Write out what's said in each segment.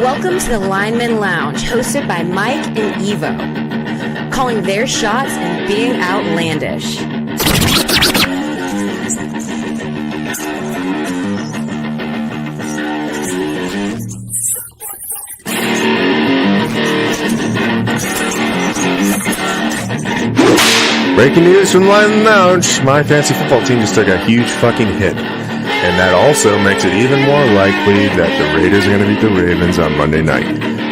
Welcome to the Lineman Lounge, hosted by Mike and Evo, calling their shots and being outlandish. Breaking news from Lineman Lounge. My fantasy football team just took a huge fucking hit. And that also makes it even more likely that the Raiders are going to beat the Ravens on Monday night.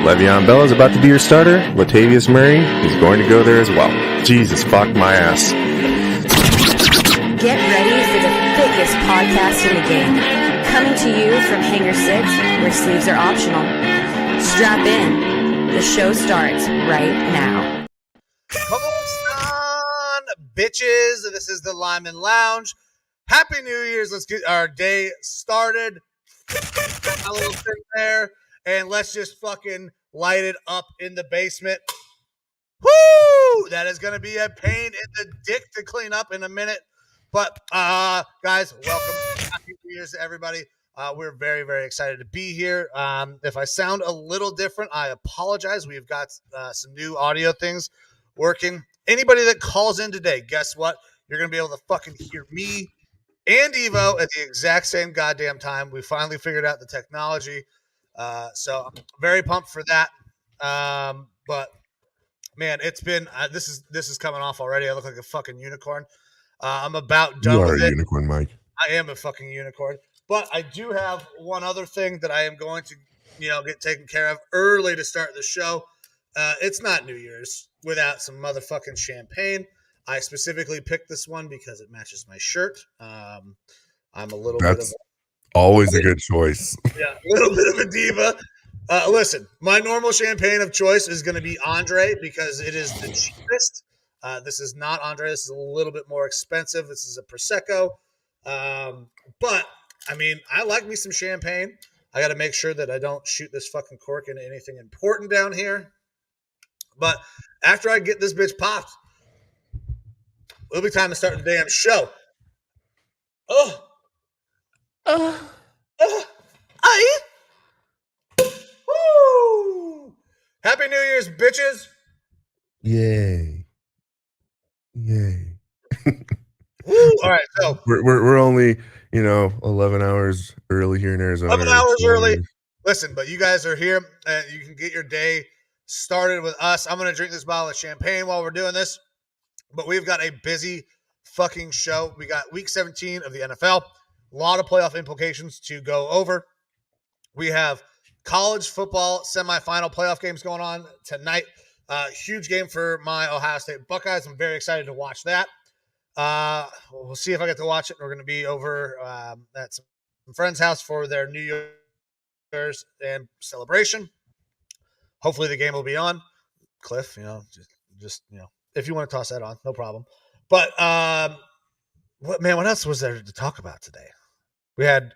Le'Veon Bell is about to be your starter. Latavius Murray is going to go there as well. Jesus, fuck my ass. Get ready for the thickest podcast in the game. Coming to you from Hangar 6, where sleeves are optional. Strap in. The show starts right now. Come on, bitches. This is the Lineman Lounge. Happy New Year's. Let's get our day started. A little thing there. And let's just fucking light it up in the basement. Woo! That is going to be a pain in the dick to clean up in a minute. But, guys, welcome. Happy New Year's to everybody. We're very, very excited to be here. If I sound a little different, I apologize. We've got some new audio things working. Anybody that calls in today, guess what? You're going to be able to fucking hear me and Evo at the exact same goddamn time. We finally figured out the technology. So I'm very pumped for that. But man, it's been, this is coming off already. I look like a fucking unicorn. I'm about done with it. You are a unicorn, Mike. I am a fucking unicorn. But I do have one other thing that I am going to, get taken care of early to start the show. It's not New Year's without some motherfucking champagne. I specifically picked this one because it matches my shirt. I'm a little bit of always a good choice. Yeah, a little bit of a diva. Listen, my normal champagne of choice is going to be Andre because it is the cheapest. This is not Andre. This is a little bit more expensive. This is a Prosecco. But, I mean, I like me some champagne. I got to make sure that I don't shoot this fucking cork into anything important down here. But after I get this bitch popped, it'll be time to start the damn show. Woo! Happy New Year's, bitches. Yay. Woo! All right, so we're only 11 hours early here in Arizona. 11 hours early. Listen, but you guys are here, and you can get your day started with us. I'm gonna drink this bottle of champagne while we're doing this, but we've got a busy fucking show. We got week 17 of the NFL. A lot of playoff implications to go over. We have college football semifinal playoff games going on tonight. Huge game for my Ohio State Buckeyes. I'm very excited to watch that. We'll see if I get to watch it. We're going to be over at some friend's house for their New Year's and celebration. Hopefully the game will be on. Cliff, just if you want to toss that on, no problem. But what else was there to talk about today? We had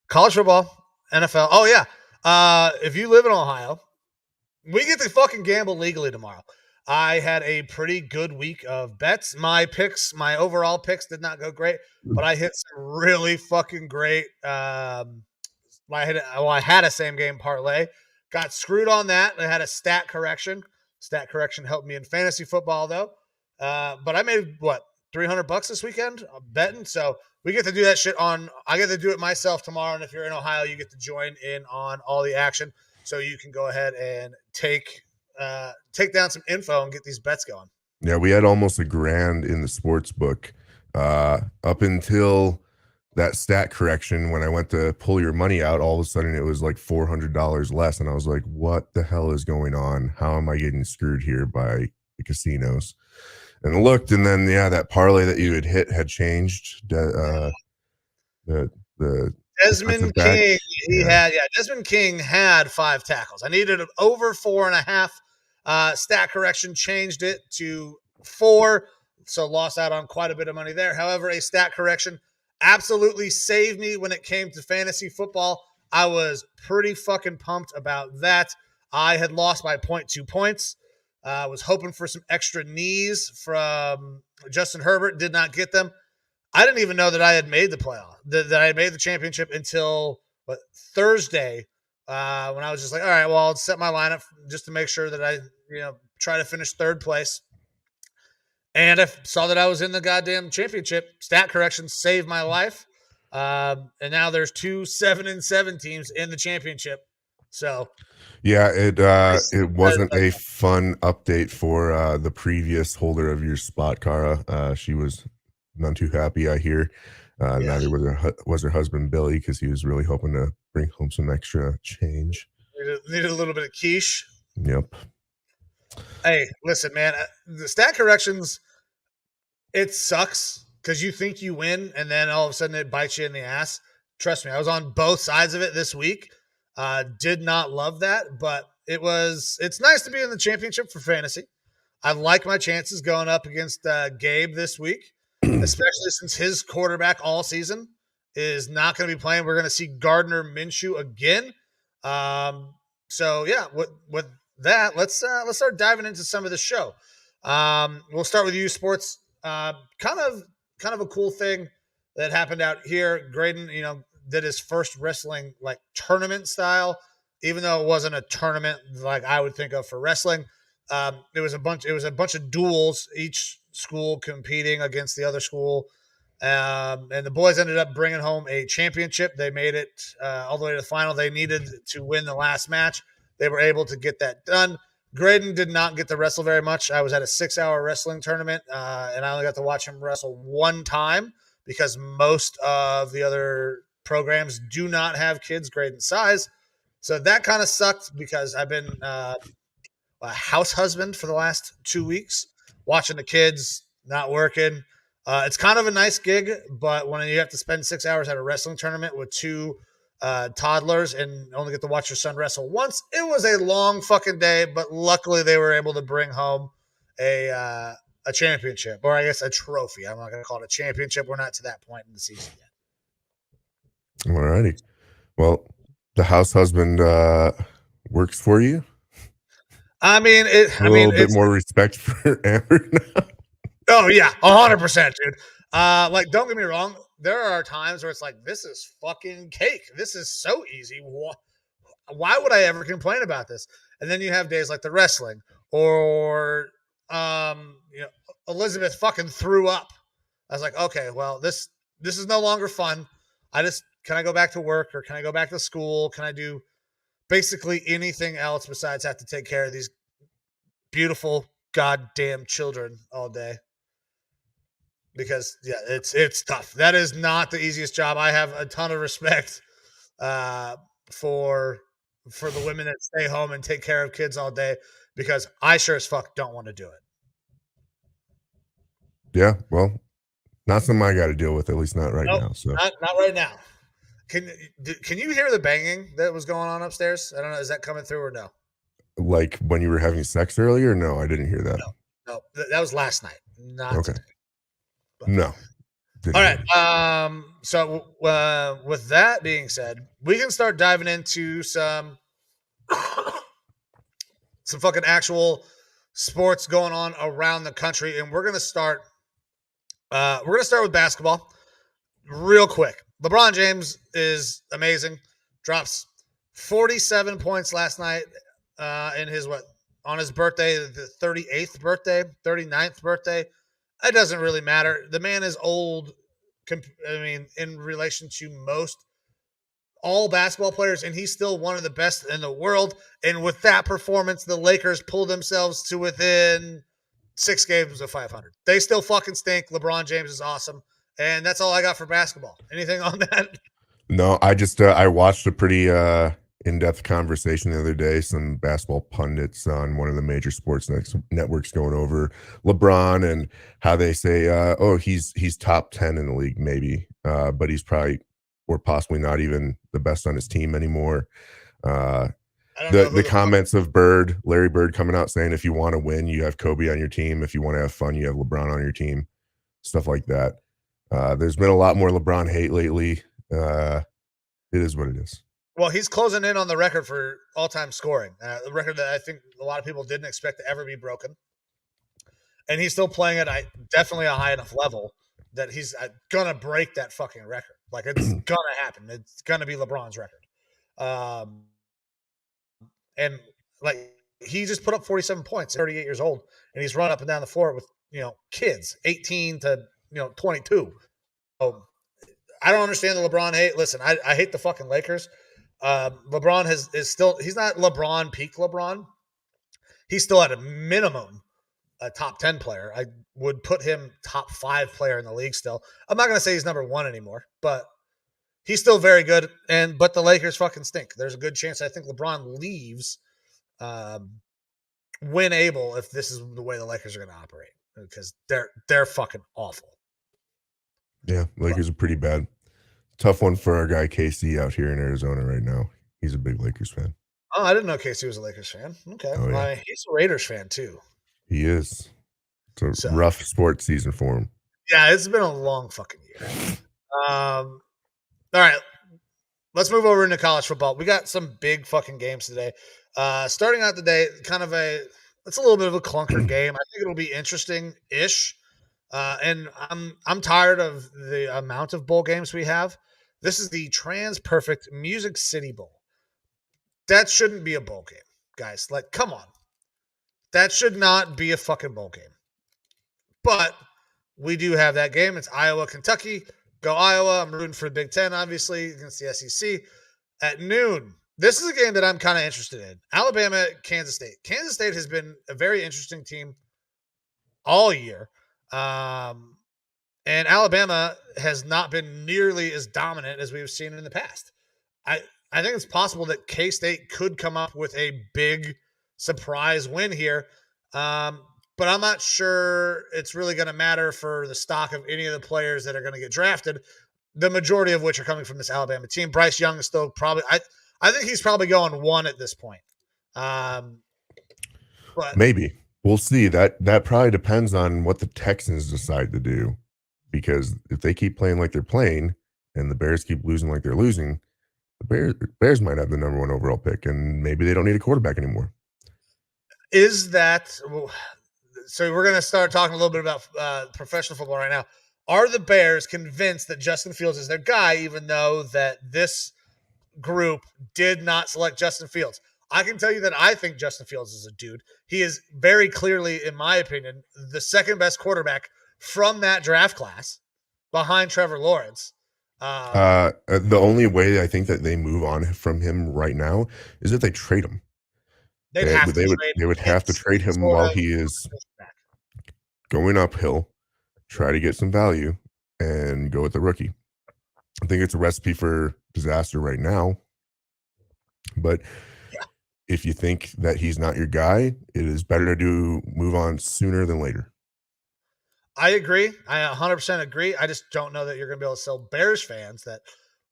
college football, NFL. Oh yeah. If you live in Ohio, we get to fucking gamble legally tomorrow. I had a pretty good week of bets. My overall picks did not go great, but I hit some really fucking great. I had a same game parlay. Got screwed on that. I had a stat correction. Stat correction helped me in fantasy football though. But I made $300 this weekend betting. So we get to do that shit I get to do it myself tomorrow. And if you're in Ohio, you get to join in on all the action. So you can go ahead and take down some info and get these bets going. Yeah, we had almost $1,000 in the sports book up until that stat correction. When I went to pull your money out, all of a sudden it was like $400 less. And I was like, what the hell is going on? How am I getting screwed here by the casinos? And I looked, and then that parlay that you had hit had changed. The Desmond King, Desmond King had 5 tackles. I needed over 4.5. Stat correction changed it to 4, so lost out on quite a bit of money there. However, a stat correction absolutely saved me when it came to fantasy football. I was pretty fucking pumped about that. I had lost by 0.2 points. I was hoping for some extra knees from Justin Herbert. Did not get them. I didn't even know that I had made the playoff, that I had made the championship until Thursday when I was just like, all right, well, I'll set my lineup just to make sure that I, try to finish third place. And I saw that I was in the goddamn championship. Stat correction saved my life. And now there's 2 7-7 teams in the championship. So Yeah, nice. it wasn't a fun update for the previous holder of your spot, Kara. She was none too happy, I hear. Neither was her husband Billy, because he was really hoping to bring home some extra change. Needed a little bit of quiche. Yep. Hey, listen, man. The stat corrections, it sucks because you think you win, and then all of a sudden it bites you in the ass. Trust me, I was on both sides of it this week. Did not love that, but it's nice to be in the championship for fantasy. I like my chances going up against Gabe this week, especially since his quarterback all season is not going to be playing. We're going to see Gardner Minshew again. So yeah, with that, let's start diving into some of the show. We'll start with you, sports. Kind of a cool thing that happened out here. Graydon, did his first wrestling like tournament style, even though it wasn't a tournament like I would think of for wrestling. It was a bunch of duels, each school competing against the other school. And the boys ended up bringing home a championship. They made it all the way to the final. They needed to win the last match. They were able to get that done. Graydon did not get to wrestle very much. I was at a 6-hour wrestling tournament, and I only got to watch him wrestle one time because most of the other programs do not have kids Graydon's size. So that kind of sucked because I've been a house husband for the last 2 weeks, watching the kids, not working. It's kind of a nice gig, but when you have to spend 6 hours at a wrestling tournament with two toddlers and only get to watch your son wrestle once, it was a long fucking day. But luckily, they were able to bring home a championship, or I guess a trophy. I'm not going to call it a championship. We're not to that point in the season yet. Alrighty. Well, the house husband works for you. I mean, A little bit more respect for Amber now. Oh yeah, 100%, dude. Like, don't get me wrong. There are times where it's like, this is fucking cake. This is so easy. Why would I ever complain about this? And then you have days like the wrestling, or Elizabeth fucking threw up. I was like, okay, well, this is no longer fun. Can I go back to work, or can I go back to school? Can I do basically anything else besides have to take care of these beautiful goddamn children all day? Because yeah, it's tough. That is not the easiest job. I have a ton of respect for the women that stay home and take care of kids all day, because I sure as fuck don't want to do it. Yeah, well, not something I got to deal with, at least not right now. So not right now. Can you hear the banging that was going on upstairs? I don't know. Is that coming through or no? Like when you were having sex earlier? No, I didn't hear that. No, that was last night. Not today. No. All right. So with that being said, we can start diving into some fucking actual sports going on around the country, and we're gonna start. With basketball, real quick. LeBron James is amazing. Drops 47 points last night in his on his birthday, the 38th birthday, 39th birthday. It doesn't really matter. The man is old. I mean, in relation to most all basketball players, and he's still one of the best in the world. And with that performance, the Lakers pulled themselves to within 6 games of 500. They still fucking stink. LeBron James is awesome. And that's all I got for basketball. Anything on that? No, I just I watched a pretty in-depth conversation the other day. Some basketball pundits on one of the major sports networks going over LeBron and how they say, he's top 10 in the league, maybe, but he's probably or possibly not even the best on his team anymore. The comments of Larry Bird coming out saying, if you want to win, you have Kobe on your team. If you want to have fun, you have LeBron on your team. Stuff like that. There's been a lot more LeBron hate lately. It is what it is. Well, he's closing in on the record for all-time scoring, the record that I think a lot of people didn't expect to ever be broken. And he's still playing at definitely a high enough level that he's gonna break that fucking record. Like, it's gonna happen. It's gonna be LeBron's record. And like he just put up 47 points, 38 years old, and he's run up and down the floor with kids, 18 to 22. So I don't understand the LeBron hate. Listen, I hate the fucking Lakers. LeBron is still he's not LeBron peak LeBron. He's still at a minimum a top 10 player. I would put him top 5 player in the league still. I'm not going to say he's number 1 anymore, but he's still very good. But the Lakers fucking stink. There's a good chance I think LeBron leaves when able, if this is the way the Lakers are going to operate, because they're fucking awful. Yeah, Lakers are pretty bad. Tough one for our guy KC out here in Arizona right now. He's a big Lakers fan. Oh, I didn't know KC was a Lakers fan. Okay. Oh, yeah. He's a Raiders fan too. He is. It's a rough sports season for him. Yeah, it's been a long fucking year. All right. Let's move over into college football. We got some big fucking games today. Starting out the day, it's a little bit of a clunker game. I think it'll be interesting-ish. And I'm tired of the amount of bowl games we have. This is the Trans Perfect Music City Bowl. That shouldn't be a bowl game, guys. Like, come on. That should not be a fucking bowl game. But we do have that game. It's Iowa, Kentucky. Go Iowa. I'm rooting for the Big Ten, obviously, against the SEC. At noon, this is a game that I'm kind of interested in. Alabama, Kansas State. Kansas State has been a very interesting team all year. And Alabama has not been nearly as dominant as we've seen in the past. I think it's possible that K-State could come up with a big surprise win here. But I'm not sure it's really going to matter for the stock of any of the players that are going to get drafted, the majority of which are coming from this Alabama team. Bryce Young is still probably – I think he's probably going 1 at this point. But maybe. We'll see. That probably depends on what the Texans decide to do, because if they keep playing like they're playing and the Bears keep losing like they're losing, the Bears might have the number 1 overall pick, and maybe they don't need a quarterback anymore. Is that – so we're going to start talking a little bit about professional football right now. Are the Bears convinced that Justin Fields is their guy, even though that this group did not select Justin Fields? I can tell you that I think Justin Fields is a dude. He is very clearly, in my opinion, the second best quarterback from that draft class behind Trevor Lawrence. The only way I think that they move on from him right now is if they trade him. They would have to trade him while he is going uphill, try to get some value, and go with the rookie. I think it's a recipe for disaster right now. But if you think that he's not your guy, it is better to move on sooner than later. I agree. I 100% agree. I just don't know that you're going to be able to sell Bears fans that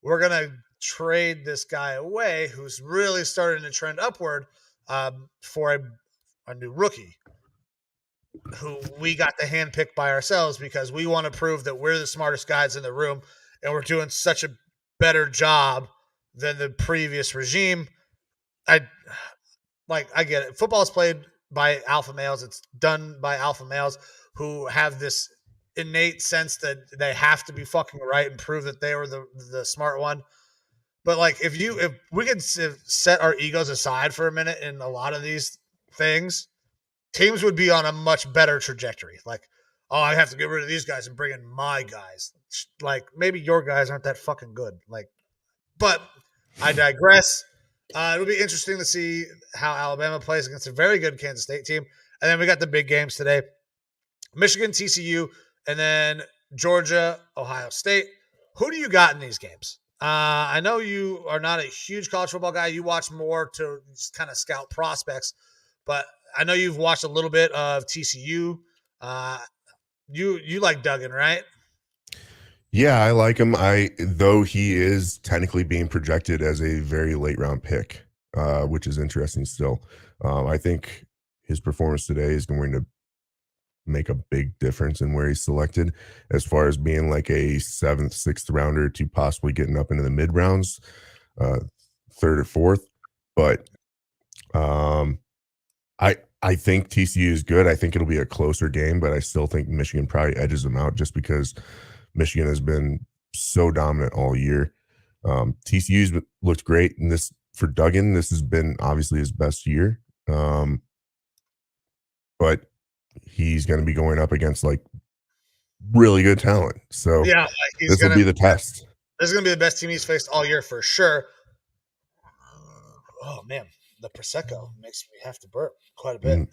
we're going to trade this guy away who's really starting to trend upward for a new rookie who we got to handpick by ourselves because we want to prove that we're the smartest guys in the room and we're doing such a better job than the previous regime. I get it. Football is played by alpha males. It's done by alpha males who have this innate sense that they have to be fucking right and prove that they were the smart one. But like, if we could set our egos aside for a minute in a lot of these things, teams would be on a much better trajectory. Like, oh, I have to get rid of these guys and bring in my guys. Like, maybe your guys aren't that fucking good. Like, but I digress. It'll be interesting to see how Alabama plays against a very good Kansas State team. And then we got the big games today. Michigan, TCU, and then Georgia, Ohio State. Who do you got in these games? I know you are not a huge college football guy. You watch more to just kind of scout prospects, but I know you've watched a little bit of TCU. You like Duggan, right? Yeah, I like him. Though he is technically being projected as a very late round pick, which is interesting still. I think his performance today is going to make a big difference in where he's selected, as far as being like a 7th, 6th rounder to possibly getting up into the mid rounds, 3rd or 4th. But I think TCU is good. I think it'll be a closer game, but I still think Michigan probably edges them out just because Michigan has been so dominant all year. TCU's looked great in this for Duggan, this has been obviously his best year. But he's going to be going up against like really good talent. So Yeah, like this will be the test. This is going to be the best team he's faced all year for sure. Oh man, the Prosecco makes me have to burp quite a bit.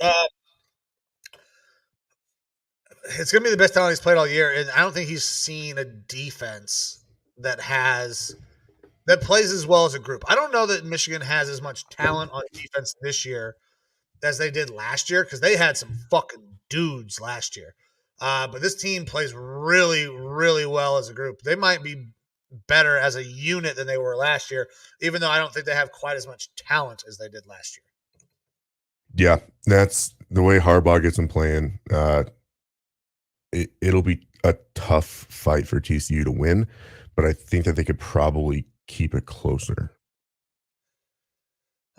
It's going to be the best talent he's played all year, and I don't think he's seen a defense that plays as well as a group. I don't know that Michigan has as much talent on defense this year as they did last year because they had some fucking dudes last year. But this team plays really, really well as a group. They might be better as a unit than they were last year, even though I don't think they have quite as much talent as they did last year. Yeah, that's the way Harbaugh gets them playing. It'll be a tough fight for TCU to win, but I think that they could probably keep it closer.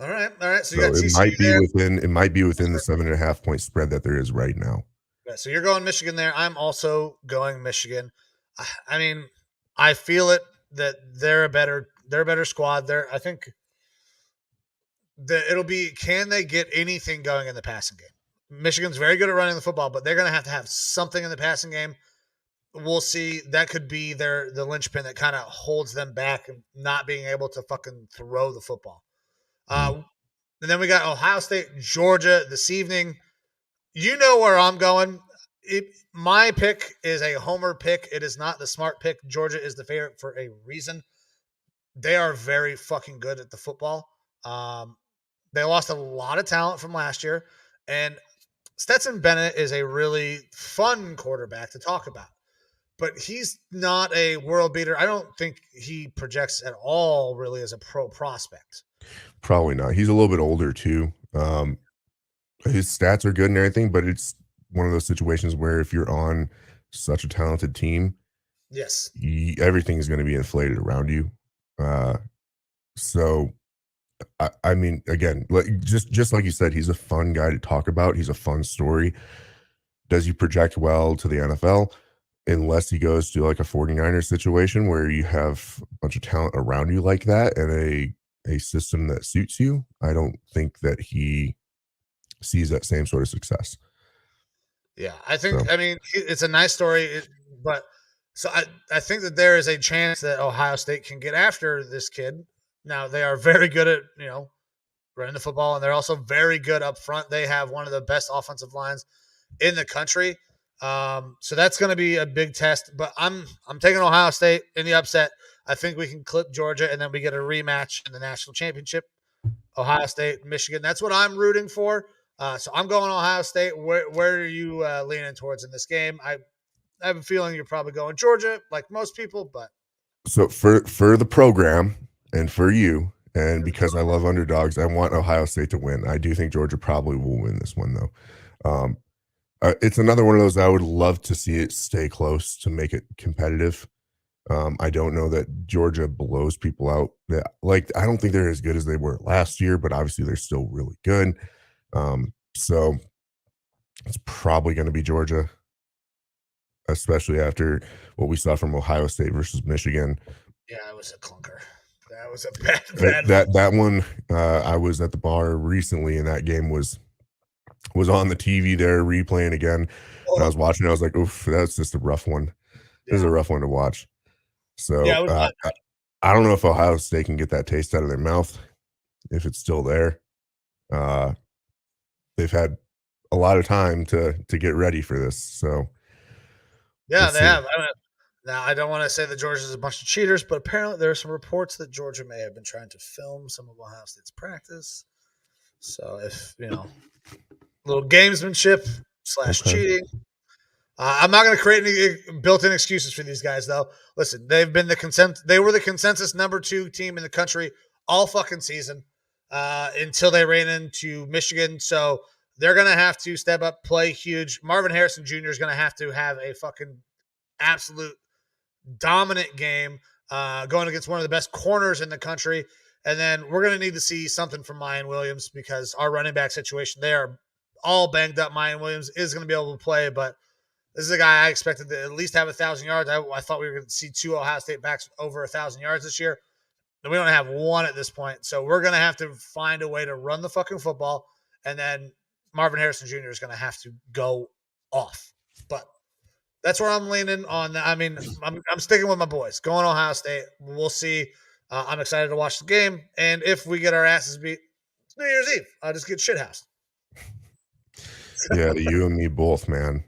All right. So you So got TCU it might be within the 7.5 point spread that there is right now. Yeah, so you're going Michigan there. I'm also going Michigan. I mean, I feel it that they're a better squad. I think that it'll be, can they get anything going in the passing game? Michigan's very good at running the football, but they're going to have something in the passing game. We'll see. That could be the linchpin that kind of holds them back and not being able to fucking throw the football. And then we got Ohio State, Georgia this evening. You know where I'm going. My pick is a homer pick. It is not the smart pick. Georgia is the favorite for a reason. They are very fucking good at the football. They lost a lot of talent from last year, and Stetson Bennett is a really fun quarterback to talk about, but he's not a world beater. I don't think he projects at all really as a pro prospect. Probably not. He's a little bit older too. His stats are good and everything, but it's one of those situations where if you're on such a talented team, yes, everything is going to be inflated around you. So I mean, again, just like you said, he's a fun guy to talk about. He's a fun story. Does he project well to the NFL? Unless he goes to like a 49ers situation where you have a bunch of talent around you like that and a system that suits you, I don't think that he sees that same sort of success. Yeah, I think, so. I mean, it's a nice story, but so I think that there is a chance that Ohio State can get after this kid. Now, they are very good at, running the football, and they're also very good up front. They have one of the best offensive lines in the country. So that's going to be a big test, but I'm taking Ohio State in the upset. I think we can clip Georgia, and then we get a rematch in the national championship. Ohio State, Michigan. That's what I'm rooting for. So I'm going Ohio State. Where are you leaning towards in this game? I have a feeling you're probably going Georgia, like most people. But so for the program and for you, and because I love underdogs, I want Ohio State to win. I do think Georgia probably will win this one, though. It's another one of those I would love to see it stay close to make it competitive. I don't know that Georgia blows people out. I don't think they're as good as they were last year, but obviously they're still really good. So it's probably going to be Georgia, especially after what we saw from Ohio State versus Michigan. Yeah, it was a clunker. That was a bad that one. I was at the bar recently, and that game was on the TV there, replaying again. And I was watching. I was like, "Oof, that's just a rough one. This is a rough one to watch." So yeah, I don't know if Ohio State can get that taste out of their mouth if it's still there. They've had a lot of time to get ready for this. So yeah, they have. Now, I don't want to say that Georgia's a bunch of cheaters, but apparently there are some reports that Georgia may have been trying to film some of Ohio State's practice. So if, little gamesmanship / cheating. I'm not going to create any built-in excuses for these guys, though. Listen, they've been they were the consensus number 2 team in the country all fucking season until they ran into Michigan. So they're going to have to step up, play huge. Marvin Harrison Jr. is going to have a fucking absolute dominant game going against one of the best corners in the country. And then we're going to need to see something from Mayan Williams because our running back situation, they are all banged up. Mayan Williams is going to be able to play, but this is a guy I expected to at least have 1,000 yards. I thought we were going to see 2 Ohio State backs over 1,000 yards this year. We don't have one at this point. So we're going to have to find a way to run the fucking football. And then Marvin Harrison Jr. is going to have to go off. But that's where I'm leaning on. I mean, I'm sticking with my boys. Going Ohio State. We'll see. I'm excited to watch the game. And if we get our asses beat, it's New Year's Eve. I'll just get shithoused. Yeah, you and me both, man.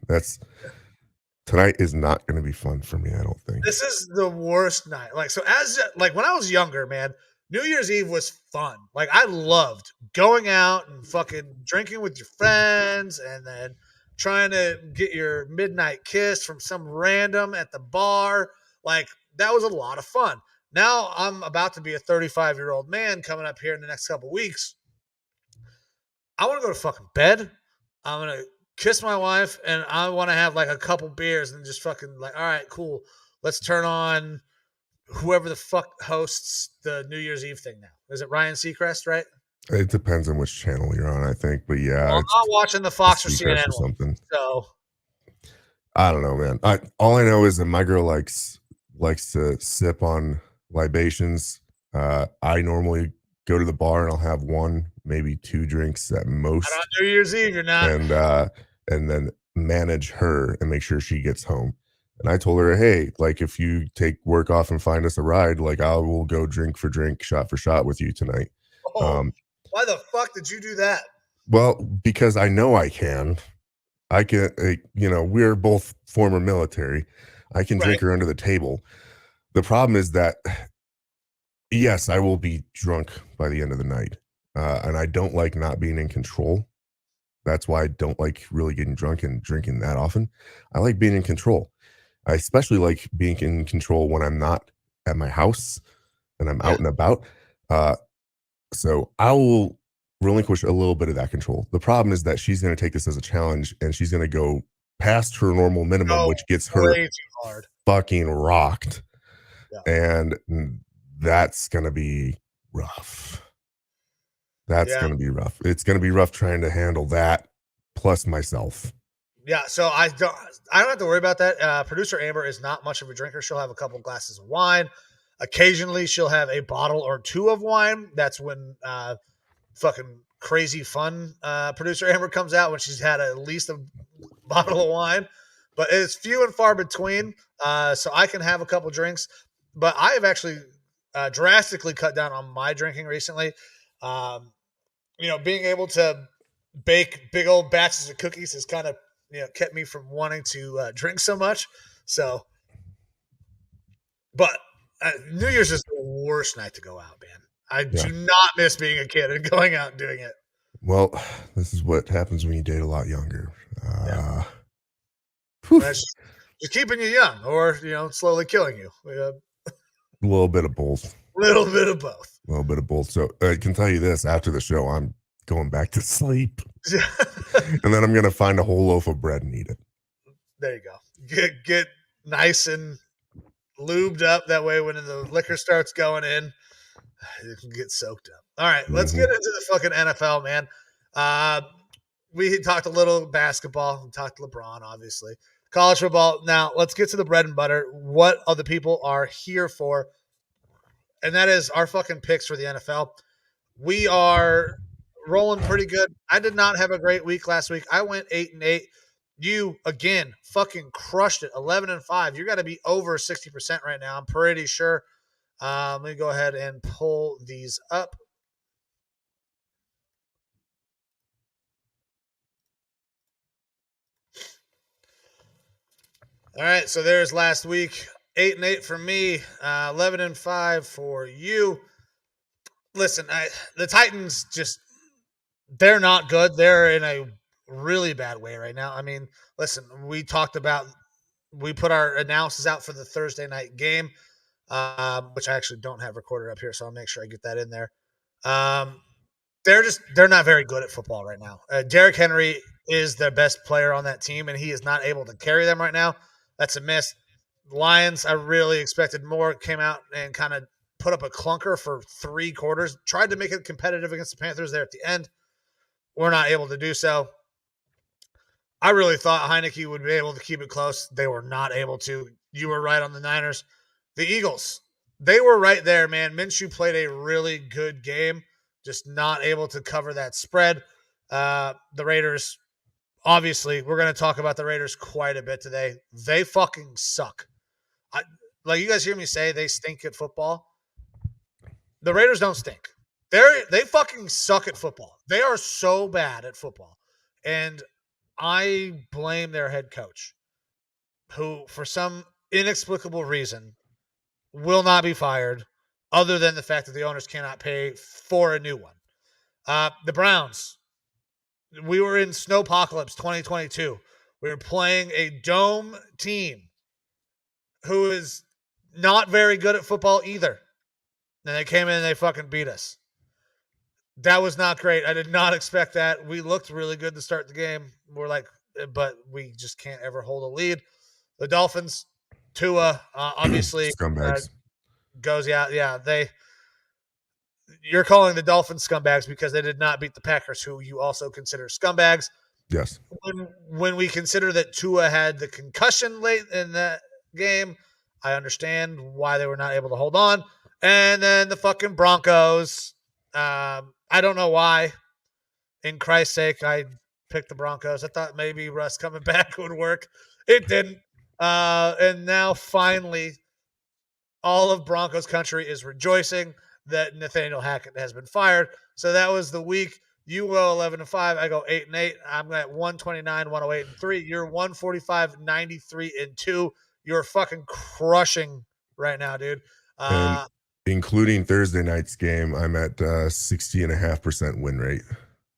Tonight is not going to be fun for me, I don't think. This is the worst night. Like when I was younger, man, New Year's Eve was fun. Like I loved going out and fucking drinking with your friends and then trying to get your midnight kiss from some random at the bar. Like that was a lot of fun. Now I'm about to be a 35-year-old man coming up here in the next couple weeks. I want to go to fucking bed. I'm going to kiss my wife and I want to have like a couple beers and just fucking like, all right, cool. Let's turn on whoever the fuck hosts the New Year's Eve thing now. Is it Ryan Seacrest, right? It depends on which channel you're on, I think. But yeah, Well, I'm not watching the Fox or Seacrest CNN or something. one, so I don't know, man. All I know is that my girl likes to sip on libations. I normally go to the bar and I'll have one, maybe two drinks at most. not on New Year's Eve, you're not. And then manage her and make sure she gets home. And I told her, hey, like if you take work off and find us a ride, like I will go drink for drink, shot for shot with you tonight. Why the fuck did you do that? Well, because I know I can. I can, we're both former military. I can drink her under the table. The problem is that, yes, I will be drunk by the end of the night. And I don't like not being in control. That's why I don't like really getting drunk and drinking that often. I like being in control. I especially like being in control when I'm not at my house and I'm out and about. So I will relinquish a little bit of that control. The problem is that she's going to take this as a challenge and she's going to go past her normal minimum, which gets her way too hard. Fucking rocked. Yeah. And that's going to be rough. That's going to be rough. It's going to be rough trying to handle that plus myself. Yeah, so I don't have to worry about that. Producer Amber is not much of a drinker. She'll have a couple glasses of wine. Occasionally, she'll have a bottle or two of wine. That's when fucking crazy fun Producer Amber comes out, when she's had at least a bottle of wine. But it's few and far between, so I can have a couple drinks. But I have actually drastically cut down on my drinking recently. Being able to bake big old batches of cookies has kind of kept me from wanting to drink so much. So, but New Year's is the worst night to go out, man. I do not miss being a kid and going out and doing it. Well, this is what happens when you date a lot younger. Just keeping you young, or slowly killing you. A little bit of both. A little bit of both. A little bit of both. So I can tell you this: after the show, I'm going back to sleep, and then I'm gonna find a whole loaf of bread and eat it. There you go. Get nice and lubed up. That way, when the liquor starts going in, you can get soaked up. All right, let's get into the fucking NFL, man. We talked a little basketball. We talked LeBron, obviously. College football. Now, let's get to the bread and butter. What other people are here for? And that is our fucking picks for the NFL. We are rolling pretty good. I did not have a great week last week. I went 8-8. You, again, fucking crushed it, 11-5. You got to be over 60% right now, I'm pretty sure. Let me go ahead and pull these up. All right, so there's last week. 8-8 for me, 11-5 for you. Listen, the Titans they're not good. They're in a really bad way right now. I mean, listen, we put our analysis out for the Thursday night game, which I actually don't have recorded up here, so I'll make sure I get that in there. They're not very good at football right now. Derrick Henry is their best player on that team, and he is not able to carry them right now. That's a miss. Lions, I really expected more. Came out and kind of put up a clunker for 3 quarters. Tried to make it competitive against the Panthers there at the end. We're not able to do so. I really thought Heineke would be able to keep it close. They were not able to. You were right on the Niners. The Eagles, they were right there, man. Minshew played a really good game, just not able to cover that spread. The Raiders, obviously, we're going to talk about the Raiders quite a bit today. They fucking suck. Like you guys hear me say, they stink at football. The Raiders don't stink. They fucking suck at football. They are so bad at football, and I blame their head coach, who for some inexplicable reason will not be fired, other than the fact that the owners cannot pay for a new one. The Browns, we were in Snowpocalypse 2022. We were playing a dome team who is not very good at football either. And they came in and they fucking beat us. That was not great. I did not expect that. We looked really good to start the game. We're like, but we just can't ever hold a lead. The Dolphins, Tua, obviously Scumbags. goes, you're calling the Dolphins scumbags because they did not beat the Packers, who you also consider scumbags. Yes. When we consider that Tua had the concussion late in that game, I understand why they were not able to hold on. And then the fucking Broncos. I don't know why. In Christ's sake, I picked the Broncos. I thought maybe Russ coming back would work. It didn't. And now finally, all of Broncos country is rejoicing that Nathaniel Hackett has been fired. So that was the week. You go 11-5. I go 8-8. I'm at 129, 108-3. You're 145, 93-2. You're fucking crushing right now, dude. And including Thursday night's game, I'm at 60.5% win rate.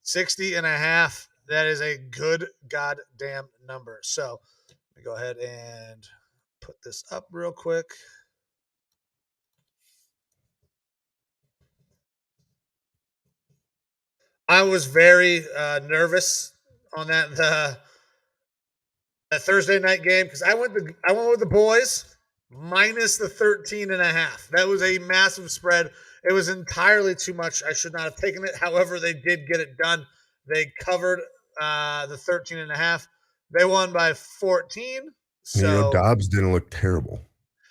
60.5. That is a good goddamn number. So let me go ahead and put this up real quick. I was very nervous on that Thursday night game because I went with the boys minus the 13.5. That was a massive spread. It was entirely too much. I should not have taken it. However, they did get it done. They covered the 13.5. They won by 14. So Dobbs didn't look terrible.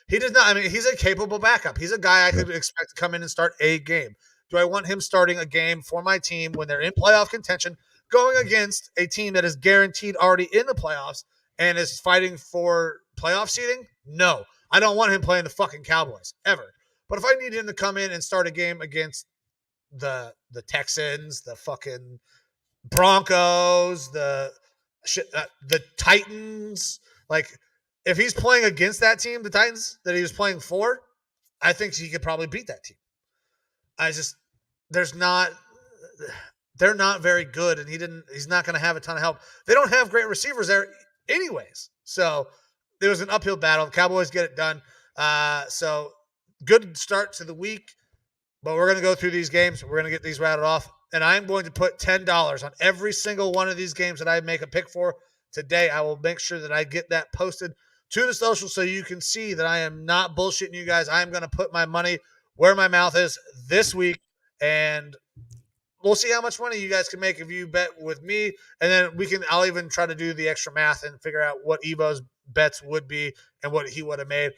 He does not. I mean, he's a capable backup. He's a guy I could expect to come in and start a game. Do I want him starting a game for my team when they're in playoff contention, going against a team that is guaranteed already in the playoffs and is fighting for playoff seeding? No. I don't want him playing the fucking Cowboys ever. But if I need him to come in and start a game against the Texans, the fucking Broncos, the Titans, like if he's playing against that team, the Titans that he was playing for, I think he could probably beat that team. They're not very good, and he's not going to have a ton of help. They don't have great receivers there anyways. So there was an uphill battle. The Cowboys get it done. So good start to the week, but we're going to go through these games. We're going to get these routed off, and I'm going to put $10 on every single one of these games that I make a pick for today. I will make sure that I get that posted to the social so you can see that I am not bullshitting you guys. I am going to put my money where my mouth is this week, and we'll see how much money you guys can make if you bet with me. And then I'll even try to do the extra math and figure out what Evo's bets would be and what he would have made.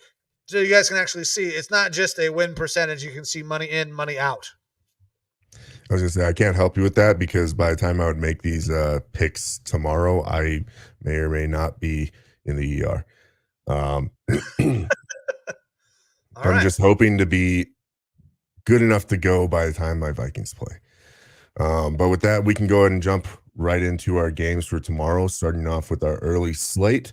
So you guys can actually see it's not just a win percentage. You can see money in, money out. I was going to say, I can't help you with that because by the time I would make these picks tomorrow, I may or may not be in the ER. I'm just hoping to be good enough to go by the time my Vikings play. But with that, we can go ahead and jump right into our games for tomorrow, starting off with our early slate.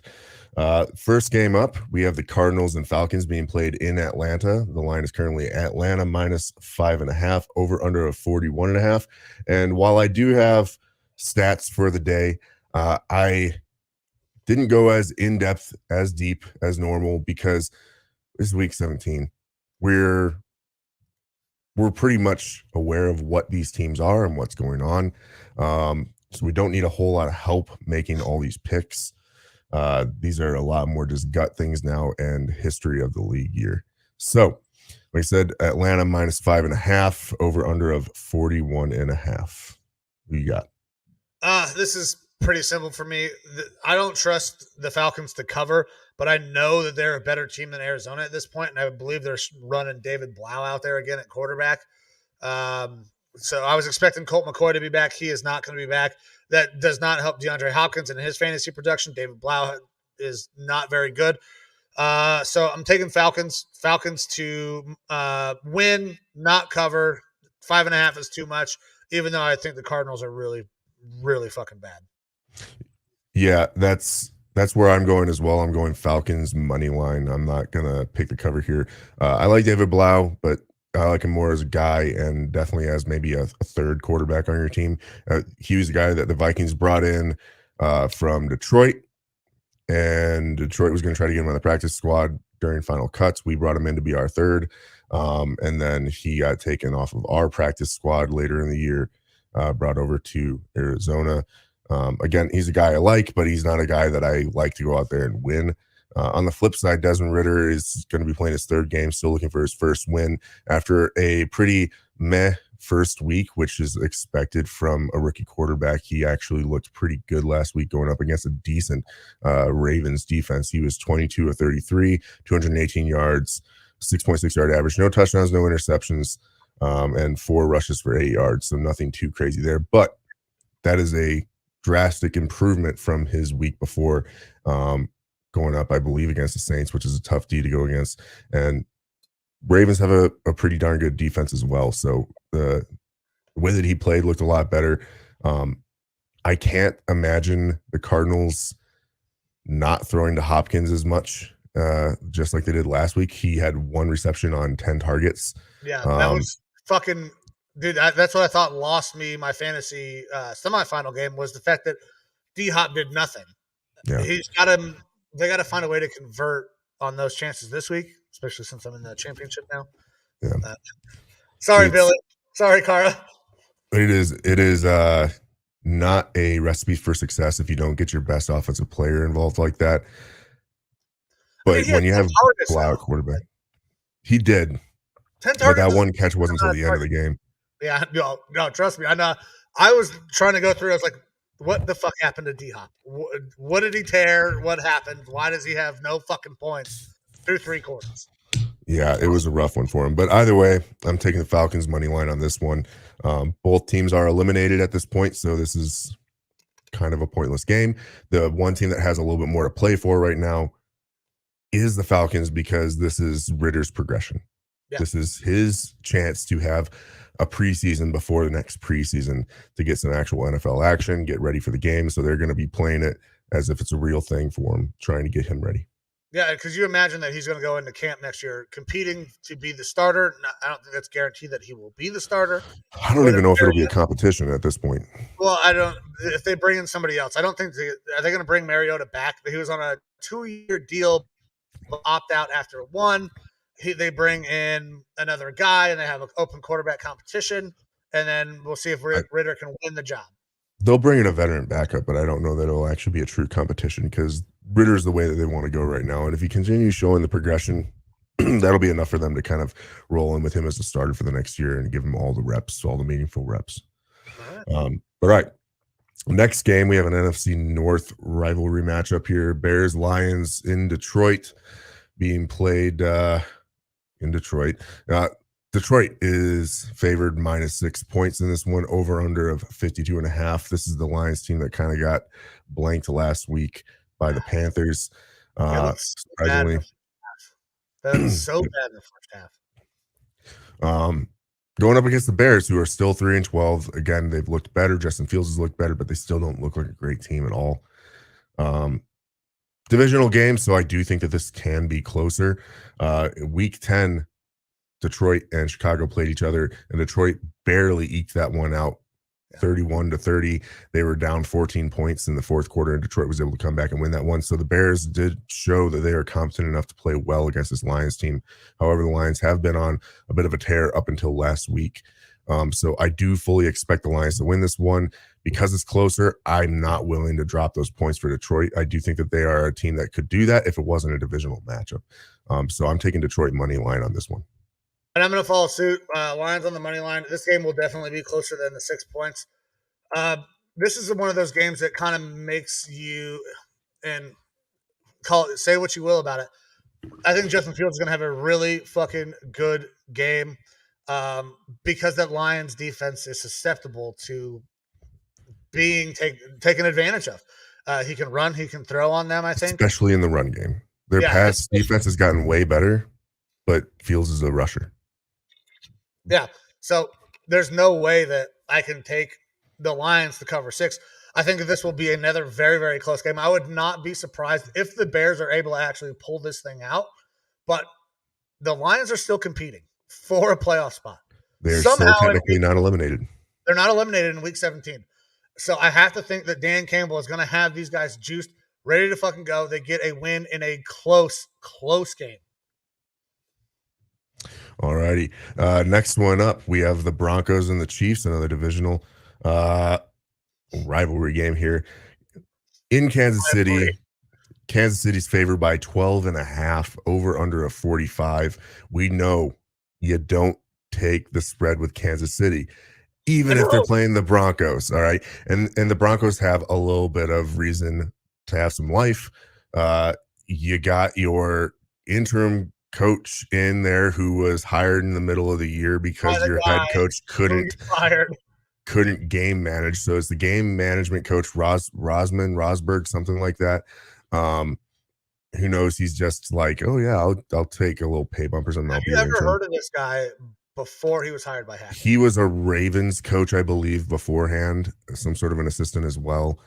First game up, we have the Cardinals and Falcons being played in Atlanta. The line is currently Atlanta minus 5.5, over under of 41.5. And while I do have stats for the day, I didn't go as in-depth, as deep as normal because this is week 17. We're pretty much aware of what these teams are and what's going on. So we don't need a whole lot of help making all these picks. These are a lot more just gut things now and history of the league year. So, like I said, Atlanta minus 5.5, over under of 41.5. Who you got? This is pretty simple for me. I don't trust the Falcons to cover, but I know that they're a better team than Arizona at this point, and I believe they're running David Blau out there again at quarterback. So I was expecting Colt McCoy to be back. He is not going to be back. That does not help DeAndre Hopkins in his fantasy production. David Blau is not very good. So I'm taking Falcons. Falcons to win, not cover. 5.5 is too much, even though I think the Cardinals are really, really fucking bad. Yeah, that's where I'm going as well. I'm going Falcons money line. I'm not gonna pick the cover here. I like David Blau, but I like him more as a guy and definitely as maybe a third quarterback on your team. He was the guy that the Vikings brought in from Detroit, and Detroit was going to try to get him on the practice squad during final cuts. We brought him in to be our third, and then he got taken off of our practice squad later in the year, brought over to Arizona. Again, he's a guy I like, but he's not a guy that I like to go out there and win. On the flip side, Desmond Ridder is going to be playing his third game, still looking for his first win after a pretty meh first week, which is expected from a rookie quarterback. He actually looked pretty good last week going up against a decent Ravens defense. He was 22 of 33, 218 yards, 6.6 yard average, no touchdowns, no interceptions, and 4 rushes for 8 yards. So nothing too crazy there, but that is a drastic improvement from his week before, going up, I believe, against the Saints, which is a tough D to go against. And Ravens have a pretty darn good defense as well. So the way that he played looked a lot better. I can't imagine the Cardinals not throwing to Hopkins as much, just like they did last week. He had 1 reception on 10 targets. Yeah, that was fucking – dude, that's what I thought lost me my fantasy semifinal game was the fact that D-Hop did nothing. Yeah. He's got him – they got to find a way to convert on those chances this week, especially since I'm in the championship now. Yeah. Sorry, Billy. Sorry, Cara. It is not a recipe for success if you don't get your best offensive player involved like that. But when you have Blau at quarterback, he did. 10 but targets. That one catch wasn't until the end of the game. Yeah, no, trust me. I know. I was trying to go through. I was like, what the fuck happened to D-Hop? What did he tear? What happened? Why does he have no fucking points through 3 quarters? Yeah, it was a rough one for him. But either way, I'm taking the Falcons money line on this one. Both teams are eliminated at this point, so this is kind of a pointless game. The one team that has a little bit more to play for right now is the Falcons, because this is Ritter's progression. Yeah. This is his chance to have a preseason before the next preseason to get some actual NFL action, get ready for the game. So they're going to be playing it as if it's a real thing for him, trying to get him ready. Yeah, because you imagine that he's going to go into camp next year competing to be the starter. I don't think that's guaranteed that he will be the starter. I don't even know if it'll be a competition at this point. Well, I don't. If they bring in somebody else, I don't think are they going to bring Mariota back? He was on a 2-year deal, opt out after 1. They bring in another guy, and they have an open quarterback competition, and then we'll see if Ridder can win the job. They'll bring in a veteran backup, but I don't know that it'll actually be a true competition, because Ritter's the way that they want to go right now. And if he continues showing the progression, that'll be enough for them to kind of roll in with him as a starter for the next year and give him all the reps, all the meaningful reps. All right. Next game, we have an NFC North rivalry matchup here. Bears-Lions in Detroit being played in Detroit. Detroit is favored -6 points in this one, over under of 52.5. This is the Lions team that kind of got blanked last week by the Panthers. Surprisingly, that was so bad in the first half. Going up against the Bears, who are still 3-12. Again, they've looked better. Justin Fields has looked better, but they still don't look like a great team at all. Divisional game, so I do think that this can be closer. Week 10, Detroit and Chicago played each other, and Detroit barely eked that one out, 31-30. They were down 14 points in the fourth quarter, and Detroit was able to come back and win that one. So the Bears did show that they are competent enough to play well against this Lions team. However, the Lions have been on a bit of a tear up until last week. So I do fully expect the Lions to win this one. Because it's closer, I'm not willing to drop those points for Detroit. I do think that they are a team that could do that if it wasn't a divisional matchup. So I'm taking Detroit money line on this one. And I'm going to follow suit. Lions on the money line. This game will definitely be closer than the 6 points. this is one of those games that kind of makes you and say what you will about it. I think Justin Fields is going to have a really fucking good game because that Lions defense is susceptible to being taken advantage of. He can run, he can throw on them, I think. Especially in the run game. Their Yeah, pass defense has gotten way better, but Fields is a rusher. Yeah. So there's no way that I can take the Lions to cover 6. I think that this will be another very, very close game. I would not be surprised if the Bears are able to actually pull this thing out, but the Lions are still competing for a playoff spot. They're still technically not eliminated. They're not eliminated in week 17. So I have to think that Dan Campbell is going to have these guys juiced, ready to fucking go. They get a win in a close game. All righty. Next one up, we have the Broncos and the Chiefs, another divisional rivalry game here in Kansas City. Kansas City's favored by 12.5, over under a 45. We know you don't take the spread with Kansas City, even if they're playing the Broncos. All right. And the Broncos have a little bit of reason to have some life. You got your interim coach in there who was hired in the middle of the year because your head coach couldn't game manage. So it's the game management coach, Rosberg, something like that. Who knows? He's just like, oh yeah, I'll take a little pay bump or something. Have you ever heard of this guy before he was hired by Hackett? He was a Ravens coach, I believe, beforehand, some sort of an assistant as well.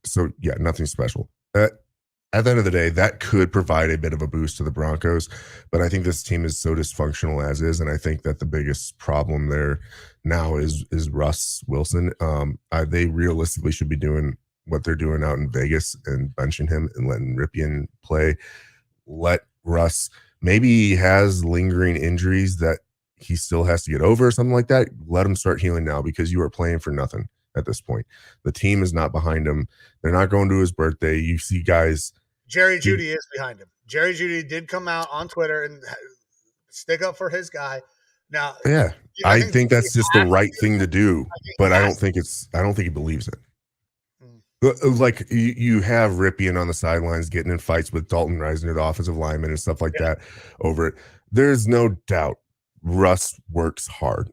So yeah, nothing special. At the end of the day, that could provide a bit of a boost to the Broncos, but I think this team is so dysfunctional as is, and I think that the biggest problem there now is Russ Wilson. They realistically should be doing what they're doing out in Vegas and benching him and letting Ripien play. Let Russ, maybe he has lingering injuries that he still has to get over or something like that. Let him start healing now, because you are playing for nothing at this point. The team is not behind him. They're not going to his birthday. You see guys. Jerry Jeudy is behind him. Jerry Jeudy did come out on Twitter and stick up for his guy. Now, yeah, I think that's just the right thing to do, but I don't think he believes it. Like you have Ripien on the sidelines getting in fights with Dalton Reisner, the offensive lineman, and stuff like that over it. There's no doubt Russ works hard.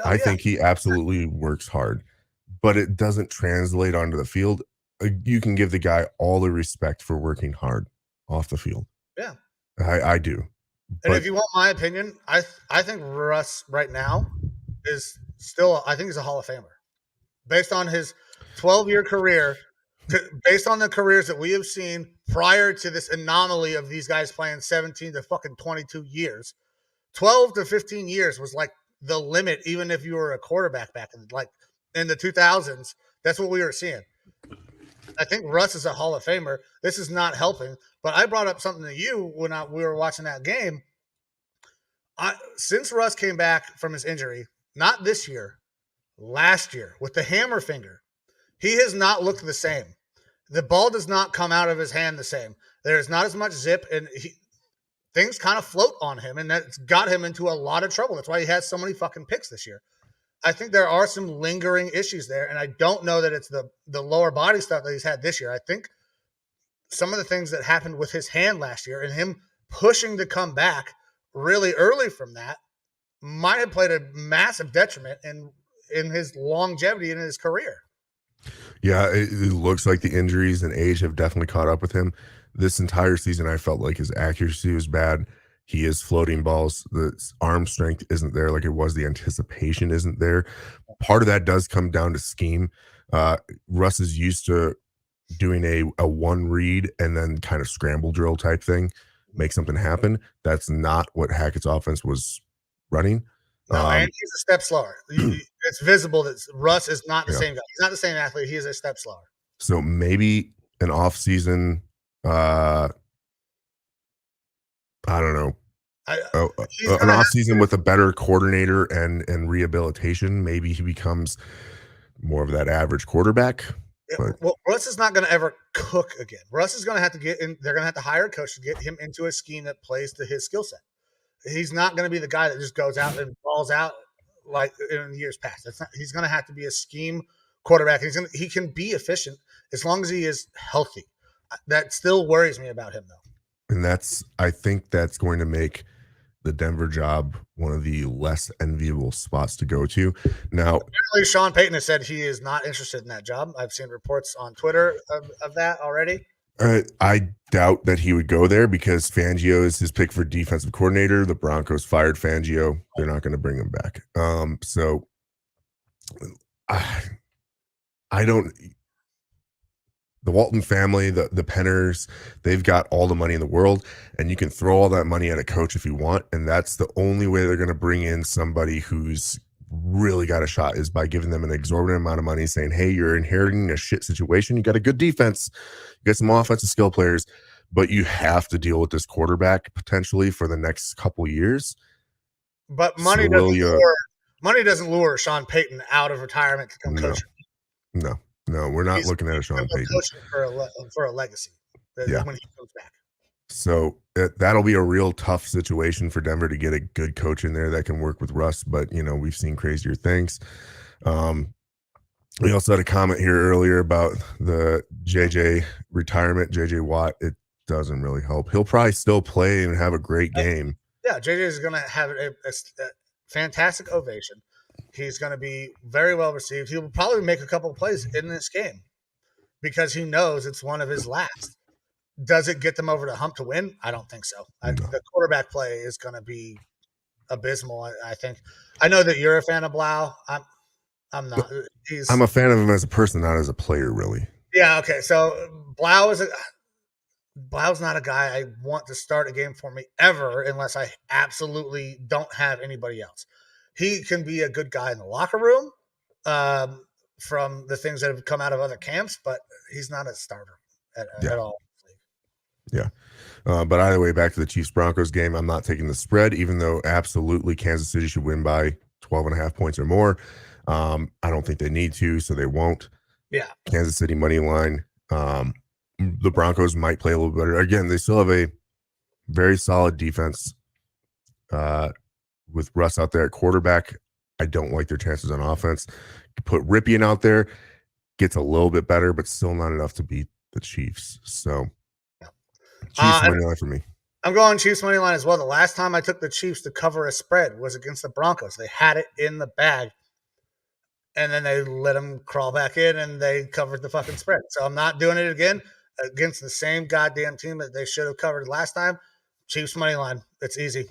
I think he absolutely works hard, but it doesn't translate onto the field. You can give the guy all the respect for working hard off the field. Yeah, I do. And if you want my opinion, I think Russ right now is still, I think he's a Hall of Famer. Based on his 12-year career, based on the careers that we have seen prior to this anomaly of these guys playing 17 to fucking 22 years, 12 to 15 years was like the limit, even if you were a quarterback back in the 2000s. That's what we were seeing. I think Russ is a Hall of Famer. This is not helping, but I brought up something to you when we were watching that game. Since Russ came back from his injury, not this year, last year, with the hammer finger, he has not looked the same. The ball does not come out of his hand the same. There's not as much zip, and things kind of float on him, and that's got him into a lot of trouble. That's why he has so many fucking picks this year. I think there are some lingering issues there, and I don't know that it's the lower body stuff that he's had this year. I think some of the things that happened with his hand last year and him pushing to come back really early from that might have played a massive detriment in his longevity in his career. Yeah, it looks like the injuries and age have definitely caught up with him. This entire season, I felt like his accuracy was bad. He is floating balls. The arm strength isn't there like it was. The anticipation isn't there. Part of that does come down to scheme. Russ is used to doing a one read and then kind of scramble drill type thing, make something happen. That's not what Hackett's offense was running. No, and he's a step slower. It's visible that Russ is not the same guy. He's not the same athlete. He is a step slower. So maybe an off-season, I don't know, an off-season with a better coordinator and rehabilitation. Maybe he becomes more of that average quarterback. Well, Russ is not going to ever cook again. Russ is going to have to get in. They're going to have to hire a coach to get him into a scheme that plays to his skill set. He's not going to be the guy that just goes out and balls out like in years past. He's going to have to be a scheme quarterback. He can be efficient as long as he is healthy. That still worries me about him, though. And I think that's going to make the Denver job one of the less enviable spots to go to. Now, apparently Sean Payton has said he is not interested in that job. I've seen reports on Twitter of that already. I doubt that he would go there because Fangio is his pick for defensive coordinator. The Broncos fired Fangio. They're not going to bring him back. So I don't. The Walton family, the Penners, they've got all the money in the world, and you can throw all that money at a coach if you want. And that's the only way they're going to bring in somebody who's really got a shot is by giving them an exorbitant amount of money, saying, hey, you're inheriting a shit situation. You got a good defense, you got some offensive skill players, but you have to deal with this quarterback potentially for the next couple years. But money doesn't lure Sean Payton out of retirement to come coach. No, we're not looking at a Sean Payton for a legacy. When he comes back. So that'll be a real tough situation for Denver to get a good coach in there that can work with Russ. But we've seen crazier things. We also had a comment here earlier about the JJ retirement, JJ Watt. It doesn't really help. He'll probably still play and have a great game. Yeah, JJ is going to have a fantastic ovation. He's going to be very well received. He will probably make a couple of plays in this game because he knows it's one of his last. Does it get them over the hump to win? I don't think so. No. The quarterback play is going to be abysmal, I think. I know that you're a fan of Blau. I'm not. I'm a fan of him as a person, not as a player, really. Yeah, okay. So Blau's not a guy I want to start a game for me ever unless I absolutely don't have anybody else. He can be a good guy in the locker room from the things that have come out of other camps, but he's not a starter at all. Yeah. But either way, back to the Chiefs-Broncos game, I'm not taking the spread, even though absolutely Kansas City should win by 12.5 points or more. I don't think they need to, so they won't. Yeah. Kansas City money line. The Broncos might play a little better. Again, they still have a very solid defense. With Russ out there at quarterback, I don't like their chances on offense. Put Ripien out there, gets a little bit better, but still not enough to beat the Chiefs. So Chiefs money line for me. I'm going Chiefs money line as well. The last time I took the Chiefs to cover a spread was against the Broncos. They had it in the bag, and then they let them crawl back in, and they covered the fucking spread. So I'm not doing it again against the same goddamn team that they should have covered last time. Chiefs money line. It's easy.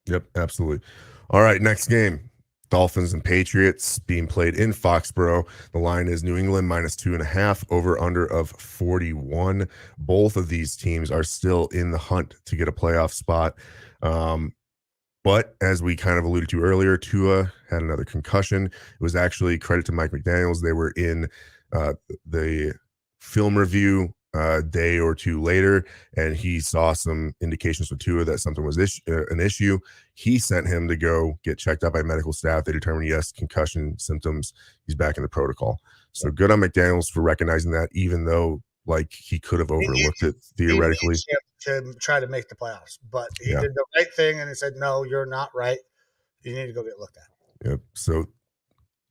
Yep, absolutely. All right, next game. Dolphins and Patriots being played in Foxborough. The line is New England -2.5, over under of 41. Both of these teams are still in the hunt to get a playoff spot. But as we kind of alluded to earlier, Tua had another concussion. It was actually credit to Mike McDaniels. They were in the film review a day or two later, and he saw some indications with Tua that something was an issue. He sent him to go get checked out by medical staff. They determined, yes, concussion symptoms. He's back in the protocol. So good on McDaniels for recognizing that, even though he could have overlooked it theoretically. To try to make the playoffs, but he did the right thing, and he said, no, you're not right. You need to go get looked at. Yep. So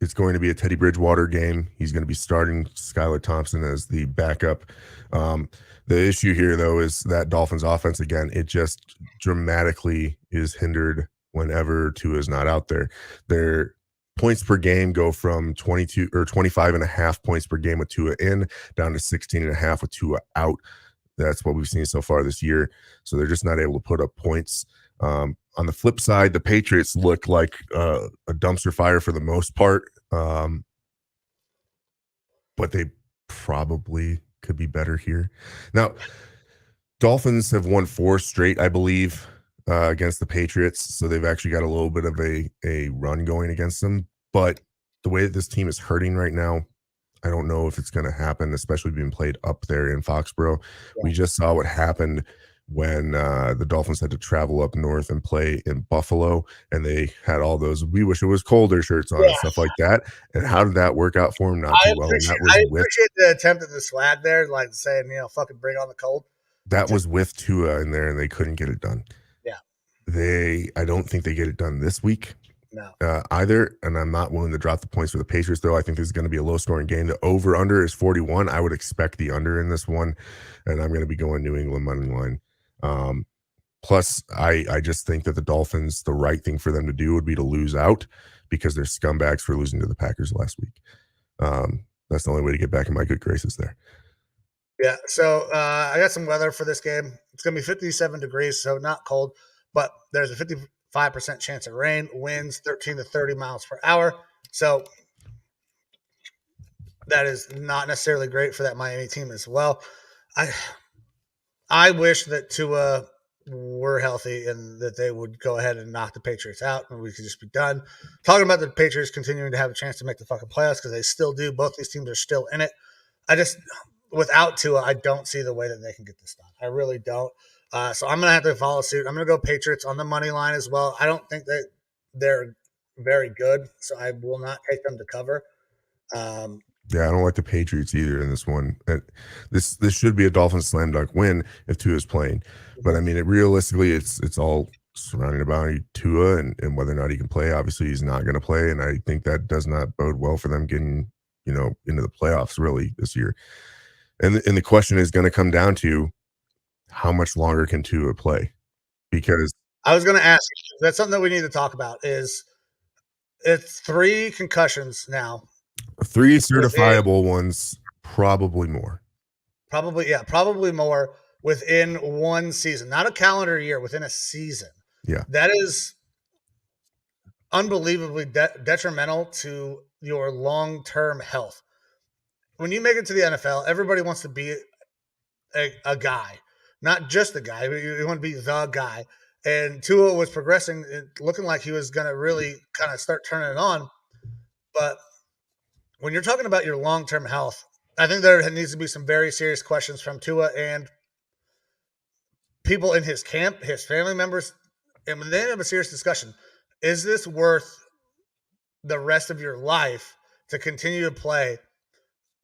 it's going to be a Teddy Bridgewater game. He's going to be starting Skylar Thompson as the backup. The issue here, though, is that Dolphins offense, again, it just dramatically is hindered whenever Tua is not out there. Their points per game go from 22 or 25.5 points per game with Tua in down to 16.5 with Tua out. That's what we've seen so far this year. So they're just not able to put up points. On the flip side, the Patriots look like a dumpster fire for the most part. But they probably could be better here. Now, Dolphins have won 4 straight, I believe, against the Patriots. So they've actually got a little bit of a run going against them. But the way that this team is hurting right now, I don't know if it's going to happen, especially being played up there in Foxborough. Yeah. We just saw what happened when the Dolphins had to travel up north and play in Buffalo, and they had all those "we wish it was colder" shirts on and stuff like that. And how did that work out for them? Not too well. I appreciate the attempt at the swag there, like saying, fucking bring on the cold. That was with Tua in there, and they couldn't get it done. Yeah. I don't think they get it done this week. No. either, and I'm not willing to drop the points for the Patriots, though. I think this is going to be a low-scoring game. The over-under is 41. I would expect the under in this one, and I'm going to be going New England money line. Plus, I just think that the Dolphins, the right thing for them to do would be to lose out because they're scumbags for losing to the Packers last week. That's the only way to get back in my good graces there. Yeah, so I got some weather for this game. It's going to be 57 degrees, so not cold, but there's a 55% chance of rain, winds 13 to 30 miles per hour. So that is not necessarily great for that Miami team as well. I wish that Tua were healthy and that they would go ahead and knock the Patriots out and we could just be done. Talking about the Patriots continuing to have a chance to make the fucking playoffs because they still do. Both these teams are still in it. I just, without Tua, I don't see the way that they can get this done. I really don't. So I'm going to have to follow suit. I'm going to go Patriots on the money line as well. I don't think that they're very good, so I will not take them to cover. Yeah, I don't like the Patriots either in this one. This should be a Dolphins slam dunk win if Tua is playing. But I mean, realistically, it's all surrounding about Tua and whether or not he can play. Obviously, he's not going to play, and I think that does not bode well for them getting into the playoffs really this year. And the question is going to come down to how much longer can Tua play? Because I was going to ask, that's something that we need to talk about. It's 3 concussions now. 3 certifiable ones, probably more. Probably more within one season, not a calendar year, within a season. Yeah. That is unbelievably detrimental to your long-term health. When you make it to the NFL, everybody wants to be a guy, not just a guy, but you want to be the guy. And Tua was progressing, looking like he was going to really kind of start turning it on. But when you're talking about your long-term health, I think there needs to be some very serious questions from Tua and people in his camp, his family members, and when they have a serious discussion, is this worth the rest of your life to continue to play?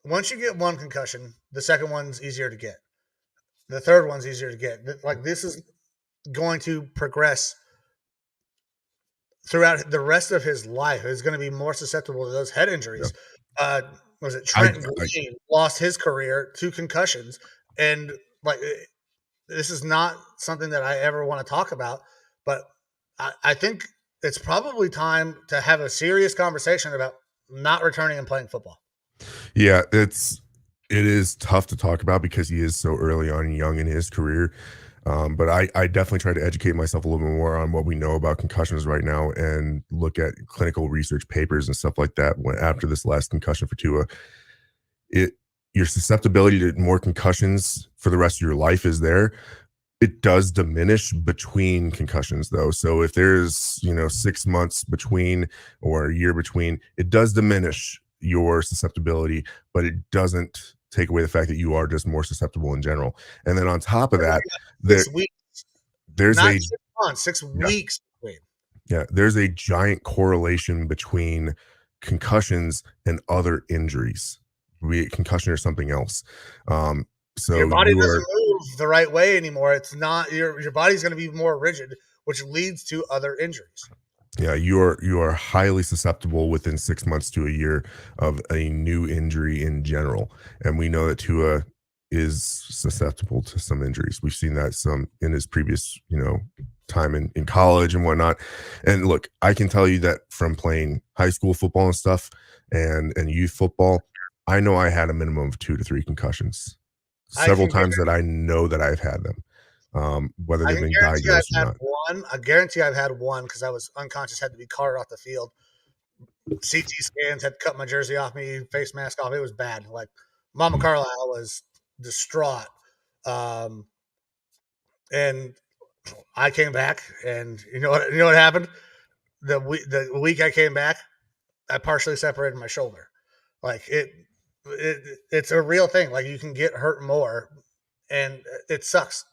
Once you get one concussion, the second one's easier to get. The third one's easier to get. Like, this is going to progress throughout the rest of his life. Is going to be more susceptible to those head injuries. Yeah. Was it Trent Green lost his career to concussions? And like, this is not something that I ever want to talk about, but I think it's probably time to have a serious conversation about not returning and playing football. Yeah, it is tough to talk about because he is so early on and young in his career. But I definitely try to educate myself a little bit more on what we know about concussions right now and look at clinical research papers and stuff like that. After this last concussion for Tua, your susceptibility to more concussions for the rest of your life is there. It does diminish between concussions though. So if there's 6 months between or a year between, it does diminish your susceptibility, but it doesn't take away the fact that you are just more susceptible in general. And then on top of that, there's not a 6 months, 6 weeks between. Yeah, there's a giant correlation between concussions and other injuries, be it concussion or something else. So your body doesn't move the right way anymore. It's not your body's going to be more rigid, which leads to other injuries. Yeah, you are highly susceptible within 6 months to a year of a new injury in general, and we know that Tua is susceptible to some injuries. We've seen that some in his previous, time in college and whatnot. And look, I can tell you that from playing high school football and stuff and youth football, I know I had a minimum of 2 to 3 concussions. Several times that I know that I've had them, whether they've been diagnosed or not. I guarantee I've had one because I was unconscious, had to be carted off the field. CT scans, had to cut my jersey off me, face mask off. It was bad. Like, Mama Carlisle was distraught. And I came back, and you know what happened? The week I came back, I partially separated my shoulder. Like, it's a real thing. Like, you can get hurt more, and it sucks.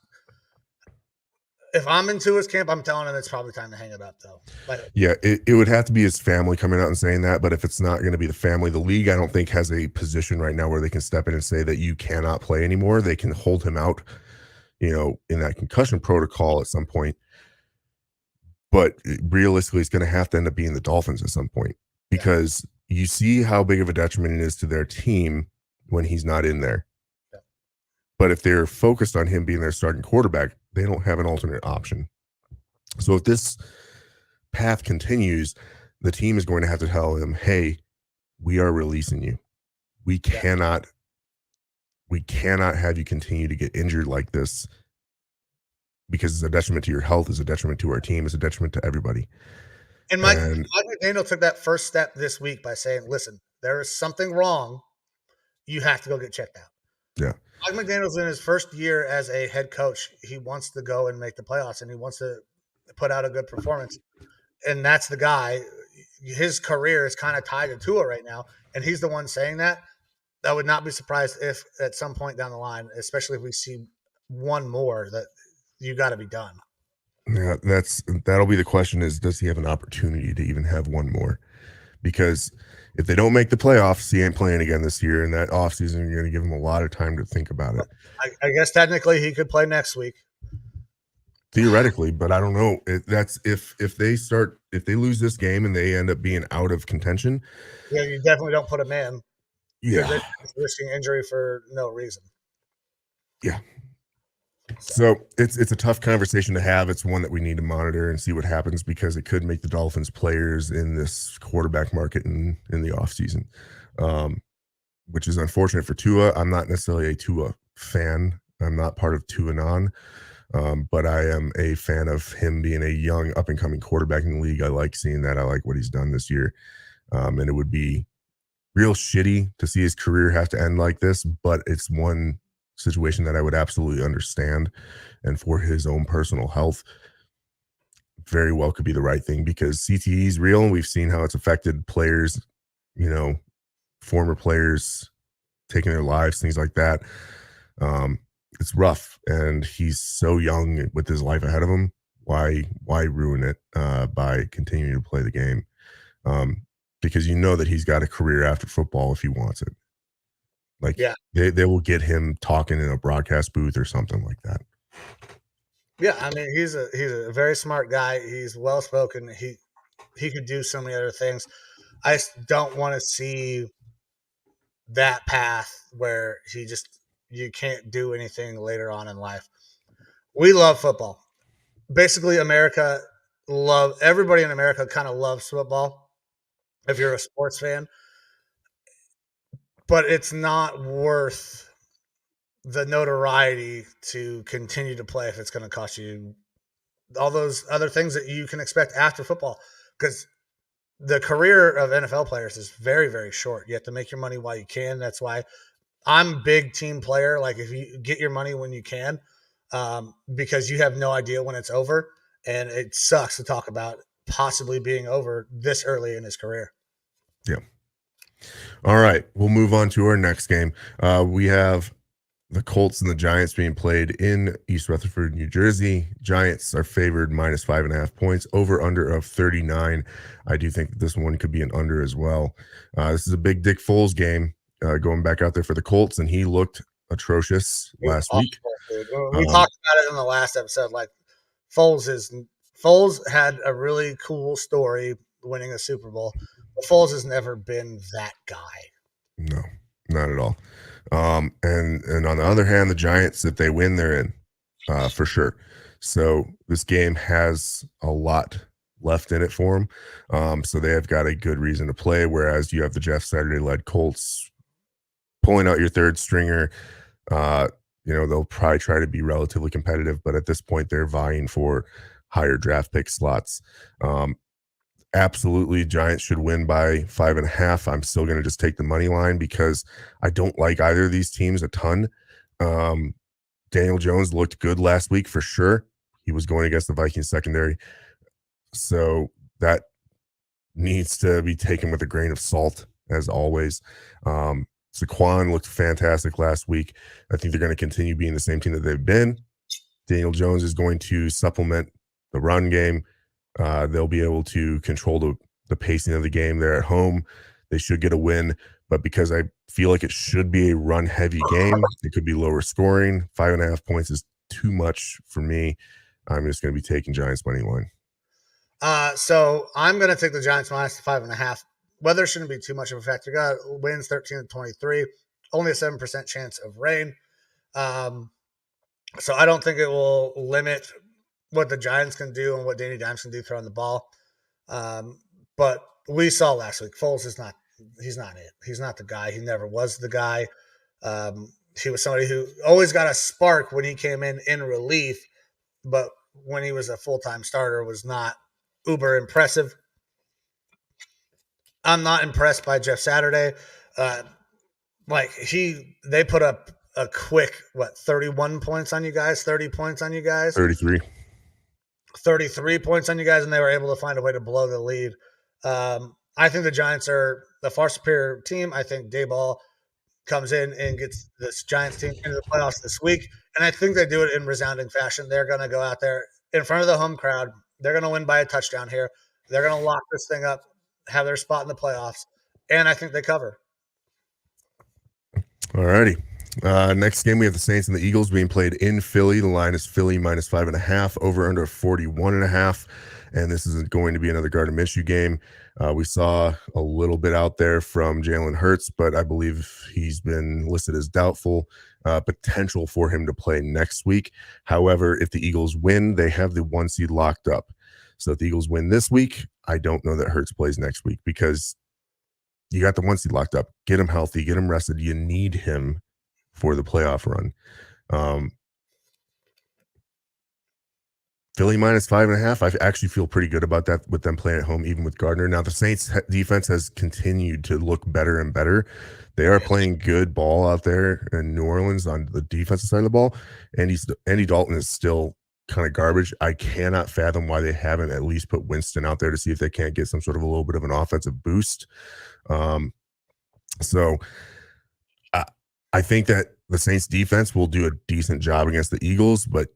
If I'm into his camp, I'm telling him it's probably time to hang it up, though. Yeah, it would have to be his family coming out and saying that. But if it's not going to be the family, the league, I don't think has a position right now where they can step in and say that you cannot play anymore. They can hold him out, in that concussion protocol at some point. But realistically, it's going to have to end up being the Dolphins at some point, because you see how big of a detriment it is to their team when he's not in there. Yeah. But if they're focused on him being their starting quarterback, they don't have an alternate option. So if this path continues, the team is going to have to tell him, hey, we are releasing you. We cannot have you continue to get injured like this, because it's a detriment to your health, it's a detriment to our team, it's a detriment to everybody. And Mike McDaniel took that first step this week by saying, listen, there is something wrong. You have to go get checked out. Yeah. Mike McDaniel's in his first year as a head coach. He wants to go and make the playoffs, and he wants to put out a good performance. And that's the guy. His career is kind of tied to Tua right now, and he's the one saying that. I would not be surprised if at some point down the line, especially if we see one more, that you got to be done. Yeah, that'll be the question, is does he have an opportunity to even have one more? Because if they don't make the playoffs, he ain't playing again this year, and that offseason, you're going to give him a lot of time to think about it. I guess technically he could play next week. Theoretically, but I don't know. That's if they lose this game and they end up being out of contention. Yeah, you definitely don't put him in. Yeah. They're risking injury for no reason. Yeah. So it's a tough conversation to have. It's one that we need to monitor and see what happens, because it could make the Dolphins players in this quarterback market in the offseason, which is unfortunate for Tua. I'm not necessarily a Tua fan. I'm not part of Tua Non, but I am a fan of him being a young up-and-coming quarterback in the league. I like seeing that. I like what he's done this year. And it would be real shitty to see his career have to end like this, but it's one situation that I would absolutely understand, and for his own personal health, very well could be the right thing, because CTE is real, and we've seen how it's affected players, former players taking their lives, things like that. It's rough, and he's so young with his life ahead of him. Why ruin it by continuing to play the game? Because that he's got a career after football if he wants it. They will get him talking in a broadcast booth or something like that. Yeah, I mean, he's a very smart guy. He's well spoken. He could do so many other things. I just don't want to see that path where you can't do anything later on in life. We love football. Basically, everybody in America kind of loves football if you're a sports fan. But it's not worth the notoriety to continue to play if it's going to cost you all those other things that you can expect after football. Because the career of NFL players is very, very short. You have to make your money while you can. That's why I'm big team player. Like, if you get your money when you can, because you have no idea when it's over. And it sucks to talk about possibly being over this early in his career. Yeah. All right. We'll move on to our next game. We have the Colts and the Giants being played in East Rutherford, New Jersey. Giants are favored minus 5.5 points, over under of 39. I do think that this one could be an under as well. This is a big Dick Foles game, going back out there for the Colts, and he looked atrocious last week. We talked about it in the last episode. Like, Foles had a really cool story winning a Super Bowl, but Foles has never been that guy. No, not at all. And on the other hand, the Giants, if they win, they're in for sure. So this game has a lot left in it for them. So they have got a good reason to play, whereas you have the Jeff Saturday-led Colts pulling out your third stringer. They'll probably try to be relatively competitive, but at this point, they're vying for higher draft pick slots. Absolutely, Giants should win by 5.5. I'm still going to just take the money line because I don't like either of these teams a ton. Daniel Jones looked good last week for sure. He was going against the Vikings secondary. So that needs to be taken with a grain of salt, as always. Saquon looked fantastic last week. I think they're going to continue being the same team that they've been. Daniel Jones is going to supplement the run game. They'll be able to control the pacing of the game. They're at home. They should get a win. But because I feel like it should be a run-heavy game, it could be lower scoring. 5.5 points is too much for me. I'm just going to be taking Giants money line. So I'm going to take the Giants minus the 5.5. Weather shouldn't be too much of a factor. Got winds 13 to 23, only a 7% chance of rain. So I don't think it will limit what the Giants can do and what Danny Dimes can do throwing the ball. But we saw last week, Foles is not. He's not it. He's not the guy. He never was the guy. He was somebody who always got a spark when he came in relief, but when he was a full-time starter was not uber impressive. I'm not impressed by Jeff Saturday. They put up a quick 31 points on you guys, 30 points on you guys, 33. 33 points on you guys, and they were able to find a way to blow the lead. I think the Giants are the far superior team. I think Dayball comes in and gets this Giants team into the playoffs this week, and I think they do it in resounding fashion. They're going to go out there in front of the home crowd. They're going to win by a touchdown here. They're going to lock this thing up, have their spot in the playoffs, and I think they cover. All righty. Next game, we have the Saints and the Eagles being played in Philly. The line is Philly minus 5.5, over under 41.5. And this is going to be another Gardner Minshew game. We saw a little bit out there from Jalen Hurts, but I believe he's been listed as doubtful. Potential for him to play next week. However, if the Eagles win, they have the 1 seed locked up. So if the Eagles win this week, I don't know that Hurts plays next week because you got the 1 seed locked up. Get him healthy, get him rested. You need him for the playoff run. Philly minus 5.5. I actually feel pretty good about that with them playing at home, even with Gardner. Now, the Saints defense has continued to look better and better. They are playing good ball out there in New Orleans on the defensive side of the ball. Andy Dalton is still kind of garbage. I cannot fathom why they haven't at least put Winston out there to see if they can't get some sort of a little bit of an offensive boost. So I think that the Saints defense will do a decent job against the Eagles, but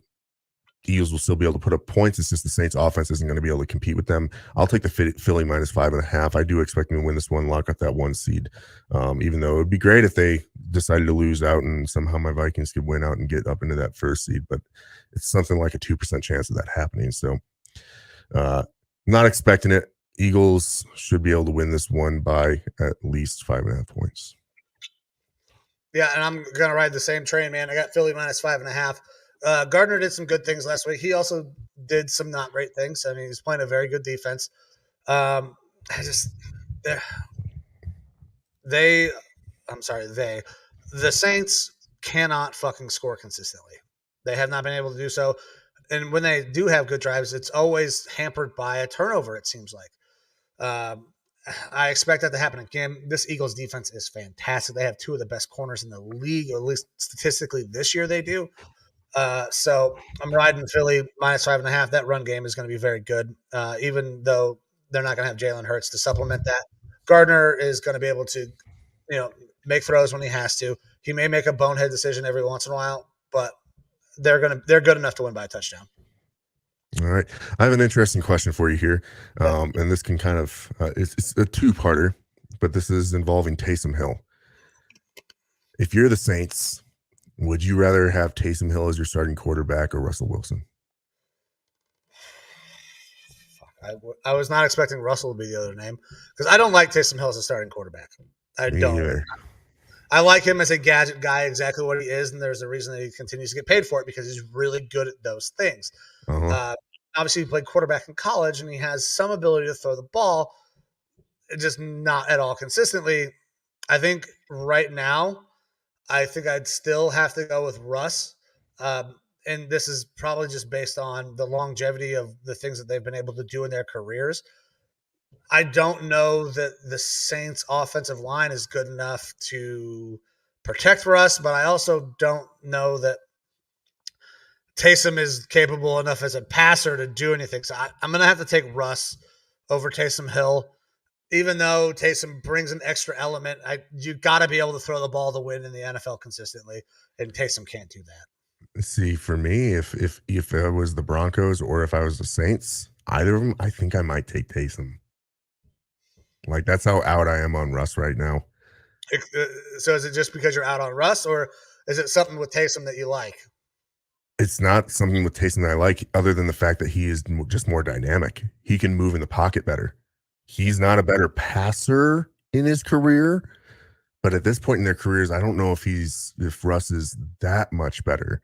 the Eagles will still be able to put up points. It's just the Saints offense isn't going to be able to compete with them. I'll take the Philly minus 5.5. I do expect them to win this one, lock up that 1 seed. Even though it would be great if they decided to lose out and somehow my Vikings could win out and get up into that 1st seed, but it's something like a 2% chance of that happening. So not expecting it. Eagles should be able to win this one by at least 5.5 points. Yeah, and I'm going to ride the same train, man. I got Philly minus 5.5. Gardner did some good things last week. He also did some not great things. I mean, he's playing a very good defense. The Saints cannot fucking score consistently. They have not been able to do so. And when they do have good drives, it's always hampered by a turnover, it seems like. I expect that to happen again. This Eagles defense is fantastic. They have 2 of the best corners in the league, or at least statistically this year they do. So I'm riding Philly minus 5.5. That run game is going to be very good, even though they're not going to have Jalen Hurts to supplement that. Gardner is going to be able to, make throws when he has to. He may make a bonehead decision every once in a while, but they're good enough to win by a touchdown. All right. I have an interesting question for you here. And this can kind of, it's a 2-parter, but this is involving Taysom Hill. If you're the Saints, would you rather have Taysom Hill as your starting quarterback or Russell Wilson? I was not expecting Russell to be the other name because I don't like Taysom Hill as a starting quarterback. I don't. Either. I like him as a gadget guy, exactly what he is, and there's a reason that he continues to get paid for it because he's really good at those things. Obviously, he played quarterback in college, and he has some ability to throw the ball, just not at all consistently. I think right now, I'd still have to go with Russ. And this is probably just based on the longevity of the things that they've been able to do in their careers. I don't know that the Saints offensive line is good enough to protect Russ, but I also don't know that Taysom is capable enough as a passer to do anything. So I'm going to have to take Russ over Taysom Hill. Even though Taysom brings an extra element, you got to be able to throw the ball to win in the NFL consistently, and Taysom can't do that. See, for me, if it was the Broncos or if I was the Saints, either of them, I think I might take Taysom. Like, that's how out I am on Russ right now. So is it just because you're out on Russ, or is it something with Taysom that you like? It's not something with Taysom that I like, other than the fact that he is just more dynamic. He can move in the pocket better. He's not a better passer in his career, but at this point in their careers, I don't know if Russ is that much better.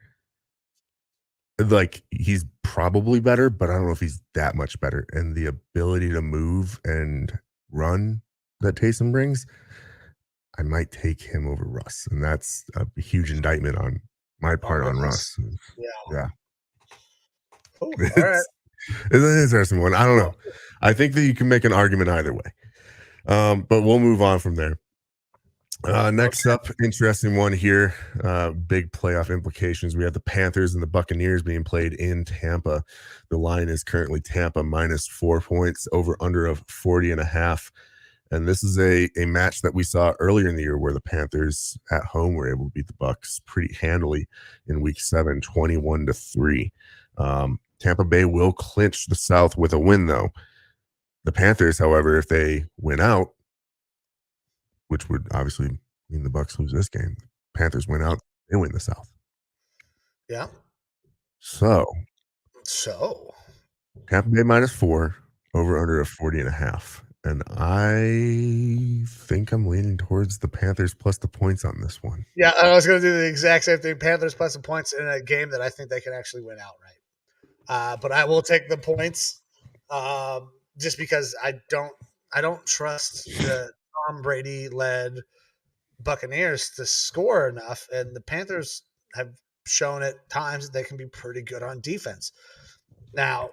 Like, he's probably better, but I don't know if he's that much better. And the ability to move and run that Taysom brings, I might take him over Russ. And that's a huge indictment on my part on Russ. Yeah. Yeah. Ooh, all right. It's an interesting one. I don't know. I think that you can make an argument either way. But we'll move on from there. Next up, interesting one here. Big playoff implications. We have the Panthers and the Buccaneers being played in Tampa. The line is currently Tampa minus 4 points, over under of 40.5. And this is a match that we saw earlier in the year where the Panthers at home were able to beat the Bucs pretty handily in week 7, 21-3. Tampa Bay will clinch the South with a win, though. The Panthers, however, if they win out, which would obviously mean the Bucs lose this game, Panthers win out, they win the South. Yeah. So So Tampa Bay minus 4, over under of 40.5. And I think I'm leaning towards the Panthers plus the points on this one. yeah, I was going to do the exact same thing. Panthers plus some points in a game that I think they can actually win outright. But I will take the points just because I don't trust the Tom Brady led Buccaneers to score enough, and the Panthers have shown at times that they can be pretty good on defense. Now,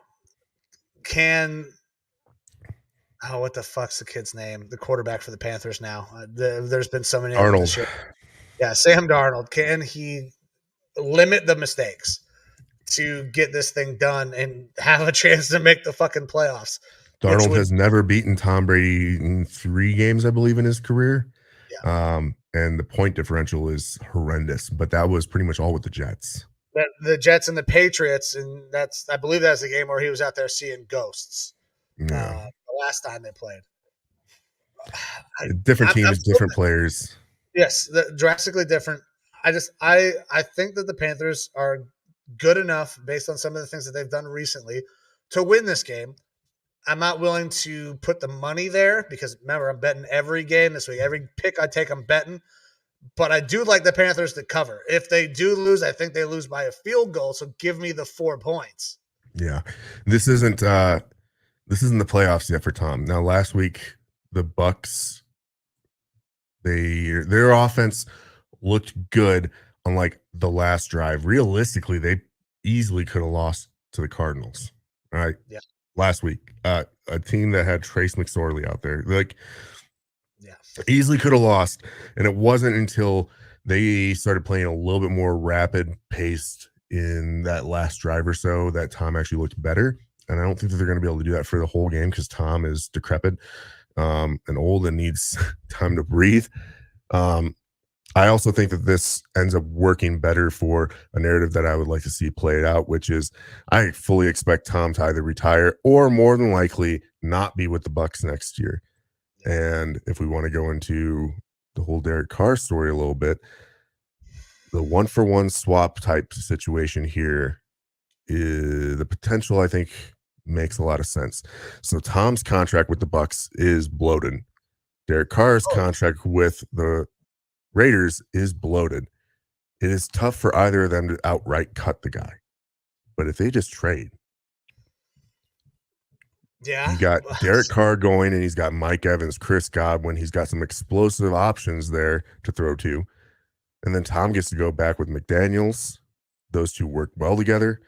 what the fuck's the kid's name? The quarterback for the Panthers now. There's been so many of them Arnold, this year. Yeah, Sam Darnold. Can he limit the mistakes to get this thing done and have a chance to make the fucking playoffs? Darnold has never beaten Tom Brady in 3 games, I believe, in his career. Yeah. And the point differential is horrendous, but that was pretty much all with the Jets. The Jets and the Patriots, and I believe that's the game where he was out there seeing ghosts. Yeah. The last time they played. Different teams, different players. Yes, drastically different. I think that the Panthers are good enough based on some of the things that they've done recently to win this game. I'm not willing to put the money there because remember, I'm betting every game this week. Every pick I take, I'm betting. But I do like the Panthers to cover. If they do lose, I think they lose by a field goal. So give me the 4 points. Yeah. This isn't the playoffs yet for Tom. Now, last week, the Bucs, their offense looked good on like the last drive. Realistically, they easily could have lost to the Cardinals. All right. Yeah. Last week, a team that had Trace McSorley out there, yeah, easily could have lost. And it wasn't until they started playing a little bit more rapid paced in that last drive or so that Tom actually looked better. And I don't think that they're going to be able to do that for the whole game because Tom is decrepit and old and needs time to breathe. I also think that this ends up working better for a narrative that I would like to see played out, which is I fully expect Tom to either retire or more than likely not be with the Bucs next year. And if we want to go into the whole Derek Carr story a little bit, the 1-for-1 swap type situation here is the potential, I think, makes a lot of sense. So Tom's contract with the Bucs is bloated. Derek Carr's contract with the Raiders is bloated. It is tough for either of them to outright cut the guy. But if they just trade, you got Derek Carr going, and he's got Mike Evans, Chris Godwin. He's got some explosive options there to throw to. And then Tom gets to go back with McDaniels. Those two work well together.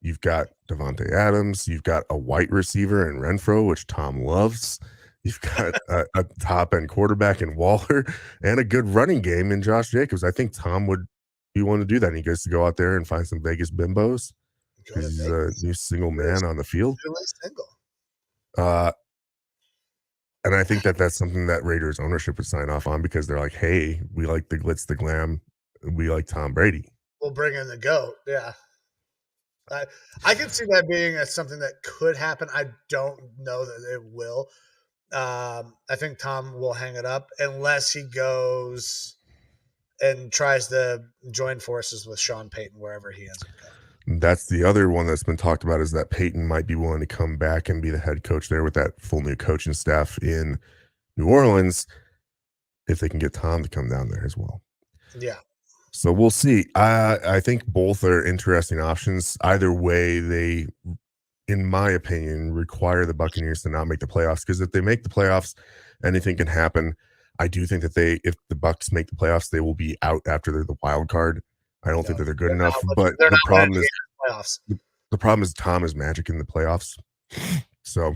You've got Devontae Adams. You've got a white receiver in Renfro, which Tom loves. You've got a top-end quarterback in Waller and a good running game in Josh Jacobs. I think Tom would be one to do that. And he gets to go out there and find some Vegas bimbos because he's a new single man on the field. And I think that that's something that Raiders ownership would sign off on because they're like, hey, we like the glitz, the glam. We like Tom Brady. We'll bring in the GOAT. Yeah. I can see that being something that could happen. I don't know that it will. I think Tom will hang it up unless he goes and tries to join forces with Sean Payton wherever he ends up going. That's the other one that's been talked about, is that Peyton might be willing to come back and be the head coach there with that full new coaching staff in New Orleans, if they can get Tom to come down there as well. Yeah. So we'll see. I think both are interesting options. Either way, they, in my opinion, require the Buccaneers to not make the playoffs, because if they make the playoffs, anything can happen. I do think that if the Bucs make the playoffs, they will be out after they're the wild card. I don't think that they're good enough. But the problem is playoffs. The problem is Tom is magic in the playoffs. So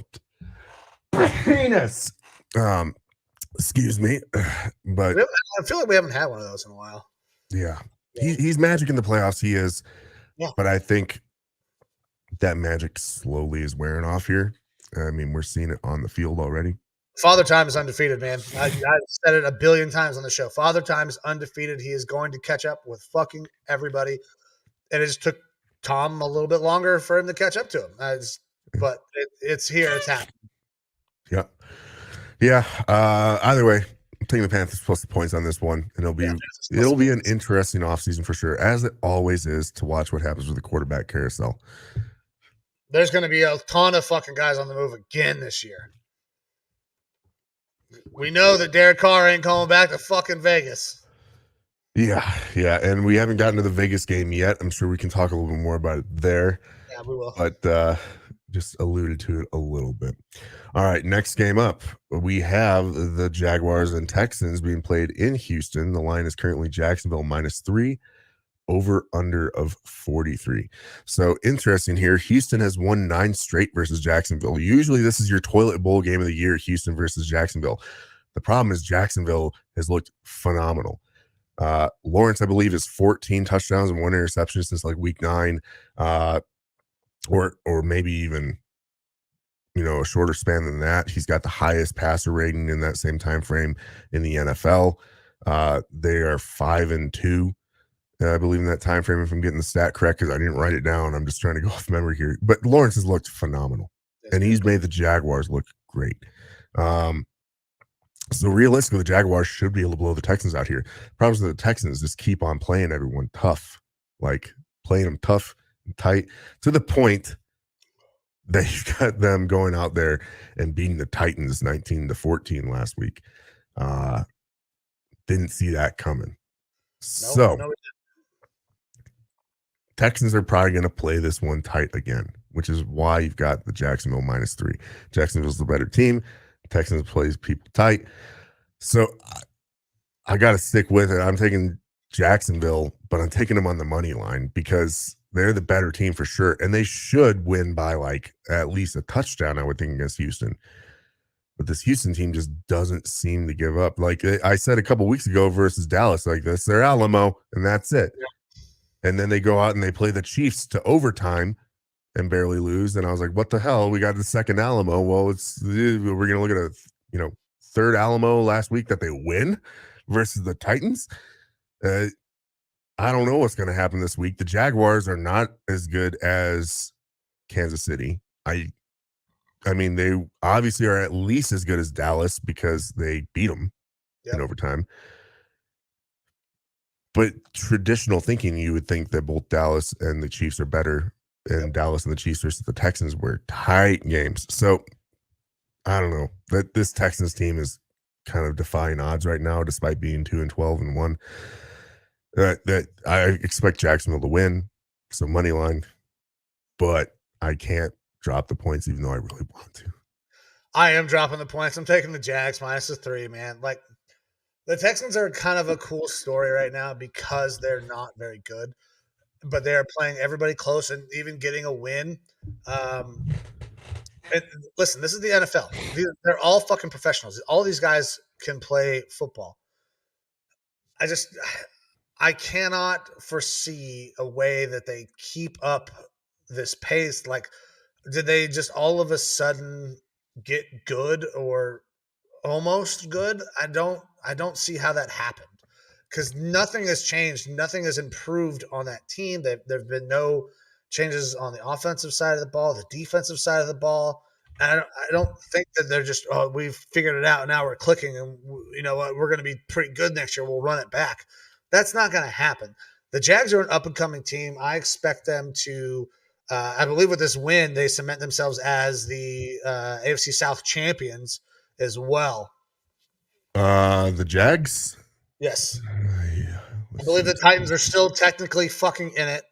penis. Excuse me. But I feel like we haven't had one of those in a while. Yeah. He's magic in the playoffs. He is. Yeah. But I think that magic slowly is wearing off here. I mean, we're seeing it on the field already. Father Time is undefeated, man. I've said it a billion times on the show. Father Time is undefeated. He is going to catch up with fucking everybody. And it just took Tom a little bit longer for him to catch up to him. But it's here. It's happening. Yeah. Yeah. Either way, I'm taking the Panthers plus the points on this one. And it'll be an interesting offseason for sure, as it always is, to watch what happens with the quarterback carousel. There's going to be a ton of fucking guys on the move again this year. We know that Derek Carr ain't coming back to fucking Vegas. Yeah, and we haven't gotten to the Vegas game yet. I'm sure we can talk a little bit more about it there. Yeah, we will. But just alluded to it a little bit. All right, next game up, we have the Jaguars and Texans being played in Houston. The line is currently Jacksonville -3, over under of 43. So interesting here. Houston has won 9 straight versus Jacksonville. Usually this is your toilet bowl game of the year, Houston versus Jacksonville. The problem is Jacksonville has looked phenomenal. Lawrence, I believe, is 14 touchdowns and 1 interception since like week 9, or maybe even, a shorter span than that. He's got the highest passer rating in that same time frame in the NFL. They are 5-2, I believe, in that time frame, if I'm getting the stat correct, because I didn't write it down. I'm just trying to go off memory here. But Lawrence has looked phenomenal, and he's made the Jaguars look great. So realistically, the Jaguars should be able to blow the Texans out here. Problems with the Texans just keep on playing everyone tough, like playing them tough and tight, to the point that you got them going out there and beating the Titans 19-14 last week. Didn't see that coming. No, Texans are probably going to play this one tight again, which is why you've got the Jacksonville -3. Jacksonville's the better team. Texans plays people tight. So I got to stick with it. I'm taking Jacksonville, but I'm taking them on the money line because they're the better team for sure. And they should win by like at least a touchdown, I would think, against Houston. But this Houston team just doesn't seem to give up. Like I said a couple weeks ago versus Dallas, like this, they're Alamo, and that's it. Yeah. And then they go out and they play the Chiefs to overtime and barely lose. And I was like, what the hell? We got the second Alamo. Well, we're going to look at a, third Alamo last week that they win versus the Titans. I don't know what's going to happen this week. The Jaguars are not as good as Kansas City. I mean, they obviously are at least as good as Dallas because they beat them in overtime. But traditional thinking, you would think that both Dallas and the Chiefs are better, and Dallas and the Chiefs versus the Texans were tight games. So I don't know, that this Texans team is kind of defying odds right now, despite being 2-12-1. That I expect Jacksonville to win, so money line, but I can't drop the points, even though I really want to. I am dropping the points. I'm taking the Jags -3, man. Like, the Texans are kind of a cool story right now because they're not very good, but they're playing everybody close and even getting a win. And listen, this is the NFL. They're all fucking professionals. All these guys can play football. I cannot foresee a way that they keep up this pace. Like, did they just all of a sudden get good or almost good? I don't see how that happened, because nothing has changed. Nothing has improved on that team. There have been no changes on the offensive side of the ball, the defensive side of the ball. And I don't think that they're just, we've figured it out. Now we're clicking, and you know what? We're going to be pretty good next year. We'll run it back. That's not going to happen. The Jags are an up and coming team. I expect them to. I believe with this win, they cement themselves as the AFC South champions as well. The Jags. Yes, Yeah, I let's believe see. the Titans are still technically fucking in it.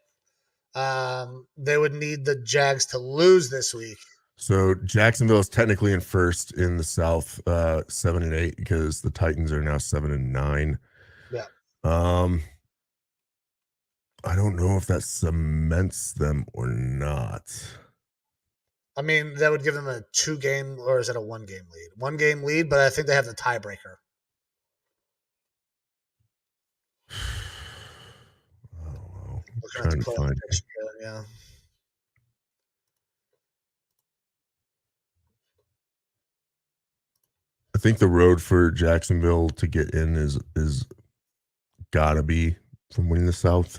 They would need the Jags to lose this week. So Jacksonville is technically in first in the South, 7-8, because the Titans are now 7-9. Yeah. I don't know if that cements them or not. I mean, that would give them a 2-game, or is it a 1-game lead? 1-game lead, but I think they have the tiebreaker. I don't know. I'm Looking at the trying to playoff find. picture, yeah. I think the road for Jacksonville to get in is gotta be from winning the South.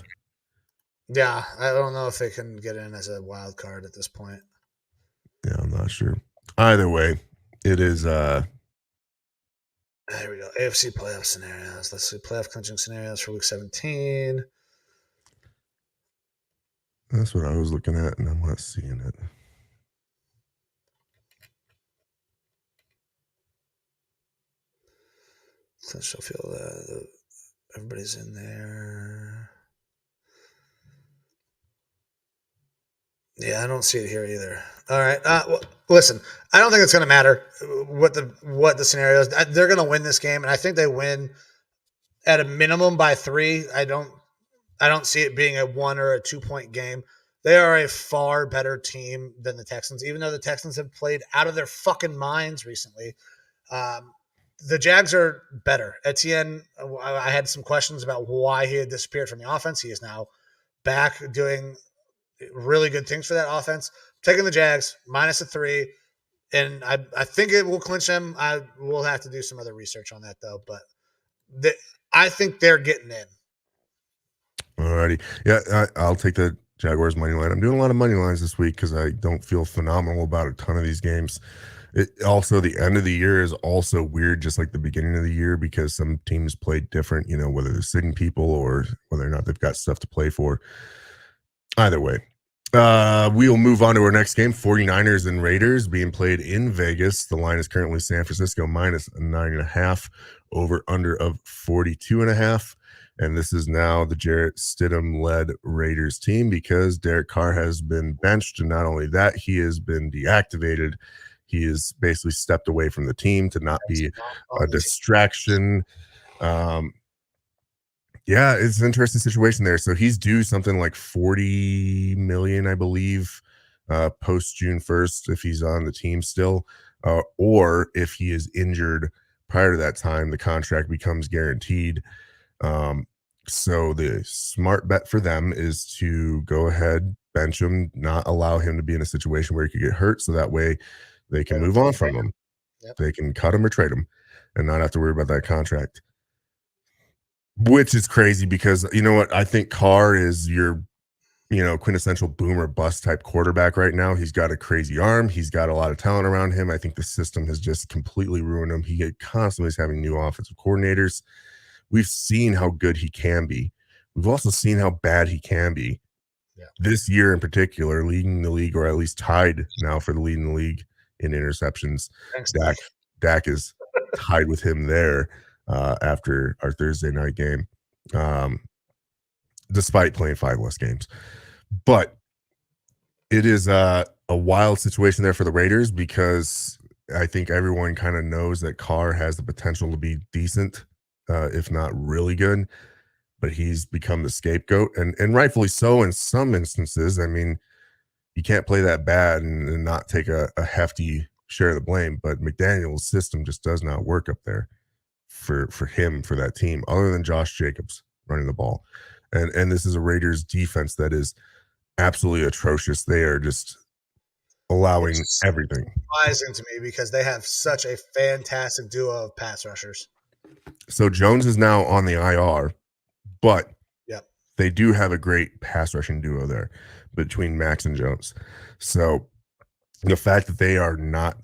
Yeah, I don't know if they can get in as a wild card at this point. Yeah, I'm not sure. Either way, it is There we go. AFC playoff scenarios. Let's see. Playoff clinching scenarios for week 17. that's what I was looking at, and I'm not seeing it. Clinch field. Everybody's in there. Yeah, I don't see it here either. All right. Well, listen, I don't think it's going to matter what the scenario is. They're going to win this game, and I think they win at a minimum by 3. I don't see it being a 1 or a 2-point game. They are a far better team than the Texans, even though the Texans have played out of their fucking minds recently. The Jags are better. Etienne, I had some questions about why he had disappeared from the offense. He is now back doing really good things for that offense. Taking the Jags minus a 3, and I think it will clinch them. I will have to do some other research on that though, but I think they're getting in. Alrighty. Yeah, I'll take the Jaguars money line. I'm doing a lot of money lines this week because I don't feel phenomenal about a ton of these games. Also, the end of the year is also weird, just like the beginning of the year, because some teams play different, whether they're sitting people or whether or not they've got stuff to play for. Either way, we'll move on to our next game, 49ers and Raiders, being played in Vegas. The line is currently San Francisco minus 9.5, over under of 42.5. And this is now the Jarrett Stidham-led Raiders team because Derek Carr has been benched. And not only that, he has been deactivated. He has basically stepped away from the team to not be a distraction. Yeah, it's an interesting situation there. So he's due something like $40 million, I believe, post June 1st if he's on the team still, or if he is injured prior to that time, the contract becomes guaranteed. So the smart bet for them is to go ahead, bench him, not allow him to be in a situation where he could get hurt, so that way they can move on from him. Yep. They can cut him or trade him and not have to worry about that contract. Which is crazy because you know what? I think Carr is your, quintessential boom or bust type quarterback right now. He's got a crazy arm. He's got a lot of talent around him. I think the system has just completely ruined him. He constantly is having new offensive coordinators. We've seen how good he can be. We've also seen how bad he can be. Yeah. This year in particular, leading the league, or at least tied now for the lead in the league in interceptions. Thanks, Dak is tied with him there. After our Thursday night game, despite playing 5 less games. But it is a wild situation there for the Raiders because I think everyone kind of knows that Carr has the potential to be decent, if not really good, but he's become the scapegoat, and rightfully so in some instances. I mean, you can't play that bad and not take a hefty share of the blame, but McDaniel's system just does not work up there for him, for that team, other than Josh Jacobs running the ball. And this is a Raiders defense that is absolutely atrocious. They are just allowing everything. Surprising to me because they have such a fantastic duo of pass rushers. So Jones is now on the IR, but yep, they do have a great pass rushing duo there between Max and Jones. So the fact that they are not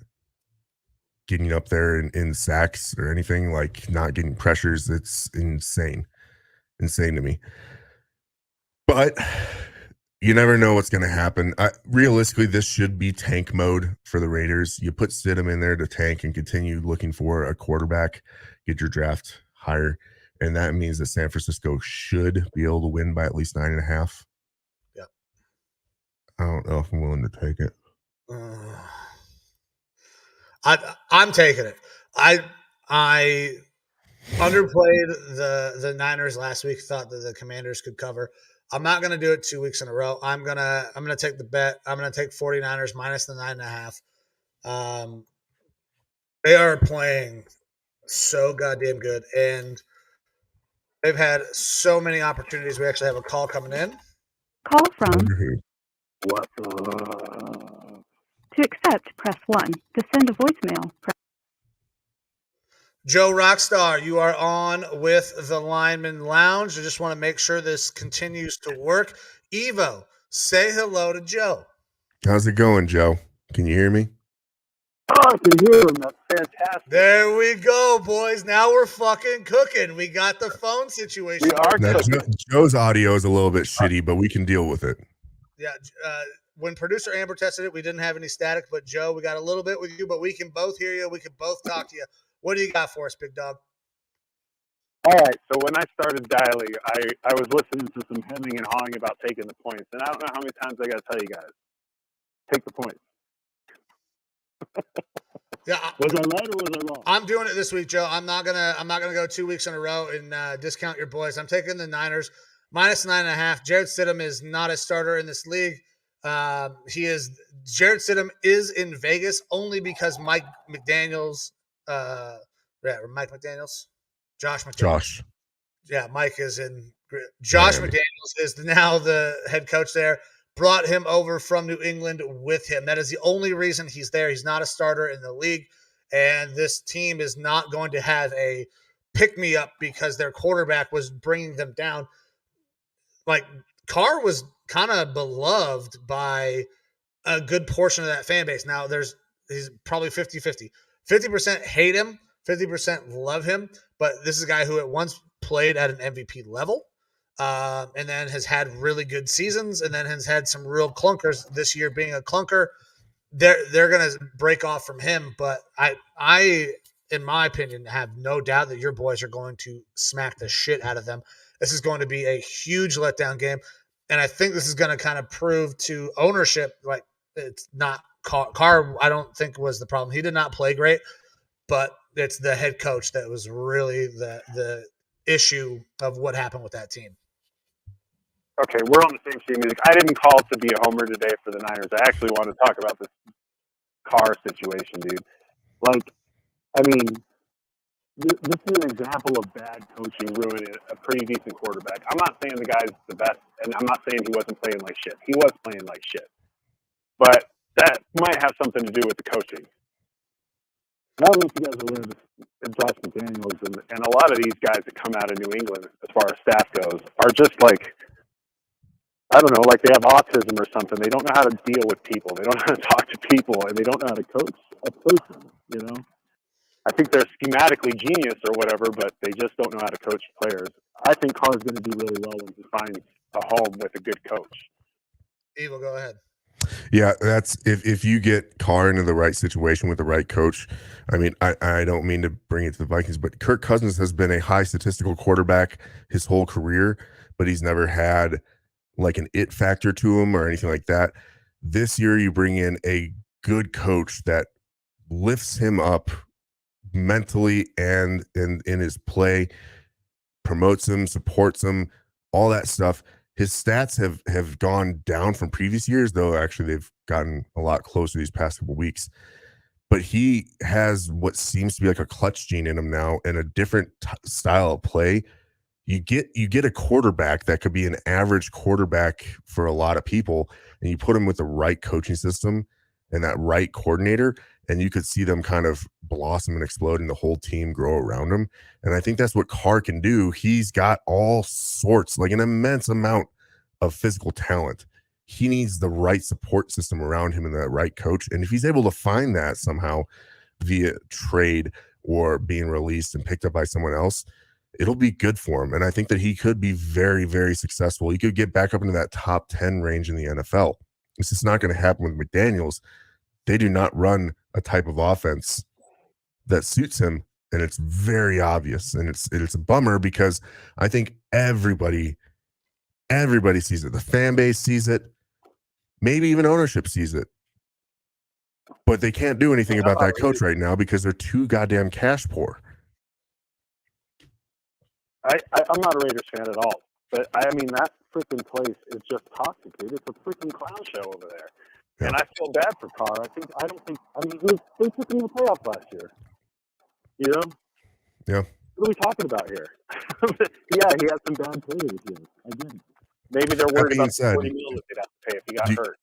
getting up there in sacks or anything, like not getting pressures, it's insane. insane to me. But you never know what's going to happen. Realistically, this should be tank mode for the Raiders. You put Stidham in there to tank and continue looking for a quarterback, get your draft higher. And that means that San Francisco should be able to win by at least 9.5. Yeah. I don't know if I'm willing to take it. I'm taking it. I underplayed the Niners last week. Thought that the Commanders could cover. I'm not going to do it 2 weeks in a row. I'm gonna take the bet. I'm gonna take 49ers minus the 9.5. They are playing so goddamn good, and they've had so many opportunities. We actually have a call coming in. Call from. What? To accept, press 1. To send a voicemail, press. Joe Rockstar, you are on with the Lineman Lounge. I just want to make sure this continues to work. Evo, say hello to Joe. How's it going, Joe? Can you hear me? Oh, I can hear him. That's fantastic. There we go, boys. Now we're fucking cooking. We got the phone situation. We are cooking. Joe's audio is a little bit shitty, but we can deal with it. Yeah. When producer Amber tested it, we didn't have any static, but Joe, we got a little bit with you, but we can both hear you. We can both talk to you. What do you got for us, big dog? All right. So when I started dialing, I was listening to some hemming and hawing about taking the points, and I don't know how many times I got to tell you guys, take the points. Yeah. Was I right or was I wrong? I'm doing it this week, Joe. I'm not gonna go 2 weeks in a row and discount your boys. I'm taking the Niners minus 9.5. Jarrett Stidham is not a starter in this league. Jarrett Stidham is in Vegas only because Josh McDaniels. Yeah, Mike is in. Josh Miami. McDaniels is now the head coach there. Brought him over from New England with him. That is the only reason he's there. He's not a starter in the league, and this team is not going to have a pick-me-up because their quarterback was bringing them down. Like, Carr was kind of beloved by a good portion of that fan base. Now, he's probably 50-50. 50% hate him, 50% love him, but this is a guy who at once played at an MVP level. And then has had really good seasons, and then has had some real clunkers this year. Being a clunker, they're going to break off from him. But I, in my opinion, have no doubt that your boys are going to smack the shit out of them. This is going to be a huge letdown game, and I think this is going to kind of prove to ownership like it's not Carr. I don't think was the problem. He did not play great, but it's the head coach that was really the issue of what happened with that team. Okay, we're on the same sheet of music. I didn't call to be a homer today for the Niners. I actually want to talk about this Carr situation, dude. Like, I mean, this is an example of bad coaching ruining a pretty decent quarterback. I'm not saying the guy's the best, and I'm not saying he wasn't playing like shit. He was playing like shit. But that might have something to do with the coaching. I don't know if you guys are aware of Josh McDaniels, and a lot of these guys that come out of New England, as far as staff goes, are just like, I don't know, like they have autism or something. They don't know how to deal with people. They don't know how to talk to people, and they don't know how to coach a person, you know? I think they're schematically genius or whatever, but they just don't know how to coach players. I think Carr's going to do really well when he finds a home with a good coach. Evil, go ahead. Yeah, that's if you get Carr into the right situation with the right coach. I mean, I don't mean to bring it to the Vikings, but Kirk Cousins has been a high statistical quarterback his whole career, but he's never had like an it factor to him or anything like that. This year, you bring in a good coach that lifts him up mentally and in his play, promotes him, supports him, all that stuff. His stats have gone down from previous years, though actually they've gotten a lot closer these past couple weeks. But he has what seems to be like a clutch gene in him now and a different style of play. You get a quarterback that could be an average quarterback for a lot of people, and you put him with the right coaching system and that right coordinator, and you could see them kind of blossom and explode and the whole team grow around him. And I think that's what Carr can do. He's got all sorts, like an immense amount of physical talent. He needs the right support system around him and the right coach. And if he's able to find that somehow via trade or being released and picked up by someone else, it'll be good for him. And I think that he could be very, very successful. He could get back up into that top 10 range in the NFL. It's just not going to happen with McDaniels. They do not run a type of offense that suits him. And it's very obvious. And it's a bummer because I think everybody sees it. The fan base sees it. Maybe even ownership sees it. But they can't do anything about that coach right now because they're too goddamn cash poor. I'm not a Raiders fan at all. But, I mean, that freaking place is just toxic, dude. It's a freaking clown show over there. Yeah. And I feel bad for Carr. I mean, they took him to the playoffs last year. You know? Yeah. What are we talking about here? Yeah, he had some bad plays. I get it. Maybe they're worried about the $40 million that they'd have to pay if he got hurt.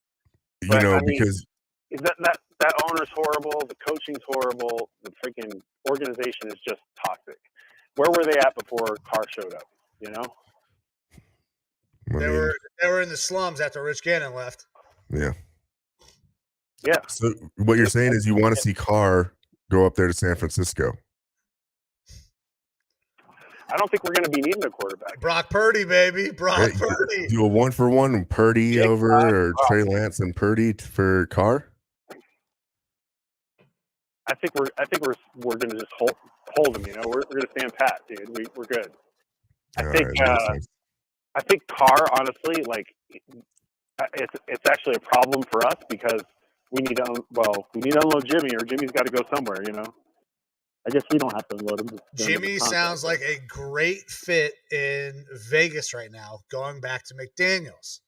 But, because that owner's horrible, the coaching's horrible, the freaking organization is just toxic. Where were they at before Carr showed up? You know? They were in the slums after Rich Gannon left. Yeah. Yeah. So what you're saying is you want to see Carr go up there to San Francisco. I don't think we're going to be needing a quarterback. Brock Purdy, baby. Brock Purdy. Do a 1-for-1 Purdy or Trey Lance and Purdy for Carr. I think we're going to just hold him. You know, we're going to stand pat, dude. We're good. I think Carr, honestly, like it's actually a problem for us because we need to unload Jimmy, or Jimmy's got to go somewhere. You know. I guess we don't have to unload him. Jimmy sounds like a great fit in Vegas right now, going back to McDaniels.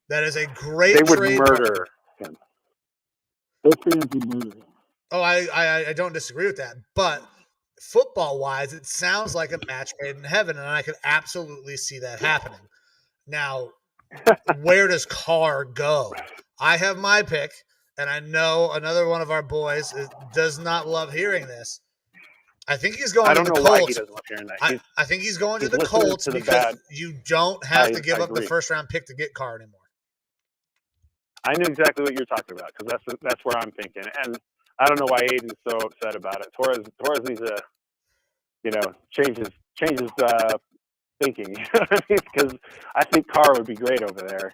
That is a great trade. They would murder him. Those fans would murder him. Oh, I don't disagree with that. But football-wise, it sounds like a match made in heaven, and I could absolutely see that happening. Now, where does Carr go? I have my pick, and I know another one of our boys does not love hearing this. I think he's going to the Colts. I don't know why he doesn't love hearing that. I think he's going to the Colts because you don't have to give up the first-round pick to get Carr anymore. I knew exactly what you're talking about because that's where I'm thinking. And I don't know why Aiden's so upset about it. Torres needs to, change his thinking. Because I think Carr would be great over there.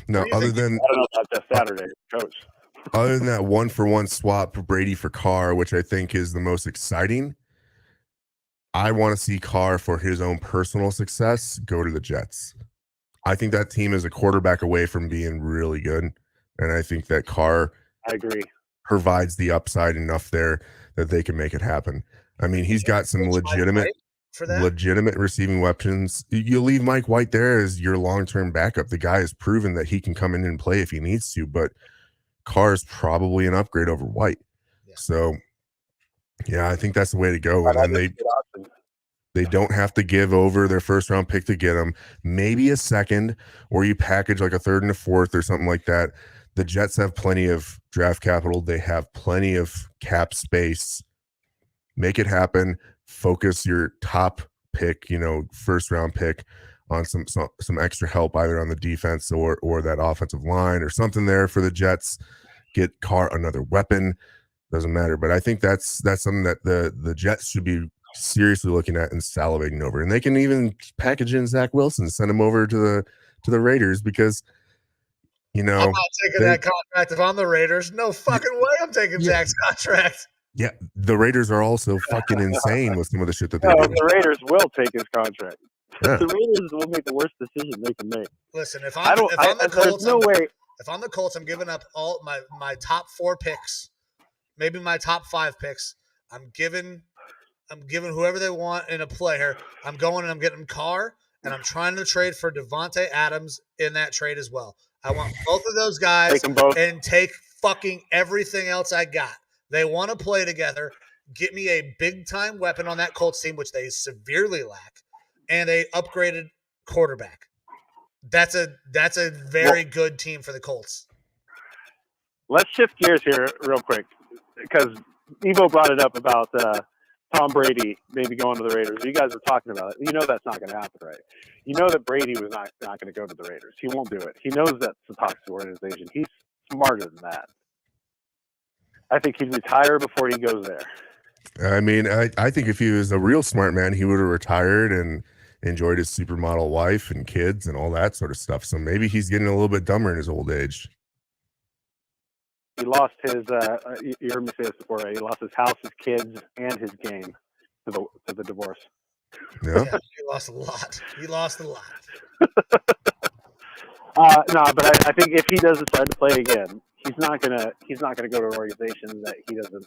No, other than I don't know about that Saturday, coach. Other than that 1-for-1 swap Brady for Carr, which I think is the most exciting, I want to see Carr for his own personal success go to the Jets. I think that team is a quarterback away from being really good, and I think that Carr, I agree, provides the upside enough there that they can make it happen. I mean, he's got some legitimate receiving weapons. You leave Mike White there as your long-term backup. The guy has proven that he can come in and play if he needs to, but Carr is probably an upgrade over White. Yeah. So, yeah, I think that's the way to go. And then they don't have to give over their first-round pick to get him. Maybe a second, or you package like a third and a fourth or something like that. The Jets have plenty of draft capital. They have plenty of cap space. Make it happen. Focus your top pick, first-round pick on some extra help either on the defense or that offensive line or something there for the Jets. Get Carr another weapon. Doesn't matter. But I think that's something that the Jets should be seriously looking at and salivating over. And they can even package in Zach Wilson, send him over to the Raiders because, I'm not taking that contract if I'm the Raiders. No fucking way I'm taking Zach's contract. Yeah, the Raiders are also fucking insane with some of the shit that they do. The Raiders will take his contract. Yeah. The Raiders will make the worst decision they can make. Listen, if I'm the Colts, I'm giving up all my top 4 picks, maybe my top 5 picks. I'm giving whoever they want in a player. I'm going and I'm getting Carr, and I'm trying to trade for Devontae Adams in that trade as well. I want both of those guys take them both. And take fucking everything else I got. They want to play together. Get me a big-time weapon on that Colts team, which they severely lack, and a upgraded quarterback. That's a very good team for the Colts. Let's shift gears here real quick because Evo brought it up about Tom Brady maybe going to the Raiders. You guys are talking about it. You know that's not going to happen, right? You know that Brady was not going to go to the Raiders. He won't do it. He knows that's a toxic organization. He's smarter than that. I think he'd retire before he goes there. I mean, I think if he was a real smart man, he would have retired and enjoyed his supermodel wife and kids and all that sort of stuff. So maybe he's getting a little bit dumber in his old age. He lost his. You heard me say this before, right? He lost his house, his kids, and his game to the divorce. Yeah. Yeah, he lost a lot. He lost a lot. No, but I think if he does decide to play again, he's not gonna go to an organization that he doesn't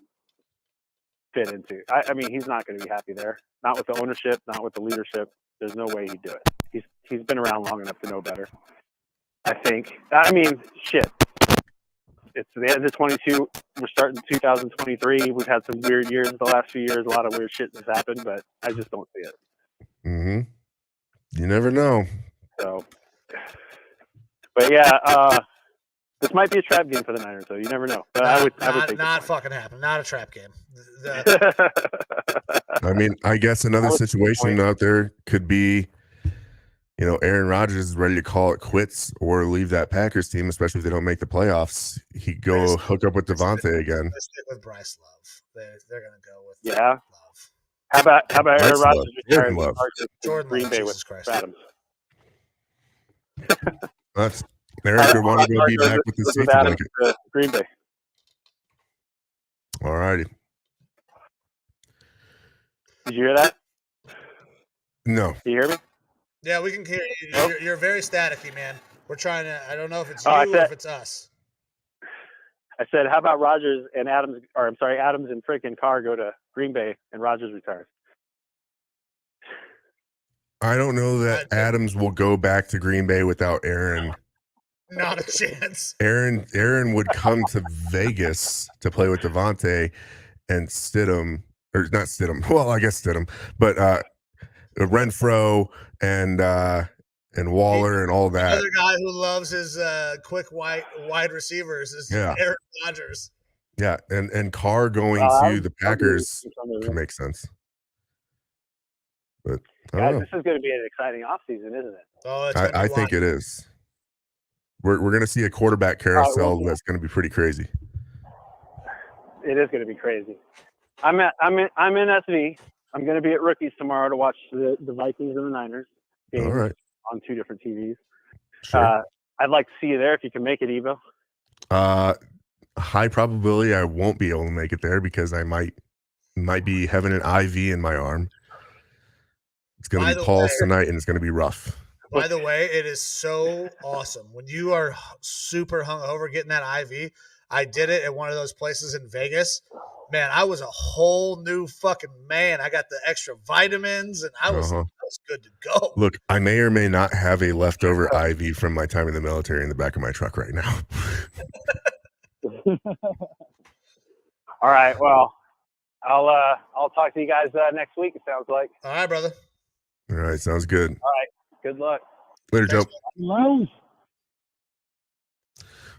fit into. I mean, he's not gonna be happy there. Not with the ownership, not with the leadership. There's no way he'd do it. He's been around long enough to know better. I think. I mean, shit. It's the end of 22. We're starting 2023. We've had some weird years the last few years. A lot of weird shit has happened, but I just don't see it. Mm-hmm. You never know. So, but yeah, this might be a trap game for the Niners, though. You never know. But I would think not fucking happen. Not a trap game. I mean, I guess another situation out there could be, you know, Aaron Rodgers is ready to call it quits or leave that Packers team, especially if they don't make the playoffs. He'd go hook up with Devontae again. Let's stick with Bryce Love. They're gonna go with Love. How about Aaron Rodgers retiring Jordan Green Love, Bay Jesus with Christ. Adams? That's Eric would want to go be back with the safety Adams blanket. Green Bay. All righty. Did you hear that? No. Can you hear me? Yeah, we can hear you. You're very staticky, man. We're trying to. I don't know if it's you or if it's us. I said, how about Rodgers and Adams? Or I'm sorry, Adams and freaking Carr go to Green Bay and Rodgers retires. I don't know that Adams will go back to Green Bay without Aaron. Not a chance. Aaron would come to Vegas to play with Devontae and Stidham, or not Stidham. Well, I guess Stidham, but Renfro and Waller and all that. Another guy who loves his quick wide receivers is Aaron Rodgers. Yeah, and Carr going to the Packers could make sense. But guys, this is going to be an exciting offseason, isn't it? Oh, I think it is. We're going to see a quarterback carousel that's going to be pretty crazy. It is going to be crazy. I'm in SV. I'm going to be at Rookies tomorrow to watch the Vikings and the Niners game on two different TVs. Sure. I'd like to see you there if you can make it, Evo. High probability I won't be able to make it there because I might be having an IV in my arm. It's going to be pulse tonight, and it's going to be rough. By the way, it is so awesome. When you are super hungover getting that IV, I did it at one of those places in Vegas. Man, I was a whole new fucking man. I got the extra vitamins, and I was good to go. Look, I may or may not have a leftover IV from my time in the military in the back of my truck right now. All right. Well, I'll talk to you guys next week, it sounds like. All right, brother. All right. Sounds good. All right. Good luck. Later, Joe. Well,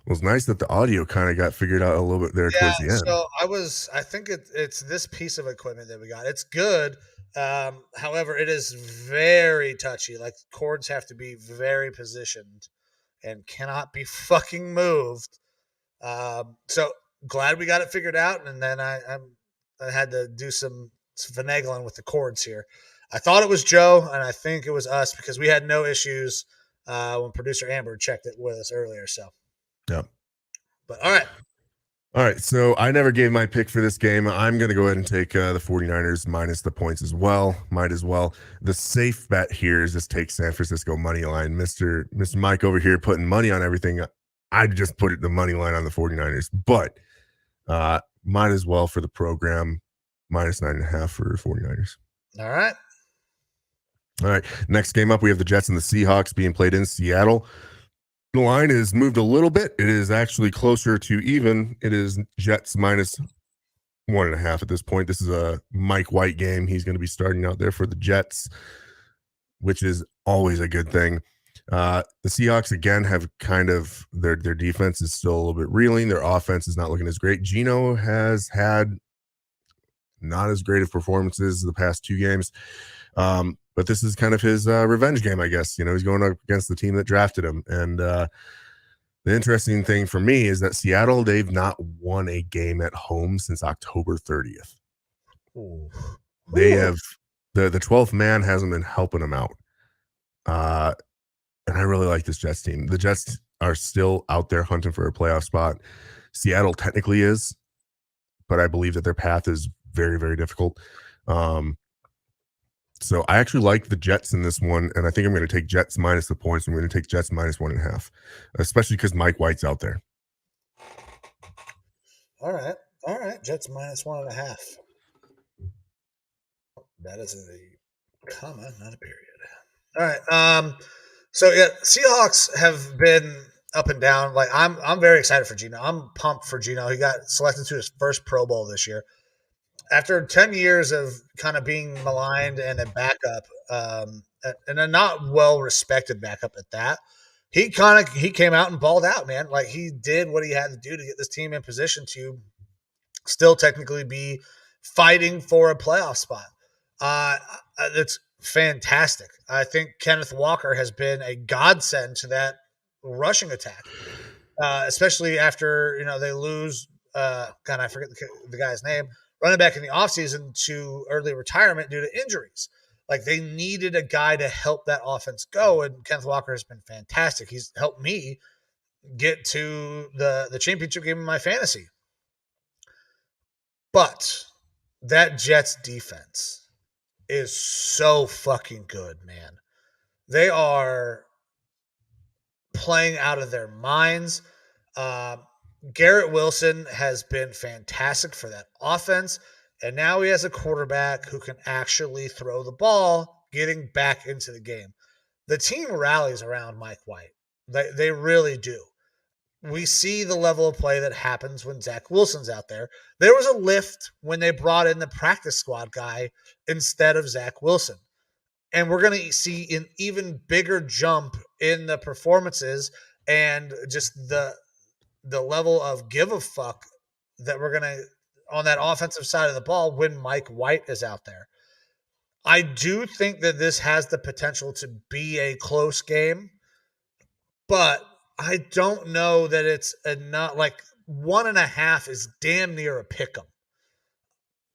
it's nice that the audio kind of got figured out a little bit there towards the end. So I think it's this piece of equipment that we got. It's good. However, it is very touchy. Like cords have to be very positioned and cannot be fucking moved. So glad we got it figured out. And then I had to do some finagling with the cords here. I thought it was Joe, and I think it was us because we had no issues when producer Amber checked it with us earlier. So, yeah. But all right. So I never gave my pick for this game. I'm going to go ahead and take the 49ers minus the points as well. Might as well. The safe bet here is just take San Francisco money line. Mr. Mike over here putting money on everything. I'd just put the money line on the 49ers, but might as well for the program. Minus 9.5 for 49ers. All right. Next game up, we have the Jets and the Seahawks being played in Seattle. The line is moved a little bit. It is actually closer to even. It is Jets minus 1.5 at this point. This is a Mike White game. He's going to be starting out there for the Jets, which is always a good thing. The Seahawks, again, have kind of their defense is still a little bit reeling. Their offense is not looking as great. Geno has had not as great of performances the past two games. But this is kind of his revenge game, I guess. You know, he's going up against the team that drafted him. And the interesting thing for me is that Seattle, they've not won a game at home since October 30th. Ooh. They Ooh. have the 12th man hasn't been helping them out. And I really like this Jets team. The Jets are still out there hunting for a playoff spot. Seattle technically is, but I believe that their path is very, very difficult. So I actually like the Jets in this one, and I think I'm going to take Jets minus the points. I'm going to take Jets minus 1.5, especially because Mike White's out there. All right. Jets minus 1.5. That is a comma, not a period. All right. So yeah, Seahawks have been up and down. Like I'm very excited for Geno. I'm pumped for Geno. He got selected to his first Pro Bowl this year. After 10 years of kind of being maligned and a backup, and a not well respected backup at that, he came out and balled out, man. Like he did what he had to do to get this team in position to still technically be fighting for a playoff spot. It's fantastic. I think Kenneth Walker has been a godsend to that rushing attack, especially after they lose. God, I forget the guy's name. Running back in the offseason to early retirement due to injuries. Like they needed a guy to help that offense go, and Kenneth Walker has been fantastic. He's helped me get to the championship game in my fantasy. But that Jets defense is so fucking good, man. They are playing out of their minds. Garrett Wilson has been fantastic for that offense. And now he has a quarterback who can actually throw the ball, getting back into the game. The team rallies around Mike White. They really do. We see the level of play that happens when Zach Wilson's out there. There was a lift when they brought in the practice squad guy instead of Zach Wilson. And we're going to see an even bigger jump in the performances and just the level of give a fuck that we're going to on that offensive side of the ball when Mike White is out there. I do think that this has the potential to be a close game, but I don't know that it's enough. Like 1.5 is damn near a pick 'em.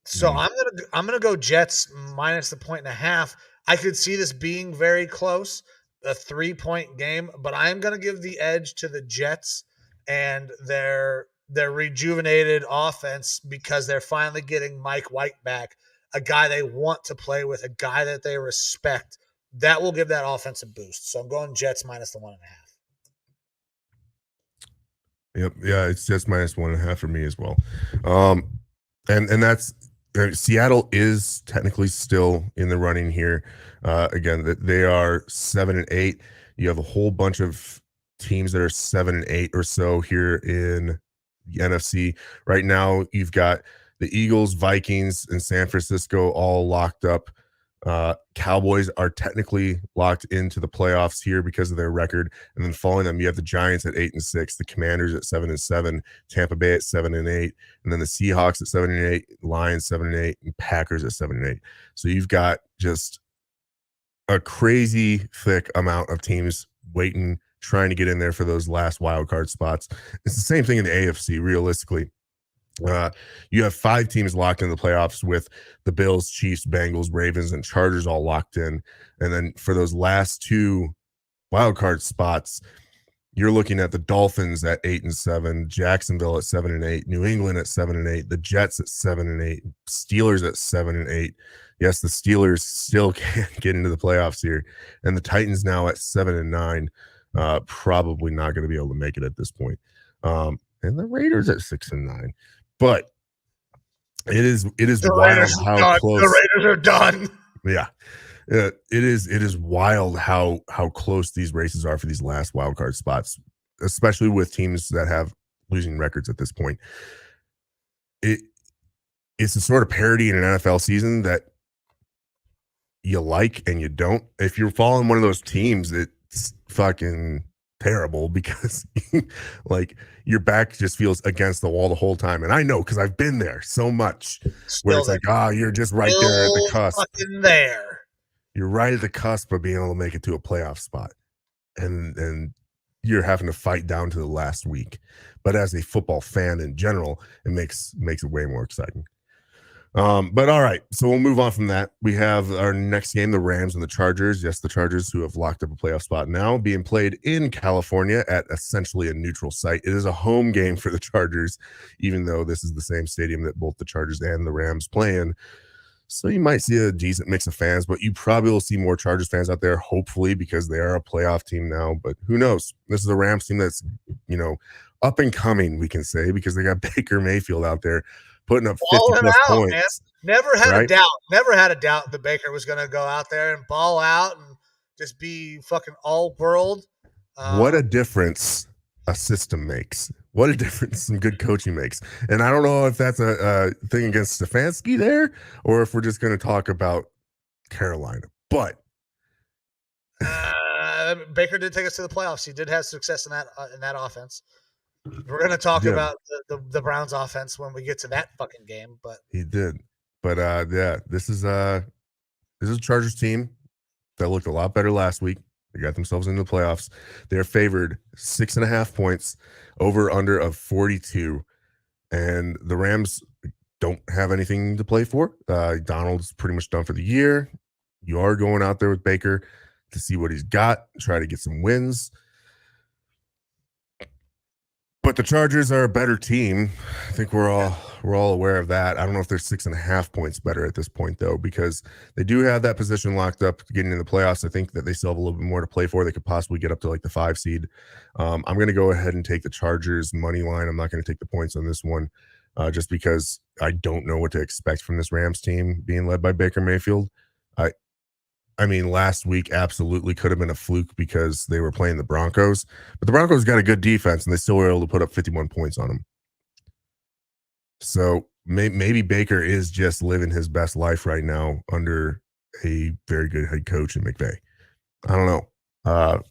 So I'm gonna go Jets minus the 1.5. I could see this being very close, a 3-point game, but I'm gonna give the edge to the Jets and their rejuvenated offense because they're finally getting Mike White back, a guy they want to play with, a guy that they respect. That will give that offense a boost. So I'm going Jets minus the 1.5. Yep. Yeah, it's just minus 1.5 for me as well. And that's Seattle is technically still in the running here. Again, they are 7-8. You have a whole bunch of teams that are 7-8 or so here in the NFC. Right now, you've got the Eagles, Vikings, and San Francisco all locked up. Cowboys are technically locked into the playoffs here because of their record, and then following them, you have the Giants at 8-6, the Commanders at 7-7, Tampa Bay at 7-8, and then the Seahawks at 7-8, Lions 7-8, and Packers at 7-8. So you've got just a crazy thick amount of teams waiting, trying to get in there for those last wild card spots. It's the same thing in the AFC, realistically. You have 5 teams locked in the playoffs with the Bills, Chiefs, Bengals, Ravens, and Chargers all locked in. And then for those last 2 wildcard spots, you're looking at the Dolphins at 8-7, Jacksonville at 7-8, New England at 7-8, the Jets at 7-8, Steelers at 7-8. Yes, the Steelers still can't get into the playoffs here, and the Titans now at 7-9. Probably not going to be able to make it at this point. And the Raiders at 6-9. But it is wild how close the Raiders are done. Yeah, it is wild how close these races are for these last wild card spots, especially with teams that have losing records at this point. It's a sort of parody in an NFL season that you like and you don't. If you're following one of those teams, it's fucking terrible because like your back just feels against the wall the whole time. And I know because I've been there so much where it's like, you're just right there at the cusp. Fucking there. You're right at the cusp of being able to make it to a playoff spot. And you're having to fight down to the last week. But as a football fan in general, it makes it way more exciting. But all right, so we'll move on from that. We have our next game, the Rams and the Chargers. Yes, the Chargers, who have locked up a playoff spot now, being played in California at essentially a neutral site. It is a home game for the Chargers, even though this is the same stadium that both the Chargers and the Rams play in. So you might see a decent mix of fans, but you probably will see more Chargers fans out there, hopefully, because they are a playoff team now. But who knows? This is a Rams team that's, up and coming, we can say, because they got Baker Mayfield out there putting up 50 Balling plus out, points. man. Never had right? a doubt. Never had a doubt that Baker was going to go out there and ball out and just be fucking all world. What a difference a system makes. What a difference some good coaching makes. And I don't know if that's a thing against Stefanski there, or if we're just going to talk about Carolina. But Baker did take us to the playoffs. He did have success in that offense. We're going to talk about the Browns offense when we get to that fucking game, but he did. But yeah, this is a Chargers team that looked a lot better last week. They got themselves into the playoffs. They're favored 6.5 points, over under of 42. And the Rams don't have anything to play for. Donald's pretty much done for the year. You are going out there with Baker to see what he's got, try to get some wins. But the Chargers are a better team. I think we're all aware of that. I don't know if they're 6.5 points better at this point, though, because they do have that position locked up getting in the playoffs. I think that they still have a little bit more to play for. They could possibly get up to like the 5 seed. I'm going to go ahead and take the Chargers money line. I'm not going to take the points on this one, just because I don't know what to expect from this Rams team being led by Baker Mayfield. I mean, last week absolutely could have been a fluke because they were playing the Broncos, but the Broncos got a good defense and they still were able to put up 51 points on them. So maybe Baker is just living his best life right now under a very good head coach in McVay. I don't know.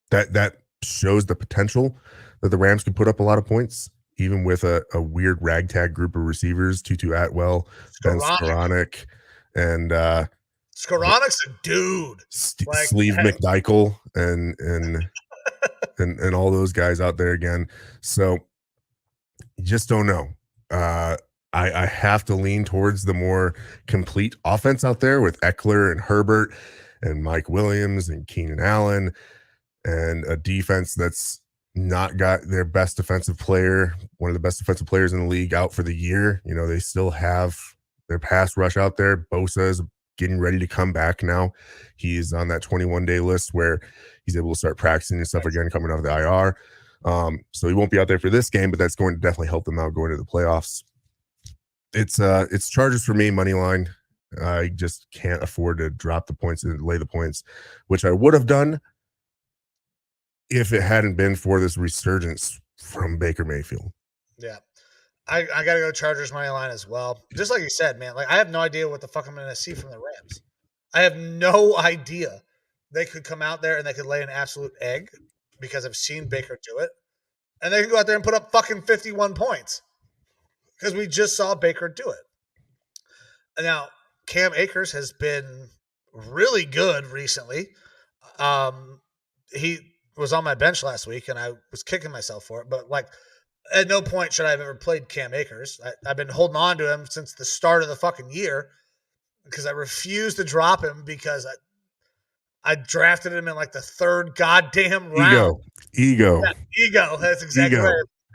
That shows the potential that the Rams could put up a lot of points, even with a weird ragtag group of receivers, Tutu Atwell, Ben Skoranek, and Skoronek's a dude. Sleeve McDykel and all those guys out there again. So you just don't know. I have to lean towards the more complete offense out there with Eckler and Herbert and Mike Williams and Keenan Allen, and a defense that's not got their best defensive player, one of the best defensive players in the league, out for the year. They still have their pass rush out there. Bosa is getting ready to come back now. He's on that 21-day list where he's able to start practicing and stuff again, coming out of the IR. So he won't be out there for this game, but that's going to definitely help them out going to the playoffs. It's Chargers for me, money line. I just can't afford to drop the points and lay the points, which I would have done if it hadn't been for this resurgence from Baker Mayfield. Yeah. I got to go Chargers money line as well. Just like you said, man, I have no idea what the fuck I'm going to see from the Rams. I have no idea. They could come out there and they could lay an absolute egg because I've seen Baker do it. And they can go out there and put up fucking 51 points because we just saw Baker do it. And now, Cam Akers has been really good recently. He was on my bench last week and I was kicking myself for it, but at no point should I have ever played Cam Akers. I've been holding on to him since the start of the fucking year because I refused to drop him because I drafted him in the third goddamn round. Ego. Yeah, ego. That's exactly right.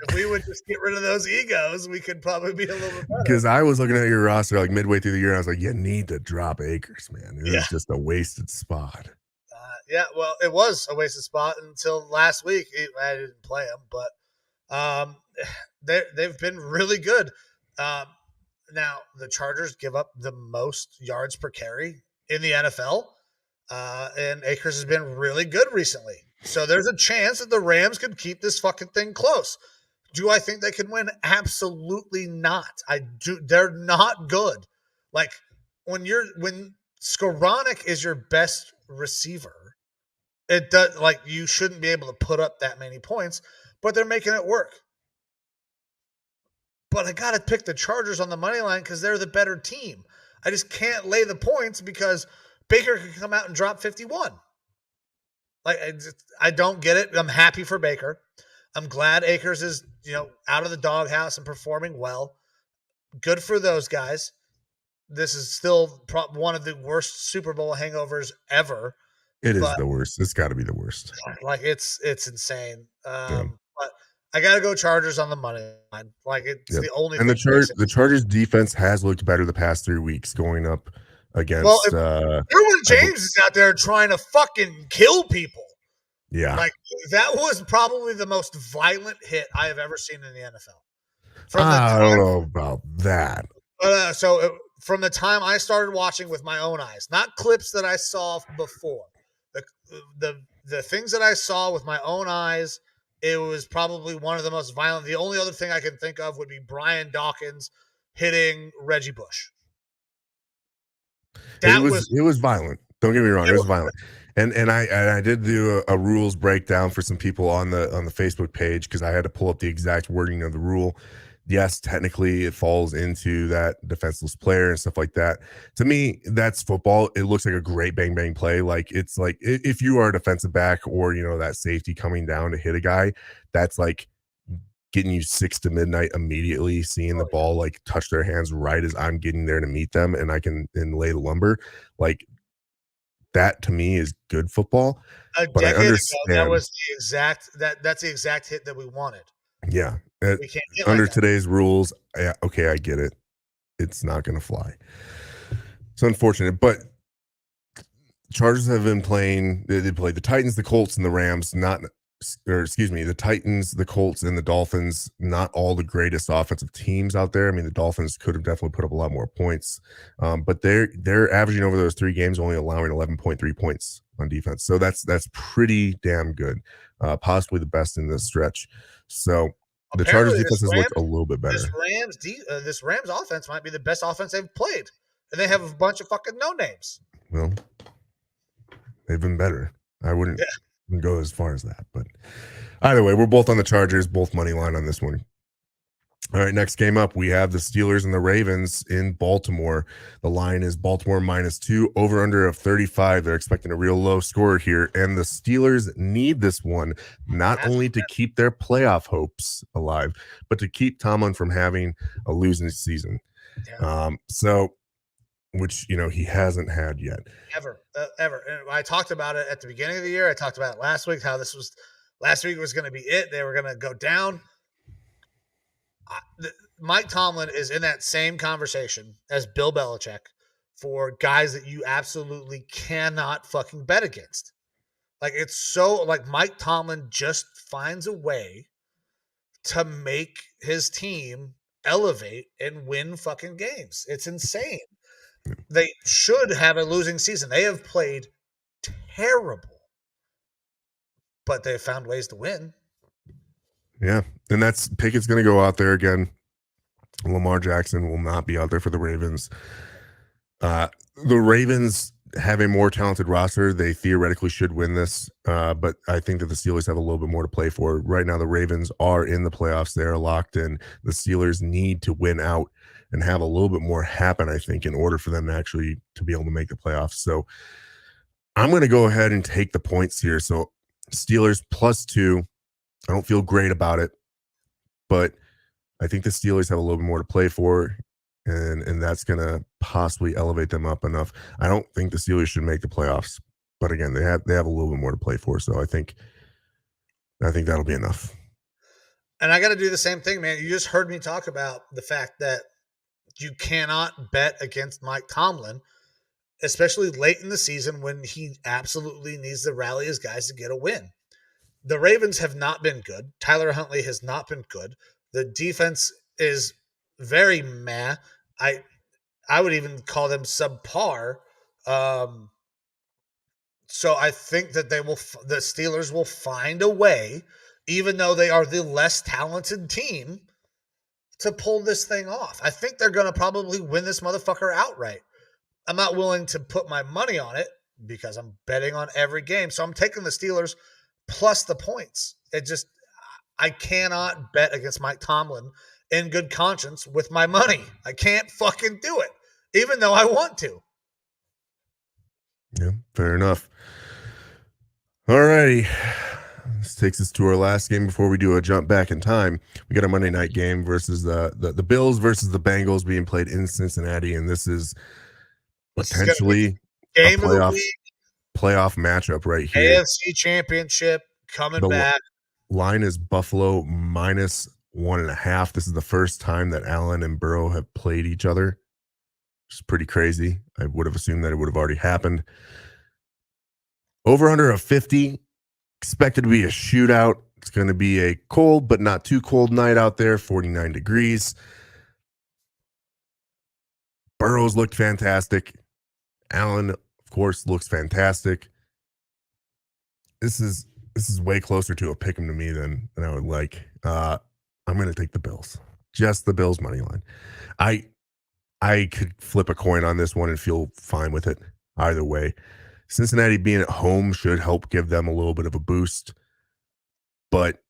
If we would just get rid of those egos, we could probably be a little bit better. Because I was looking at your roster midway through the year, and I was like, you need to drop Akers, man. It was just a wasted spot. Yeah, well, it was a wasted spot until last week. I didn't play him, but they've been really good. Now, the Chargers give up the most yards per carry in the NFL, and Akers has been really good recently. So there's a chance that the Rams could keep this fucking thing close. Do I think they can win? Absolutely not. I do. They're not good. When Skoranek is your best receiver, it does you shouldn't be able to put up that many points, but they're making it work. But I got to pick the Chargers on the money line because they're the better team. I just can't lay the points because Baker could come out and drop 51. I don't get it. I'm happy for Baker. I'm glad Akers is, out of the doghouse and performing well. good for those guys. This is still one of the worst Super Bowl hangovers ever. It is But the worst. It's got to be the worst. like it's insane. Yeah. But I gotta go Chargers on the money line. Like it's Yep. the only And thing. the Chargers defense has looked better the past 3 weeks going up against. Well, if Derwin James is out there trying to fucking kill people. Yeah. Like that was probably the most violent hit I have ever seen in the NFL. I don't know about that. From the time I started watching with my own eyes, not clips that I saw before, the things that I saw with my own eyes, it was probably one of the most violent. The only other thing I can think of would be Brian Dawkins hitting Reggie Bush. It was violent. Don't get me wrong, it was violent. And I did do a rules breakdown for some people on the Facebook page because I had to pull up the exact wording of the rule. Yes, technically it falls into that defenseless player and stuff like that. To me, that's football. It looks like a great bang bang play. Like it's like if you are a defensive back or that safety coming down to hit a guy, that's like getting you 6 to midnight immediately, seeing the ball like touch their hands right as I'm getting there to meet them and I can lay the lumber. Like that to me is good football. But I understand ago, that was the exact that's the exact hit that we wanted. Yeah. We can't get under like today's rules. Okay, I get it. It's not going to fly. It's unfortunate, but Chargers have been playing. They played the Titans, the Colts, and the Rams. The Titans, the Colts, and the Dolphins. Not all the greatest offensive teams out there. I mean, the Dolphins could have definitely put up a lot more points, but they're averaging over those 3 games, only allowing 11.3 points on defense. So that's pretty damn good. Possibly the best in this stretch. So the Chargers defense has looked a little bit better. This Rams offense might be the best offense they've played, and they have a bunch of fucking no names. Well, they've been better. I wouldn't go as far as that, but either way, we're both on the Chargers, both money line on this one. All right, next game up, we have the Steelers and the Ravens in Baltimore. The line is Baltimore -2, over under of 35. They're expecting a real low score here, and the Steelers need this one not only to keep their playoff hopes alive, but to keep Tomlin from having a losing season. Yeah. Which he hasn't had yet. Ever. And I talked about it at the beginning of the year. I talked about it last week, how last week was going to be it. They were going to go down. Mike Tomlin is in that same conversation as Bill Belichick for guys that you absolutely cannot fucking bet against. Like it's so like Mike Tomlin just finds a way to make his team elevate and win fucking games. It's insane. They should have a losing season. They have played terrible, but they've found ways to win. Yeah, and that's Pickett's going to go out there again. Lamar Jackson will not be out there for the Ravens. The Ravens have a more talented roster. They theoretically should win this, but I think that the Steelers have a little bit more to play for. Right now, the Ravens are in the playoffs. They're locked in. The Steelers need to win out and have a little bit more happen, I think, in order for them actually to be able to make the playoffs. So I'm going to go ahead and take the points here. So Steelers +2. I don't feel great about it, but I think the Steelers have a little bit more to play for, and that's going to possibly elevate them up enough. I don't think the Steelers should make the playoffs, but again, they have a little bit more to play for, so I think that'll be enough. And I got to do the same thing, man. You just heard me talk about the fact that you cannot bet against Mike Tomlin, especially late in the season when he absolutely needs to rally his guys to get a win. The Ravens have not been good. Tyler Huntley has not been good. The defense is very meh. I would even call them subpar. So I think that the Steelers will find a way, even though they are the less talented team, to pull this thing off. I think they're going to probably win this motherfucker outright. I'm not willing to put my money on it because I'm betting on every game. So I'm taking the Steelers plus the points. I cannot bet against Mike Tomlin in good conscience with my money. I can't fucking do it, even though I want to. Yeah, fair enough. All righty. This takes us to our last game before we do a jump back in time. We got a Monday night game versus the Bills versus the Bengals being played in Cincinnati, and this is potentially a game of the week, playoff matchup right here. AFC Championship coming The back. line is Buffalo -1.5. This is the first time that Allen and Burrow have played each other. It's pretty crazy. I would have assumed that it would have already happened. Over under of 50. Expected to be a shootout. It's going to be a cold but not too cold night out there, 49 degrees. Burrows looked fantastic. Allen, of course, looks fantastic. This is way closer to a pick 'em to me than I would like. I'm going to take the Bills. Just the Bills money line. I could flip a coin on this one and feel fine with it either way. Cincinnati being at home should help give them a little bit of a boost. But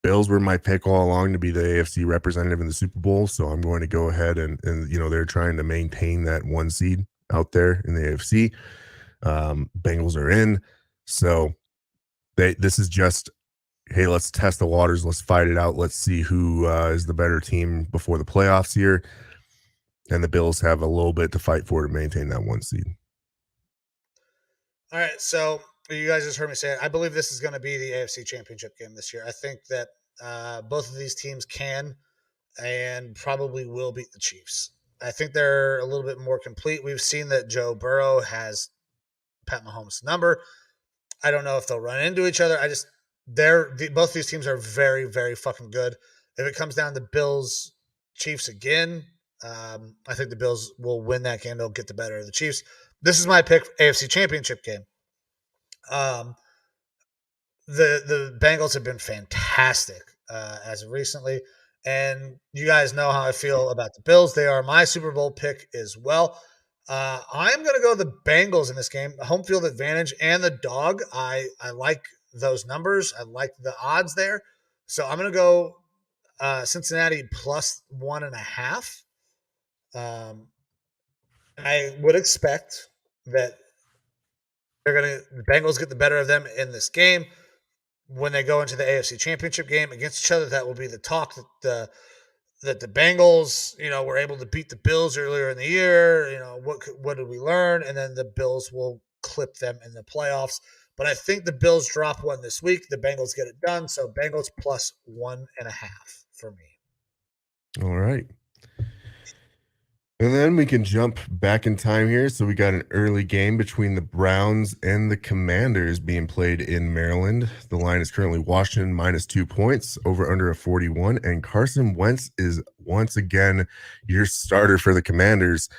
Bills were my pick all along to be the AFC representative in the Super Bowl. So I'm going to go ahead and they're trying to maintain that 1 seed out there in the AFC. Bengals are in. So this is just, hey, let's test the waters. Let's fight it out. Let's see who is the better team before the playoffs here. And the Bills have a little bit to fight for to maintain that 1 seed. All right, so you guys just heard me say it. I believe this is going to be the AFC Championship game this year. I think that both of these teams can and probably will beat the Chiefs. I think they're a little bit more complete. We've seen that Joe Burrow has Pat Mahomes' number. I don't know if they'll run into each other. Both these teams are very, very fucking good. If it comes down to Bills Chiefs again, I think the Bills will win that game. They'll get the better of the Chiefs. This is my pick for AFC Championship game. The Bengals have been fantastic as of recently, and you guys know how I feel about the Bills. They are my Super Bowl pick as well. I'm going to go the Bengals in this game. Home field advantage and the dog. I like those numbers. I like the odds there. So I'm going to go Cincinnati +1.5. I would expect that the Bengals get the better of them in this game. When they go into the AFC Championship game against each other, that will be the talk that the Bengals, were able to beat the Bills earlier in the year. What did we learn? And then the Bills will clip them in the playoffs. But I think the Bills drop one this week. The Bengals get it done. So Bengals +1.5 for me. All right. And then we can jump back in time here. So we got an early game between the Browns and the Commanders being played in Maryland. The line is currently Washington -2 points, over under a 41. And Carson Wentz is once again your starter for the Commanders,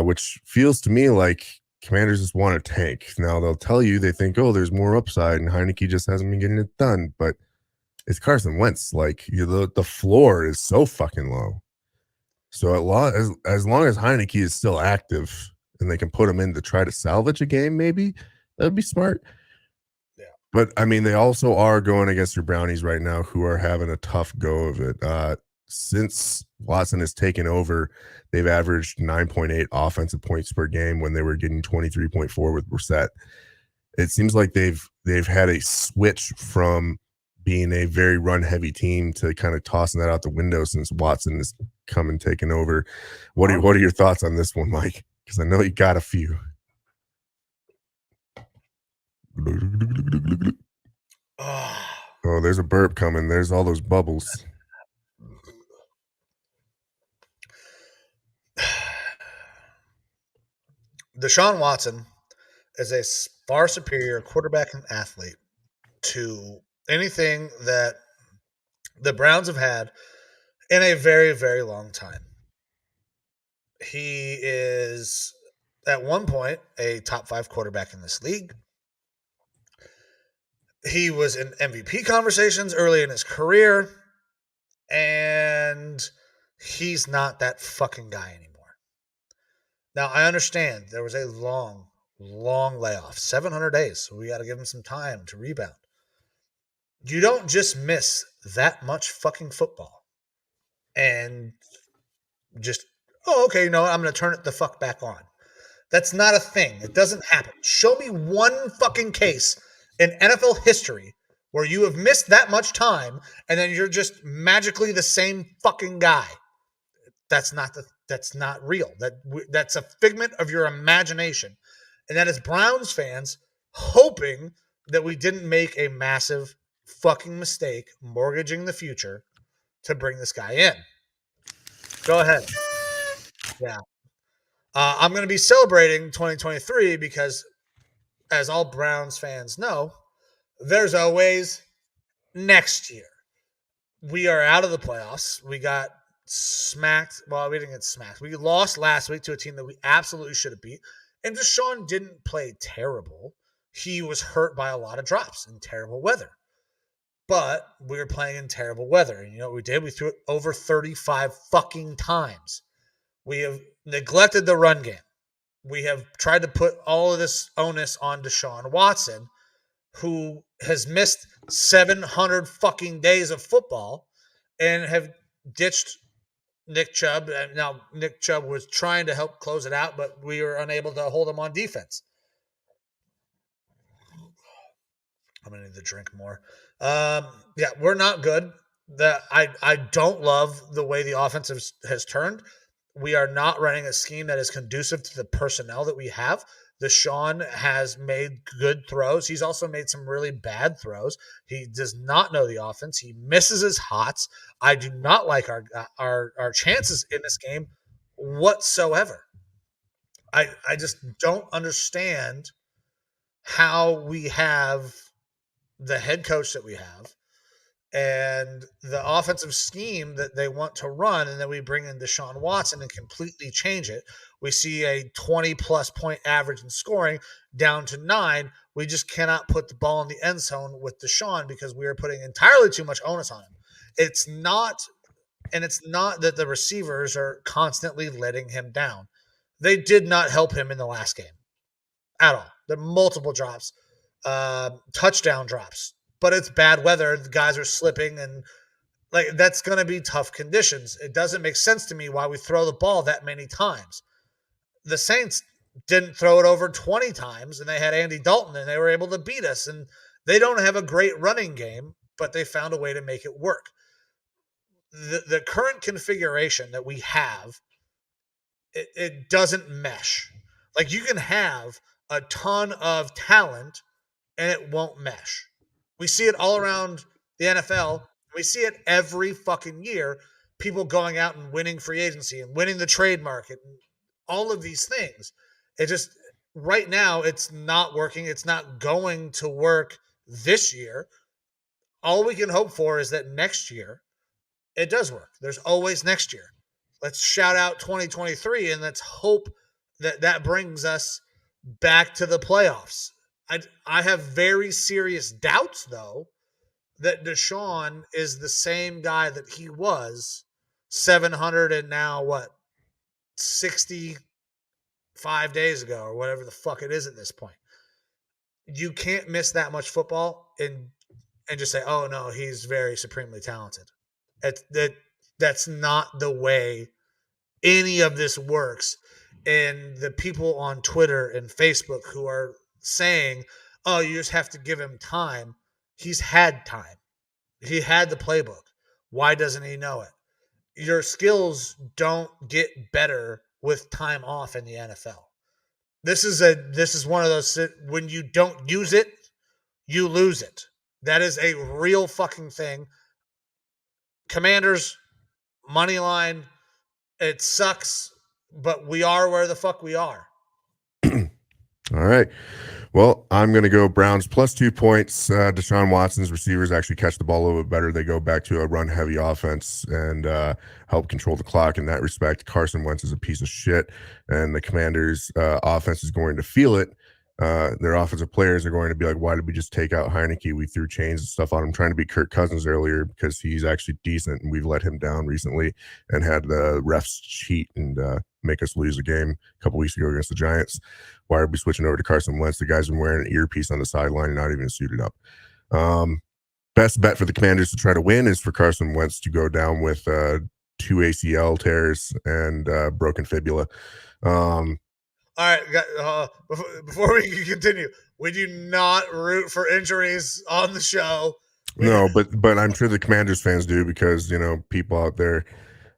which feels to me like Commanders just want to tank. Now they'll tell you they think, oh, there's more upside, and Heineke just hasn't been getting it done. But it's Carson Wentz. Like the floor is so fucking low. So as long as Heineke is still active and they can put him in to try to salvage a game, maybe that'd be smart. Yeah. But I mean, they also are going against your Brownies right now, who are having a tough go of it. Since Watson has taken over, they've averaged 9.8 offensive points per game when they were getting 23.4 with Brissett. It seems like they've had a switch from being a very run-heavy team to kind of tossing that out the window since Watson has come and taken over. What are your thoughts on this one, Mike? Because I know you got a few. Oh, there's a burp coming. There's all those bubbles. Deshaun Watson is a far superior quarterback and athlete to anything that the Browns have had in a very, very long time. He is, at one point, a top 5 quarterback in this league. He was in MVP conversations early in his career, and he's not that fucking guy anymore. Now, I understand there was a long, long layoff, 700 days, so we got to give him some time to rebound. You don't just miss that much fucking football and just, okay, I'm going to turn it the fuck back on. That's not a thing. It doesn't happen. Show me one fucking case in NFL history where you have missed that much time and then you're just magically the same fucking guy. That's not real. That's a figment of your imagination. And that is Browns fans hoping that we didn't make a massive fucking mistake mortgaging the future to bring this guy in. Go ahead. Yeah. I'm going to be celebrating 2023 because, as all Browns fans know, there's always next year. We are out of the playoffs. We got smacked. Well, we didn't get smacked. We lost last week to a team that we absolutely should have beat. And Deshaun didn't play terrible. He was hurt by a lot of drops in terrible weather. But we were playing in terrible weather. And you know what we did? We threw it over 35 fucking times. We have neglected the run game. We have tried to put all of this onus on Deshaun Watson, who has missed 700 fucking days of football and have ditched Nick Chubb. And now Nick Chubb was trying to help close it out, but we were unable to hold him on defense. I'm going to need to drink more. Yeah, we're not good. I don't love the way the offense has turned. We are not running a scheme that is conducive to the personnel that we have. Deshaun has made good throws. He's also made some really bad throws. He does not know the offense. He misses his hots. I do not like our chances in this game whatsoever. I just don't understand how we have the head coach that we have and the offensive scheme that they want to run, and then we bring in Deshaun Watson and completely change it. We see a 20-plus point average in scoring down to 9. We just cannot put the ball in the end zone with Deshaun because we are putting entirely too much onus on him. It's not that the receivers are constantly letting him down. They did not help him in the last game at all. There are multiple drops, touchdown drops. But it's bad weather. The guys are slipping, and like that's going to be tough conditions. It doesn't make sense to me why we throw the ball that many times. The Saints didn't throw it over 20 times, and they had Andy Dalton, and they were able to beat us. And they don't have a great running game, but they found a way to make it work. The current configuration that we have, it doesn't mesh. Like you can have a ton of talent, and it won't mesh. We see it all around the NFL. We see it every fucking year. People going out and winning free agency and winning the trade market and all of these things. It just, right now, it's not working. It's not going to work this year. All we can hope for is that next year it does work. There's always next year. Let's shout out 2023 and let's hope that brings us back to the playoffs. I have very serious doubts, though, that Deshaun is the same guy that he was 700 and now, 65 days ago or whatever the fuck it is at this point. You can't miss that much football and just say, oh, no, he's very supremely talented. That's not the way any of this works. And the people on Twitter and Facebook who are saying, oh, you just have to give him time. He's had time. He had the playbook. Why doesn't he know it? Your skills don't get better with time off in the NFL. This is one of those, when you don't use it, you lose it. That is a real fucking thing. Commanders, money line, it sucks, but we are where the fuck we are. All right. Well, I'm going to go Browns plus 2 points. Deshaun Watson's receivers actually catch the ball a little bit better. They go back to a run-heavy offense and help control the clock in that respect. Carson Wentz is a piece of shit, and the Commanders' offense is going to feel it. Their offensive players are going to be like, why did we just take out Heineke? We threw chains and stuff on him, trying to beat Kirk Cousins earlier because he's actually decent, and we've let him down recently and had the refs cheat and make us lose a game a couple weeks ago against the Giants. Why are we switching over to Carson Wentz? The guy's been wearing an earpiece on the sideline and not even suited up. Best bet for the Commanders to try to win is for Carson Wentz to go down with 2 ACL tears and broken fibula. All right, before we continue, We do not root for injuries on the show. No, but I'm sure the Commanders fans do because, people out there,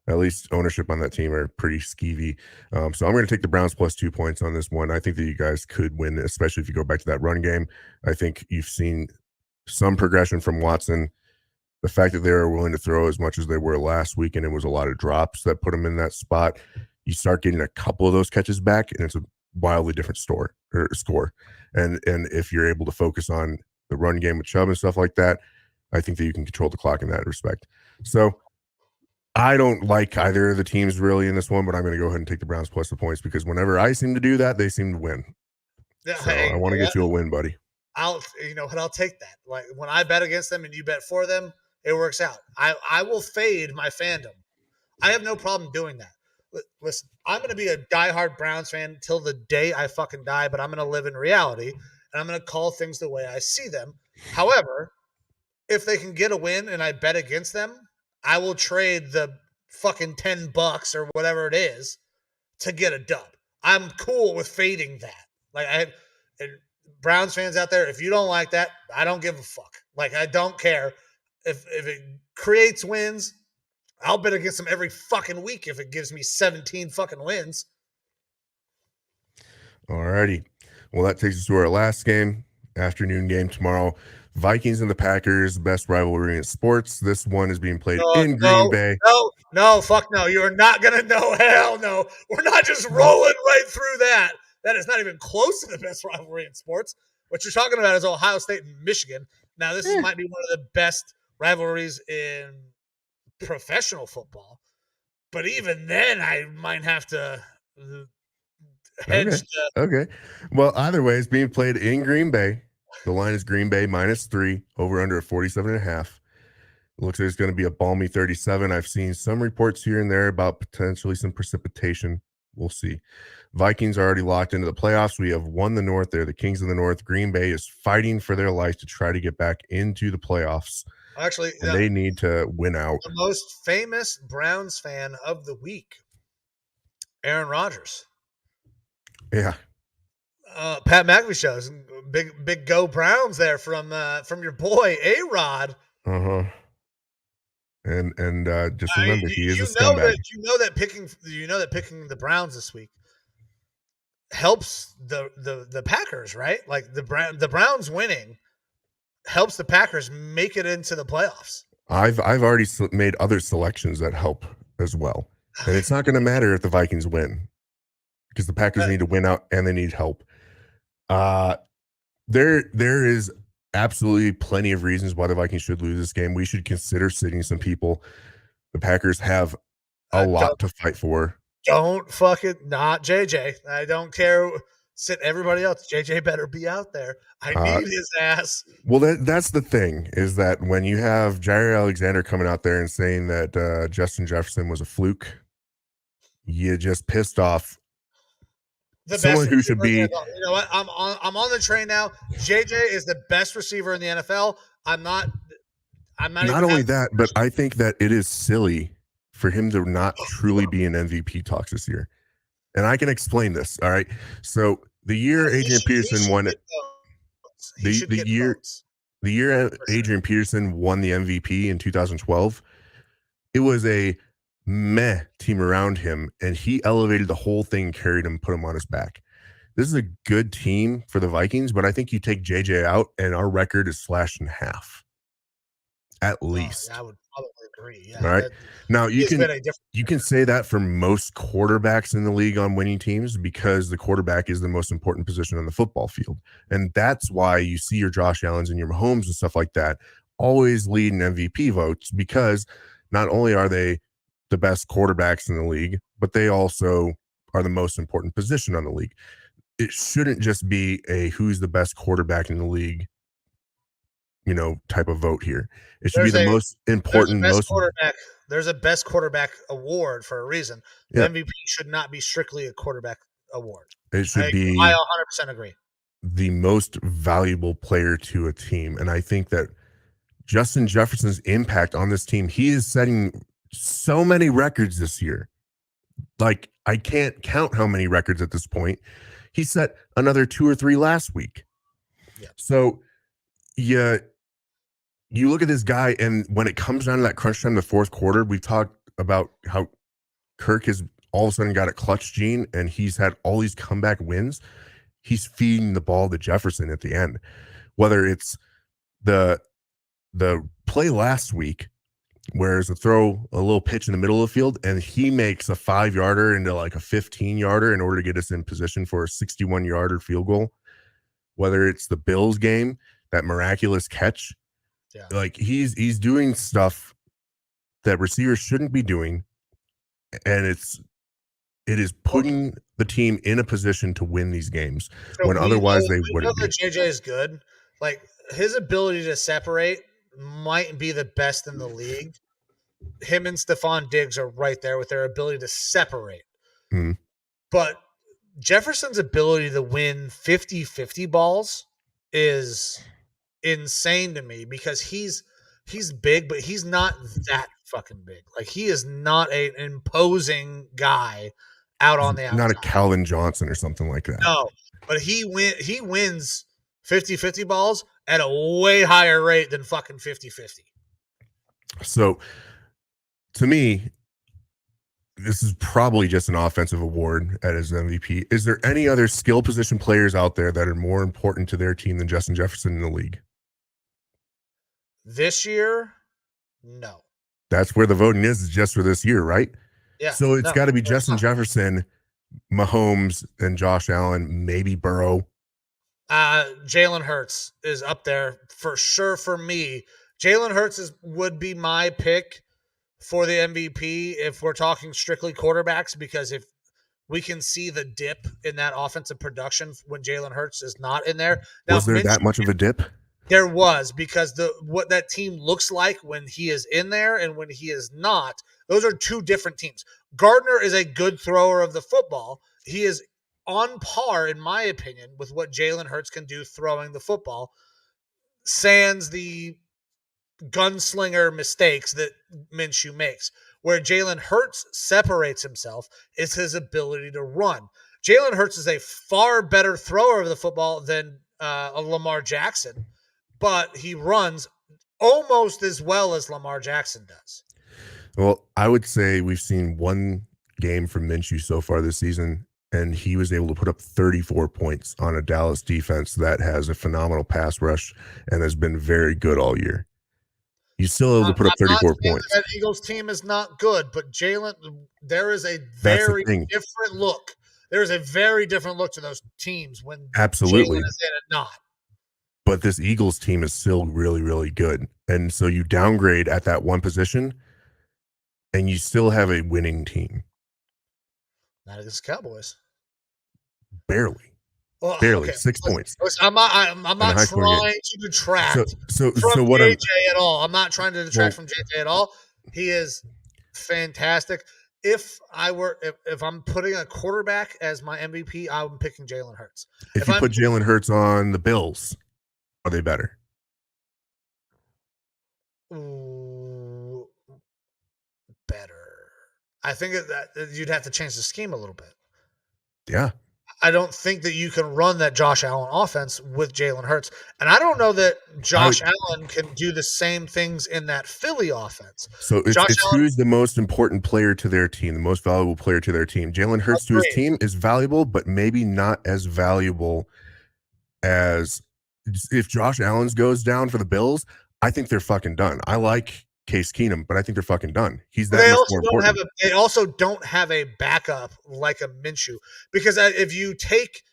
at least ownership on that team, are pretty skeevy. So I'm going to take the Browns plus 2 points on this one. I think that you guys could win, especially if you go back to that run game. I think you've seen some progression from Watson. The fact that they were willing to throw as much as they were last week, and it was a lot of drops that put them in that spot. You start getting a couple of those catches back, and it's a wildly different score. And if you're able to focus on the run game with Chubb and stuff like that, I think that you can control the clock in that respect. So I don't like either of the teams really in this one, but I'm going to go ahead and take the Browns plus the points because whenever I seem to do that, they seem to win. Yeah, so I want to get you a win, buddy. I'll take that. Like when I bet against them and you bet for them, it works out. I will fade my fandom. I have no problem doing that. Listen, I'm going to be a diehard Browns fan till the day I fucking die, but I'm going to live in reality and I'm going to call things the way I see them. However, if they can get a win and I bet against them, I will trade the fucking $10 or whatever it is to get a dub. I'm cool with fading that. Like and Browns fans out there, if you don't like that, I don't give a fuck. Like I don't care if it creates wins. I'll bet against them every fucking week if it gives me 17 fucking wins. Alrighty. Well, that takes us to our last game, afternoon game tomorrow. Vikings and the Packers, best rivalry in sports. This one is being played in Green Bay. No, fuck no. You're not going to know. Hell no. We're not just rolling right through that. That is not even close to the best rivalry in sports. What you're talking about is Ohio State and Michigan. Now, this might be one of the best rivalries in professional football. But even then, I might have to hedge. Okay. Well, either way, it's being played in Green Bay. The line is Green Bay -3, over under 47.5. It looks like it's going to be a balmy 37. I've seen some reports here and there about potentially some precipitation. We'll see. Vikings are already locked into the playoffs. We have won the North. They're the Kings of the North. Green Bay is fighting for their life to try to get back into the playoffs. Actually, they need to win out. The most famous Browns fan of the week, Aaron Rodgers. Yeah. Pat McAfee shows big go Browns there from your boy A-Rod. And just remember, he is a scumbag. You know that picking the Browns this week helps the Packers, right? Like the Browns winning helps the Packers make it into the playoffs. I've already made other selections that help as well, and it's not going to matter if the Vikings win because the Packers need to win out and they need help. There is absolutely plenty of reasons why the Vikings should lose this game. We should consider sitting some people. The Packers have a lot to fight for. Don't fucking not JJ. I don't care. Sit everybody else. JJ better be out there. I need his ass. Well, that's the thing is that when you have Jair Alexander coming out there and saying that Justin Jefferson was a fluke, you just pissed off someone who should be. You know what? I'm on the train now. JJ is the best receiver in the NFL. I'm not only that, but I think that it is silly for him to not truly be in MVP talks this year. And I can explain this. All right. So the year Adrian Peterson won it. The year Adrian Peterson won the MVP in 2012, it was a meh team around him, and he elevated the whole thing, carried him, put him on his back. This is a good team for the Vikings, but I think you take JJ out, and our record is slashed in half. At least. I would probably agree. Yeah. All right. Now you can say that for most quarterbacks in the league on winning teams because the quarterback is the most important position on the football field. And that's why you see your Josh Allens and your Mahomes and stuff like that always lead in MVP votes, because not only are they the best quarterbacks in the league, but they also are the most important position on the league. It shouldn't just be a who's the best quarterback in the league, type of vote here. It should be the most important. There's a best quarterback award for a reason. The MVP should not be strictly a quarterback award. It should be. I 100% agree. The most valuable player to a team, and I think that Justin Jefferson's impact on this team, he is setting so many records this year. Like, I can't count how many records at this point. He set another 2 or 3 last week. Yeah. So you look at this guy, and when it comes down to that crunch time in the fourth quarter, we talked about how Kirk has all of a sudden got a clutch gene, and he's had all these comeback wins. He's feeding the ball to Jefferson at the end, whether it's the play last week, where it's a throw, a little pitch in the middle of the field, and he makes a 5-yarder into like a 15-yarder in order to get us in position for a 61-yarder field goal. Whether it's the Bills game, that miraculous catch, like he's doing stuff that receivers shouldn't be doing, and it is putting the team in a position to win these games when otherwise they wouldn't be. That JJ is good. Like his ability to separate might be the best in the league. Him and Stephon Diggs are right there with their ability to separate. Mhm. But Jefferson's ability to win 50-50 balls is insane to me because he's big, but he's not that fucking big. Like he is not an imposing guy out on the outside. Not a Calvin Johnson or something like that. No, but he wins 50-50 balls at a way higher rate than fucking 50-50. So to me, this is probably just an offensive award at his MVP. Is there any other skill position players out there that are more important to their team than Justin Jefferson in the league? This year, no. That's where the voting is just for this year, right? Yeah. So it's got to be Justin Jefferson, Mahomes, and Josh Allen, maybe Burrow. Jalen Hurts is up there for sure for me. Jalen Hurts would be my pick for the MVP if we're talking strictly quarterbacks, because if we can see the dip in that offensive production when Jalen Hurts is not in there. Now, was there that much of a dip? There was, because what that team looks like when he is in there and when he is not, those are two different teams. Gardner is a good thrower of the football. He is on par, in my opinion, with what Jalen Hurts can do throwing the football, sans the gunslinger mistakes that Minshew makes. Where Jalen Hurts separates himself is his ability to run. Jalen Hurts is a far better thrower of the football than a Lamar Jackson, but he runs almost as well as Lamar Jackson does. Well, I would say we've seen one game from Minshew so far this season, and he was able to put up 34 points on a Dallas defense that has a phenomenal pass rush and has been very good all year. He's still able to put up 34 points. That Eagles team is not good, but Jalen, there is a very different look. There is a very different look to those teams when absolutely Jalen is in and not. But this Eagles team is still really, really good. And so you downgrade at that one position, and you still have a winning team. Not against the Cowboys. Barely. Well, barely. Okay. 6 points. I'm not trying to detract so from what JJ at all. I'm not trying to detract from JJ at all. He is fantastic. If I'm putting a quarterback as my MVP, I'm picking Jalen Hurts. If you put Jalen Hurts on the Bills, are they better? Ooh, better. I think that you'd have to change the scheme a little bit. Yeah. I don't think that you can run that Josh Allen offense with Jalen Hurts. And I don't know that Josh Allen can do the same things in that Philly offense. So it's who's the most important player to their team, the most valuable player to their team. Jalen Hurts to his team is valuable, but maybe not as valuable as if Josh Allen goes down for the Bills. I think they're fucking done. I like Case Keenum, but I think they're fucking done. He's that much more important. They also don't have a backup like a Minshew, because if you take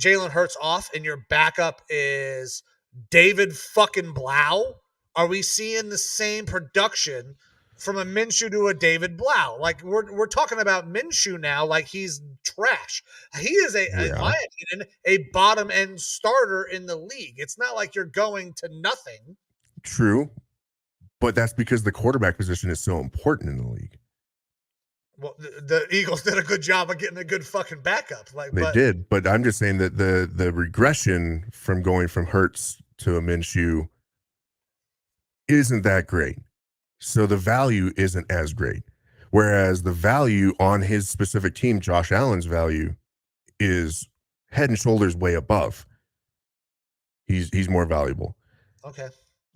Jalen Hurts off and your backup is David fucking Blau, are we seeing the same production from a Minshew to a David Blau? Like we're talking about Minshew now, like he's trash. He is in my opinion, a bottom end starter in the league. It's not like you're going to nothing. True. But that's because the quarterback position is so important in the league. Well, the Eagles did a good job of getting a good fucking backup. They did, but I'm just saying that the regression from going from Hurts to a Minshew isn't that great. So the value isn't as great. Whereas the value on his specific team, Josh Allen's value, is head and shoulders way above. He's more valuable. Okay.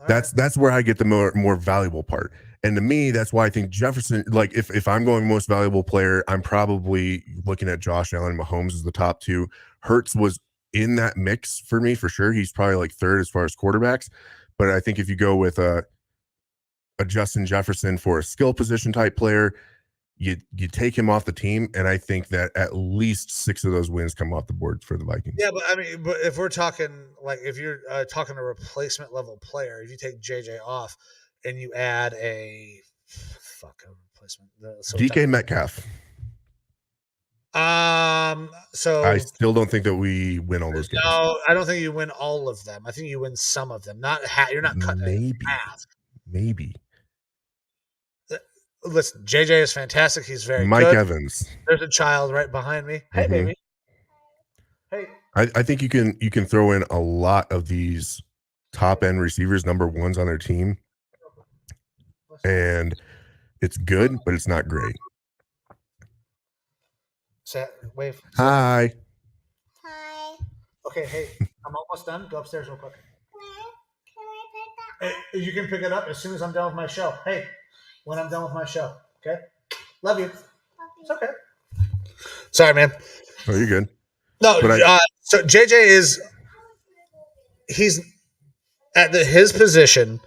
That's where I get the more valuable part. And to me, that's why I think Jefferson, like if I'm going most valuable player, I'm probably looking at Josh Allen, Mahomes as the top two. Hurts was in that mix for me for sure. He's probably like third as far as quarterbacks. But I think if you go with a Justin Jefferson for a skill position type player, you take him off the team, and I think that at least 6 of those wins come off the board for the Vikings. Yeah, but I mean, but if we're talking like if you're talking a replacement level player, if you take JJ off and you add a replacement, DK Metcalf. So I still don't think that we win all those games. No, I don't think you win all of them. I think you win some of them. You're not cutting it in half. Maybe. Listen, JJ is fantastic. He's very Mike good. Evans. There's a child right behind me. Hey, baby. Hey. I think you can throw in a lot of these top end receivers, number ones on their team, and it's good, but it's not great. Wave. Hi. Hi. Okay, hey, I'm almost done. Go upstairs real quick. Hey, you can pick it up as soon as I'm done with my show. Hey, when I'm done with my show. Okay? Love you. It's okay. Sorry, man. Oh, you're good. No, so JJ he's at his position.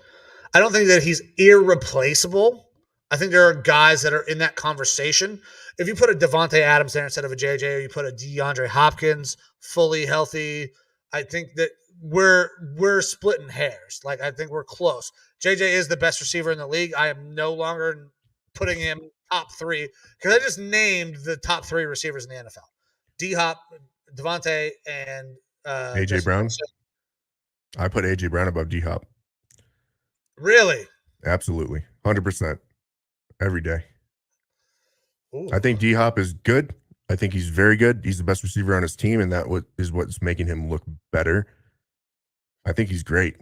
I don't think that he's irreplaceable. I think there are guys that are in that conversation. If you put a Devontae Adams there instead of a JJ, or you put a DeAndre Hopkins fully healthy, I think that we're splitting hairs. Like, I think we're close. JJ is the best receiver in the league. I am no longer putting him top 3 because I just named the top 3 receivers in the NFL: D-Hop, Devontae, and AJ Brown. Wilson. I put AJ Brown above D-Hop. Really? Absolutely. 100%. Every day. Ooh. I think D-Hop is good. I think he's very good. He's the best receiver on his team, and that is what's making him look better. I think he's great.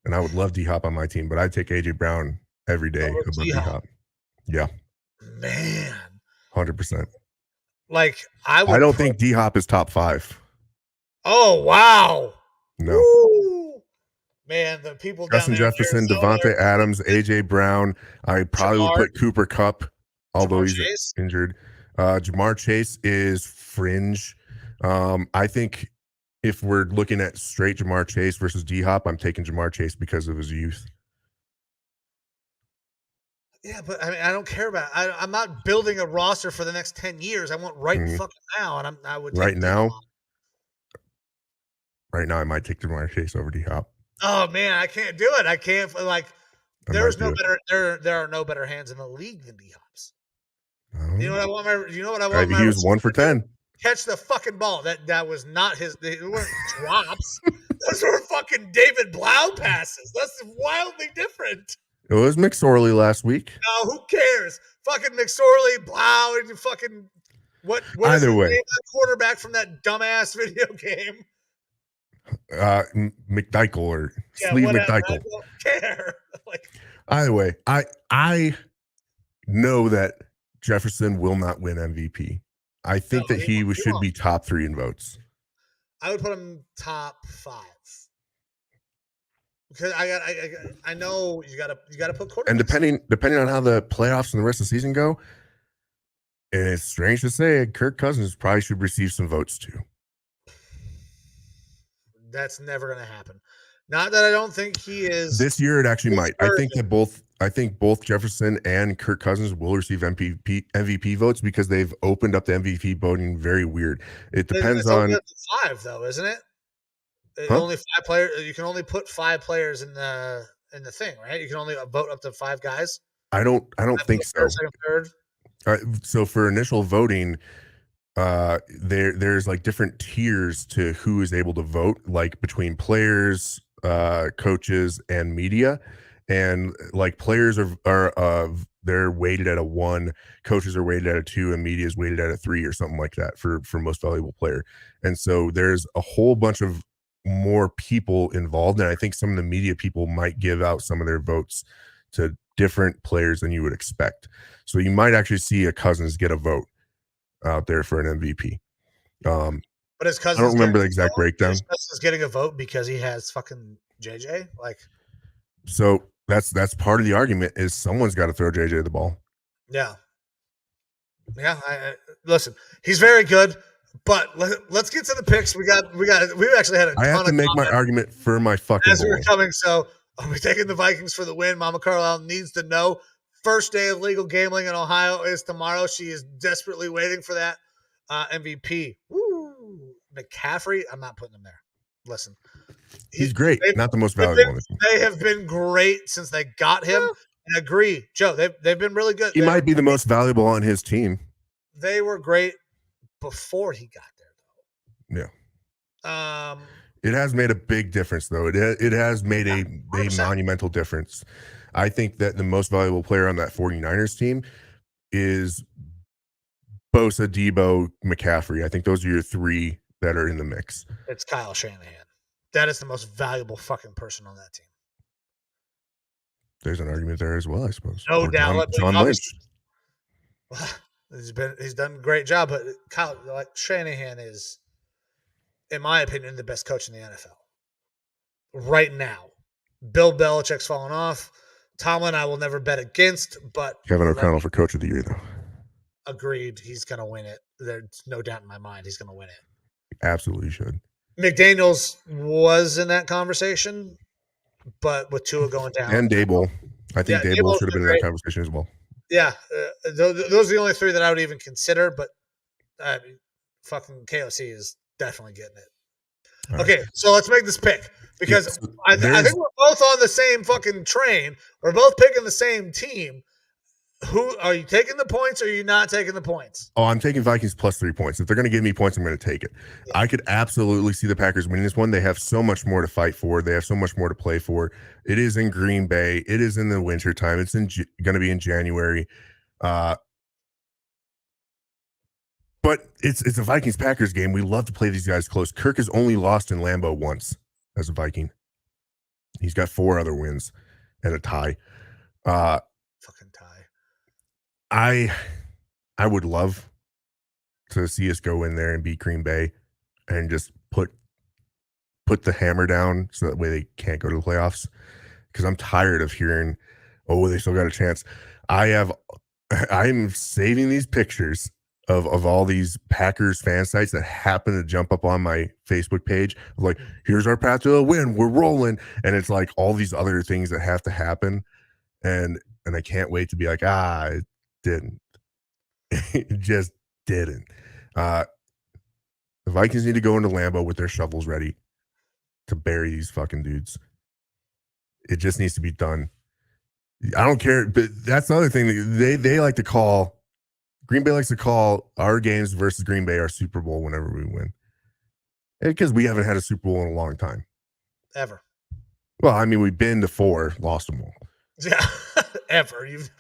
And I would love D-Hop on my team, but I'd take AJ Brown every day above D-Hop. Yeah. Man. 100%. Like, I don't think D-Hop is top 5. Oh, wow. No. Woo. Man, the people Justin down there, Jefferson, Devontae Adams, AJ Brown. I probably would put Cooper Kupp, although he's injured. Jamar Chase is fringe. I think if we're looking at straight Jamar Chase versus D-Hop, I'm taking Jamar Chase because of his youth. Yeah, but I mean, I don't care about it. I'm not building a roster for the next 10 years. I want fucking now, and I would take right now. Right now, I might take Jamar Chase over D-Hop. Oh man, I can't do it. I can't like. There are no better hands in the league than D-Hop's. You know what I want? You know what I want? He was 1 for 10. Catch the fucking ball. That was not his. They weren't drops. Those were fucking David Blau passes. That's wildly different. It was McSorley last week. No, who cares? Fucking McSorley, Blau, and you fucking what either way, that quarterback from that dumbass video game. McDykel or Sleeve McDykel. I don't care. Like, either way, I know that Jefferson will not win MVP. I think that he should be top 3 in votes. I would put him top 5 because I know you gotta put quarterbacks. And depending on how the playoffs and the rest of the season go, and it's strange to say, Kirk Cousins probably should receive some votes too. That's never going to happen. Not that I don't think he is. This year, it actually might. I think both Jefferson and Kirk Cousins will receive MVP votes because they've opened up the MVP voting very weird. It depends on 5 though, isn't it? Only 5 players. You can only put 5 players in the thing, right? You can only vote up to 5 guys. I don't think so. Second, third. So for initial voting, there's like different tiers to who is able to vote, like between players, coaches, and media. And like players are they're weighted at a 1, coaches are weighted at a 2, and media is weighted at a 3 or something like that for most valuable player. And so there's a whole bunch of more people involved, and I think some of the media people might give out some of their votes to different players than you would expect. So you might actually see a Cousins get a vote out there for an MVP. But his I cousin's don't remember getting the exact a vote? breakdown. His cousin's getting a vote because he has fucking JJ. Like, So that's part of the argument is someone's got to throw JJ the ball. yeah. Listen, he's very good. But let's get to the picks. We actually had a ton I have to of make my comments argument for my fucking as we were boy. coming. So are we taking the Vikings for the win? Mama Carlisle needs to know. First day of legal gambling in Ohio is tomorrow. She is desperately waiting for that MVP. Woo. McCaffrey, I'm not putting him there. Listen, He's great, not the most valuable. They have been great since they got him. And I agree, Joe. They've been really good. He might be the most valuable on his team. They were great before he got there, though. Yeah. It has made a big difference, though. It has made a monumental difference. I think that the most valuable player on that 49ers team is Bosa, Debo, McCaffrey. I think those are your three that are in the mix. It's Kyle Shanahan. That is the most valuable fucking person on that team. There's an argument there as well, I suppose. No doubt. John Lynch. He's done a great job, but Kyle, Shanahan is, in my opinion, the best coach in the NFL right now. Bill Belichick's fallen off. Tomlin, I will never bet against, but Kevin O'Connell for Coach of the Year, though. Agreed. He's going to win it. There's no doubt in my mind he's going to win it. Absolutely should. McDaniels was in that conversation, but with Tua going down. And Dable. I think Dable should have been in that conversation as well. Yeah. Those are the only three that I would even consider, but fucking KOC is definitely getting it. All okay, right. So let's make this pick. Because I think we're both on the same fucking train. We're both picking the same team. Who are you taking the points or are you not taking the points? Oh, I'm taking Vikings plus 3 points. If they're going to give me points, I'm going to take it. Yeah. I could absolutely see the Packers winning this one. They have so much more to fight for. They have so much more to play for. It is in Green Bay. It is in the wintertime. It's going to be in January. But it's a Vikings-Packers game. We love to play these guys close. Kirk has only lost in Lambeau once as a Viking. He's got 4 other wins and a tie. Fucking tie. I would love to see us go in there and beat Green Bay and just put the hammer down so that way they can't go to the playoffs. Because I'm tired of hearing, oh, they still got a chance. I'm saving these pictures of all these Packers fan sites that happen to jump up on my Facebook page. Like, here's our path to a win. We're rolling. And it's like all these other things that have to happen. And I can't wait to be like, it didn't. It just didn't. The Vikings need to go into Lambeau with their shovels ready to bury these fucking dudes. It just needs to be done. I don't care. But that's the other thing. They like to call, Green Bay likes to call our games versus Green Bay our Super Bowl whenever we win. Because we haven't had a Super Bowl in a long time. Ever. Well, I mean, we've been to 4, lost them all. Yeah, ever. You've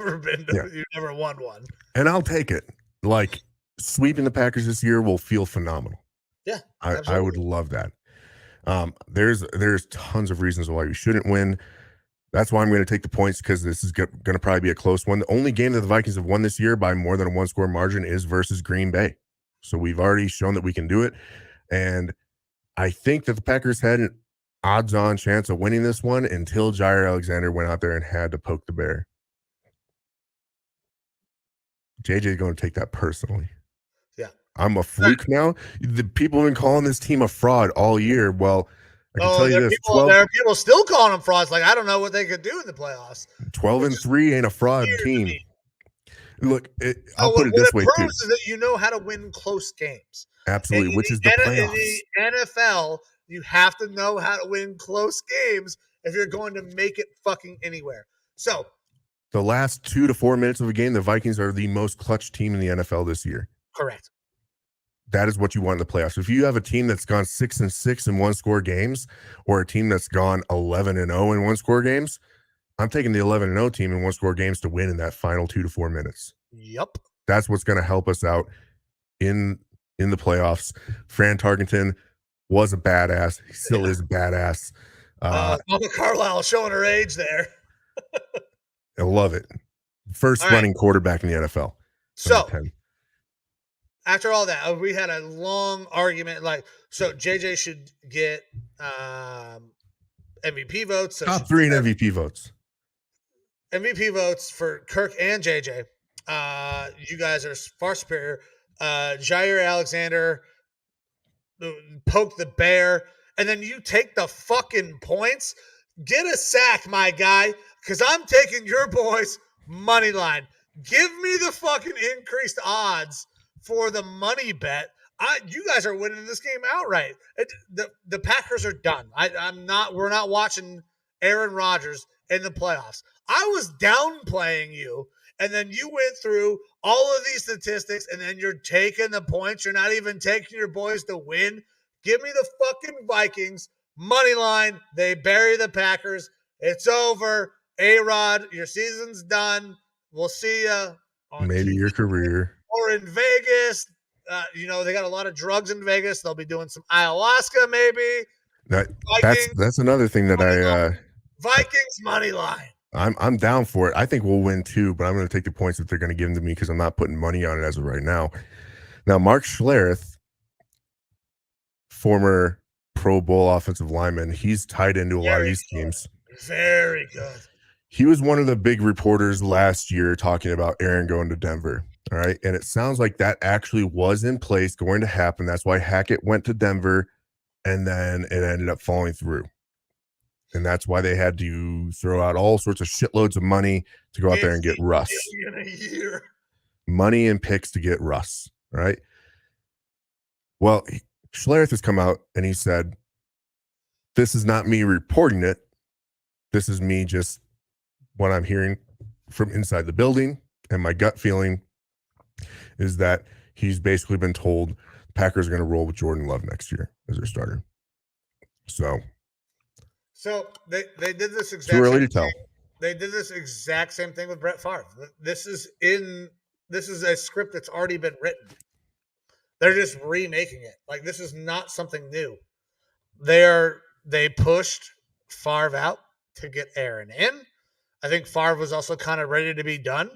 never won one. And I'll take it. Like, sweeping the Packers this year will feel phenomenal. Yeah, I would love that. There's tons of reasons why we shouldn't win. That's why I'm going to take the points, because this is going to probably be a close one. The only game that the Vikings have won this year by more than a 1-score margin is versus Green Bay. So we've already shown that we can do it. And I think that the Packers had an odds-on chance of winning this one until Jair Alexander went out there and had to poke the bear. JJ is going to take that personally. Yeah. I'm a fluke now. The people have been calling this team a fraud all year. Well, I can tell you this. There are people still calling them frauds. Like, I don't know what they could do in the playoffs. 12-3 ain't a fraud team. Look, I'll put it this way, too. What it proves is that you know how to win close games. Absolutely, which is the playoffs. In the NFL, you have to know how to win close games if you're going to make it fucking anywhere. So, the last 2 to 4 minutes of a game, the Vikings are the most clutch team in the NFL this year. Correct. That is what you want in the playoffs. If you have a team that's gone 6-6 in 1-score games, or a team that's gone 11-0 in 1-score games, I'm taking the 11-0 team in 1-score games to win in that final 2 to 4 minutes. Yep. That's what's going to help us out in the playoffs. Fran Tarkenton was a badass. He still is a badass. Mama Carlisle showing her age there. I love it. First running quarterback in the NFL. So, after all that, we had a long argument. Like, so JJ should get MVP votes. So Top 3 in MVP votes. MVP votes for Kirk and JJ. You guys are far superior. Jair Alexander poke the bear, and then you take the fucking points. Get a sack, my guy, because I'm taking your boys money line. Give me the fucking increased odds for the money bet. You guys are winning this game outright. The Packers are done. We're not watching Aaron Rodgers in the playoffs. I was downplaying you, and then you went through all of these statistics, and then you're taking the points. You're not even taking your boys to win. Give me the fucking Vikings money line. They bury the Packers. It's over. A-Rod, your season's done. We'll see you on Maybe TV your career. or in Vegas. They got a lot of drugs in Vegas. They'll be doing some ayahuasca, maybe. That's another thing that Vikings money line. I'm down for it. I think we'll win too, but I'm going to take the points that they're going to give them to me because I'm not putting money on it as of right now. Now, Mark Schlereth, former Pro Bowl offensive lineman, he's tied into a lot of these teams. Very good. He was one of the big reporters last year talking about Aaron going to Denver. All right. And it sounds like that actually was in place, going to happen. That's why Hackett went to Denver, and then it ended up falling through. And that's why they had to throw out all sorts of shitloads of money to go out there and get Russ. In a year. Money and picks to get Russ. Right. Well, Schlereth has come out and he said, this is not me reporting it. This is me just what I'm hearing from inside the building. And my gut feeling is that he's basically been told the Packers are going to roll with Jordan Love next year as their starter. So they did this exact too early to tell. They did this exact same thing with Brett Favre. This is a script that's already been written. They're just remaking it. Like, this is not something new. They pushed Favre out to get Aaron in. I think Favre was also kind of ready to be done.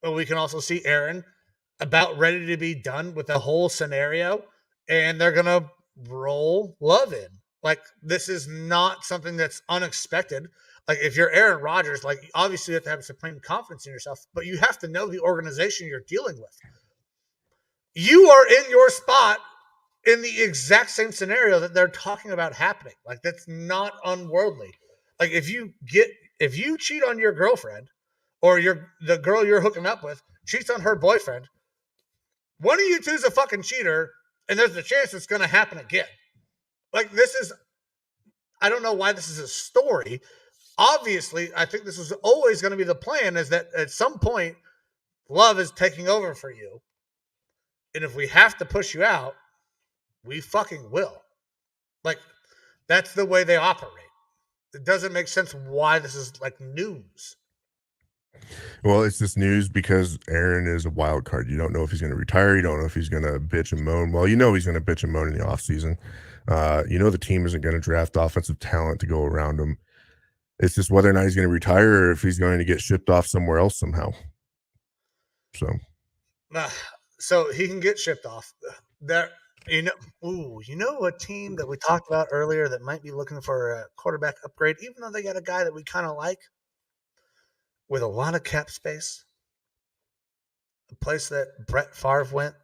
But we can also see Aaron about ready to be done with the whole scenario. And they're going to roll Love in. Like, this is not something that's unexpected. Like, if you're Aaron Rodgers, like, obviously you have to have supreme confidence in yourself, but you have to know the organization you're dealing with. You are in your spot in the exact same scenario that they're talking about happening. Like, that's not unworldly. Like, if you cheat on your girlfriend, or the girl you're hooking up with cheats on her boyfriend, one of you two is a fucking cheater, and there's a chance it's going to happen again. Like, I don't know why this is a story. Obviously, I think this was always going to be the plan, is that at some point, Love is taking over for you. And if we have to push you out, we fucking will. Like, that's the way they operate. It doesn't make sense why this is like news. Well, it's just news because Aaron is a wild card. You don't know if he's going to retire. You don't know if he's going to bitch and moan. Well, you know he's going to bitch and moan in the offseason. The team isn't going to draft offensive talent to go around him. It's just whether or not he's going to retire or if he's going to get shipped off somewhere else somehow. So he can get shipped off. You know a team that we talked about earlier that might be looking for a quarterback upgrade, even though they got a guy that we kind of like with a lot of cap space? A place that Brett Favre went?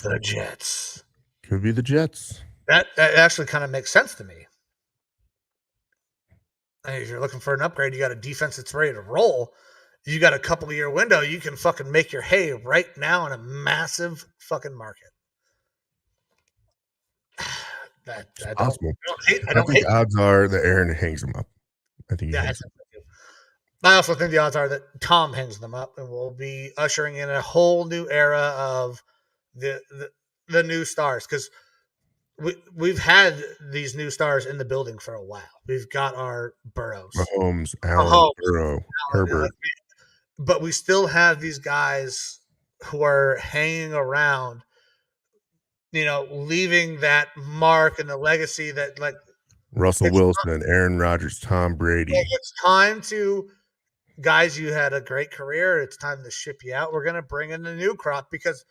The Jets. Could be the Jets. That actually kind of makes sense to me. And if you're looking for an upgrade, you got a defense that's ready to roll. You got a couple of year window. You can fucking make your hay right now in a massive fucking market. I don't think odds are that Aaron hangs them up. I think I also think the odds are that Tom hangs them up, and we'll be ushering in a whole new era of the new stars, because we've had these new stars in the building for a while. We've got our Burrows, Mahomes, Allen, Burrow, Herbert, but we still have these guys who are hanging around, leaving that mark and the legacy that, like, Russell Wilson, Aaron Rodgers, Tom Brady. It's time to, guys, you had a great career. It's time to ship you out. We're going to bring in the new crop, because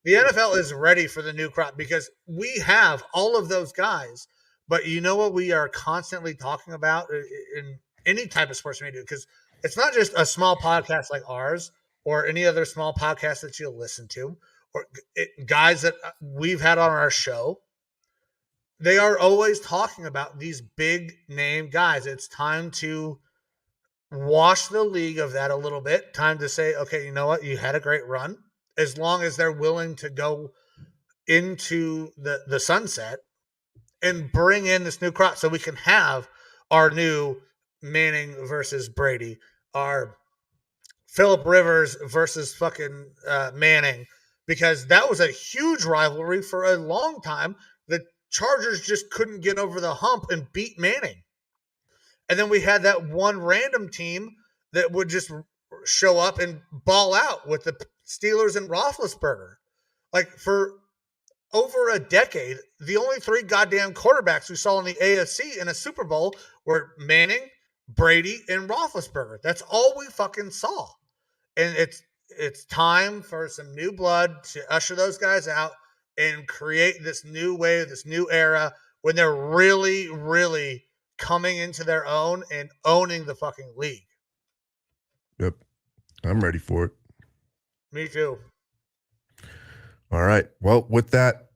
The NFL is ready for the new crop because we have all of those guys. But you know what we are constantly talking about in any type of sports media? Because it's not just a small podcast like ours or any other small podcast that you'll listen to or guys that we've had on our show. They are always talking about these big name guys. It's time to wash the league of that a little bit. Time to say, okay, you know what? You had a great run. As long as they're willing to go into the sunset and bring in this new crop so we can have our new Manning versus Brady, our Phillip Rivers versus fucking Manning, because that was a huge rivalry for a long time. The Chargers just couldn't get over the hump and beat Manning. And then we had that one random team that would just show up and ball out with the Steelers and Roethlisberger. Like for over a decade, the only three goddamn quarterbacks we saw in the AFC in a Super Bowl were Manning, Brady, and Roethlisberger. That's all we fucking saw. And it's time for some new blood to usher those guys out and create this new wave, this new era when they're really, really coming into their own and owning the fucking league. Yep. I'm ready for it. Me too. All right. Well, with that,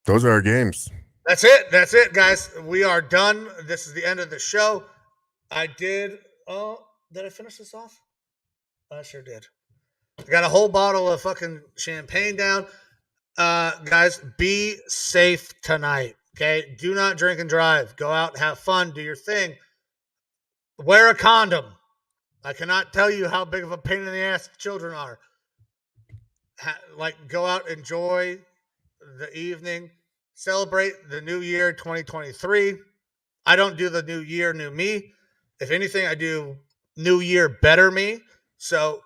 those are our games. That's it. That's it, guys. We are done. This is the end of the show. Did I finish this off? I sure did. I got a whole bottle of fucking champagne down. Guys, be safe tonight. Okay? Do not drink and drive. Go out, have fun, do your thing. Wear a condom. I cannot tell you how big of a pain in the ass children are. Go out, enjoy the evening, celebrate the new year 2023. I don't do the new year, new me. If anything, I do new year, better me. So,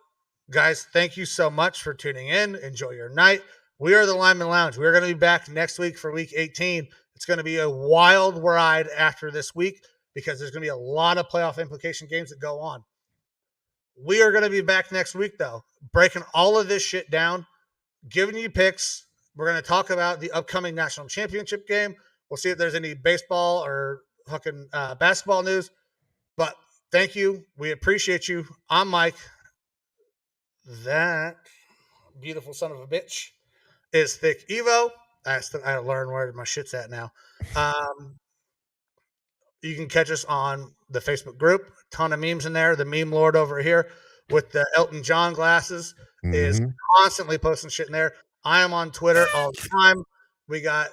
guys, thank you so much for tuning in. Enjoy your night. We are the Lineman Lounge. We're going to be back next week for week 18. It's going to be a wild ride after this week because there's going to be a lot of playoff implication games that go on. We are going to be back next week, though, breaking all of this shit down, giving you picks. We're going to talk about the upcoming national championship game. We'll see if there's any baseball or fucking basketball news. But thank you. We appreciate you. I'm Mike. That beautiful son of a bitch is Thick Evo. I learned where my shit's at now. You can catch us on the Facebook group. A ton of memes in there. The meme lord over here with the Elton John glasses is constantly posting shit in there. I am on Twitter all the time. We got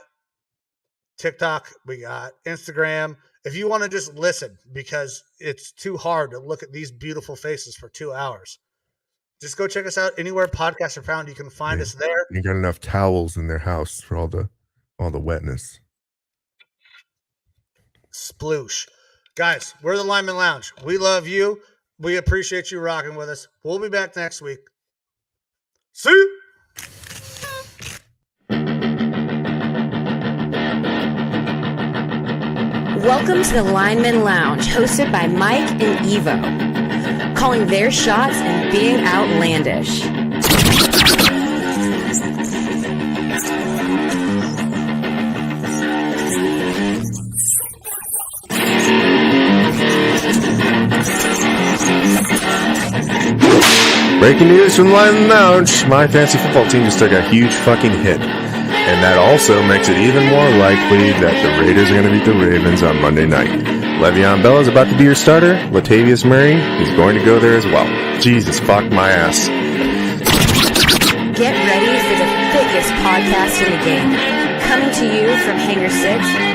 TikTok. We got Instagram. If you want to just listen because it's too hard to look at these beautiful faces for 2 hours, just go check us out anywhere podcasts are found. You can find us there. You got enough towels in their house for all the wetness. Sploosh. Guys, we're the Lineman Lounge. We love you. We appreciate you rocking with us. We'll be back next week. See you. Welcome to the Lineman Lounge, hosted by Mike and Evo, calling their shots and being outlandish. Breaking news from the Lineman Lounge. My fantasy football team just took a huge fucking hit. And that also makes it even more likely that the Raiders are going to beat the Ravens on Monday night. Le'Veon Bell is about to be your starter. Latavius Murray is going to go there as well. Jesus, fuck my ass. Get ready for the thickest podcast in the game. Coming to you from Hangar 6.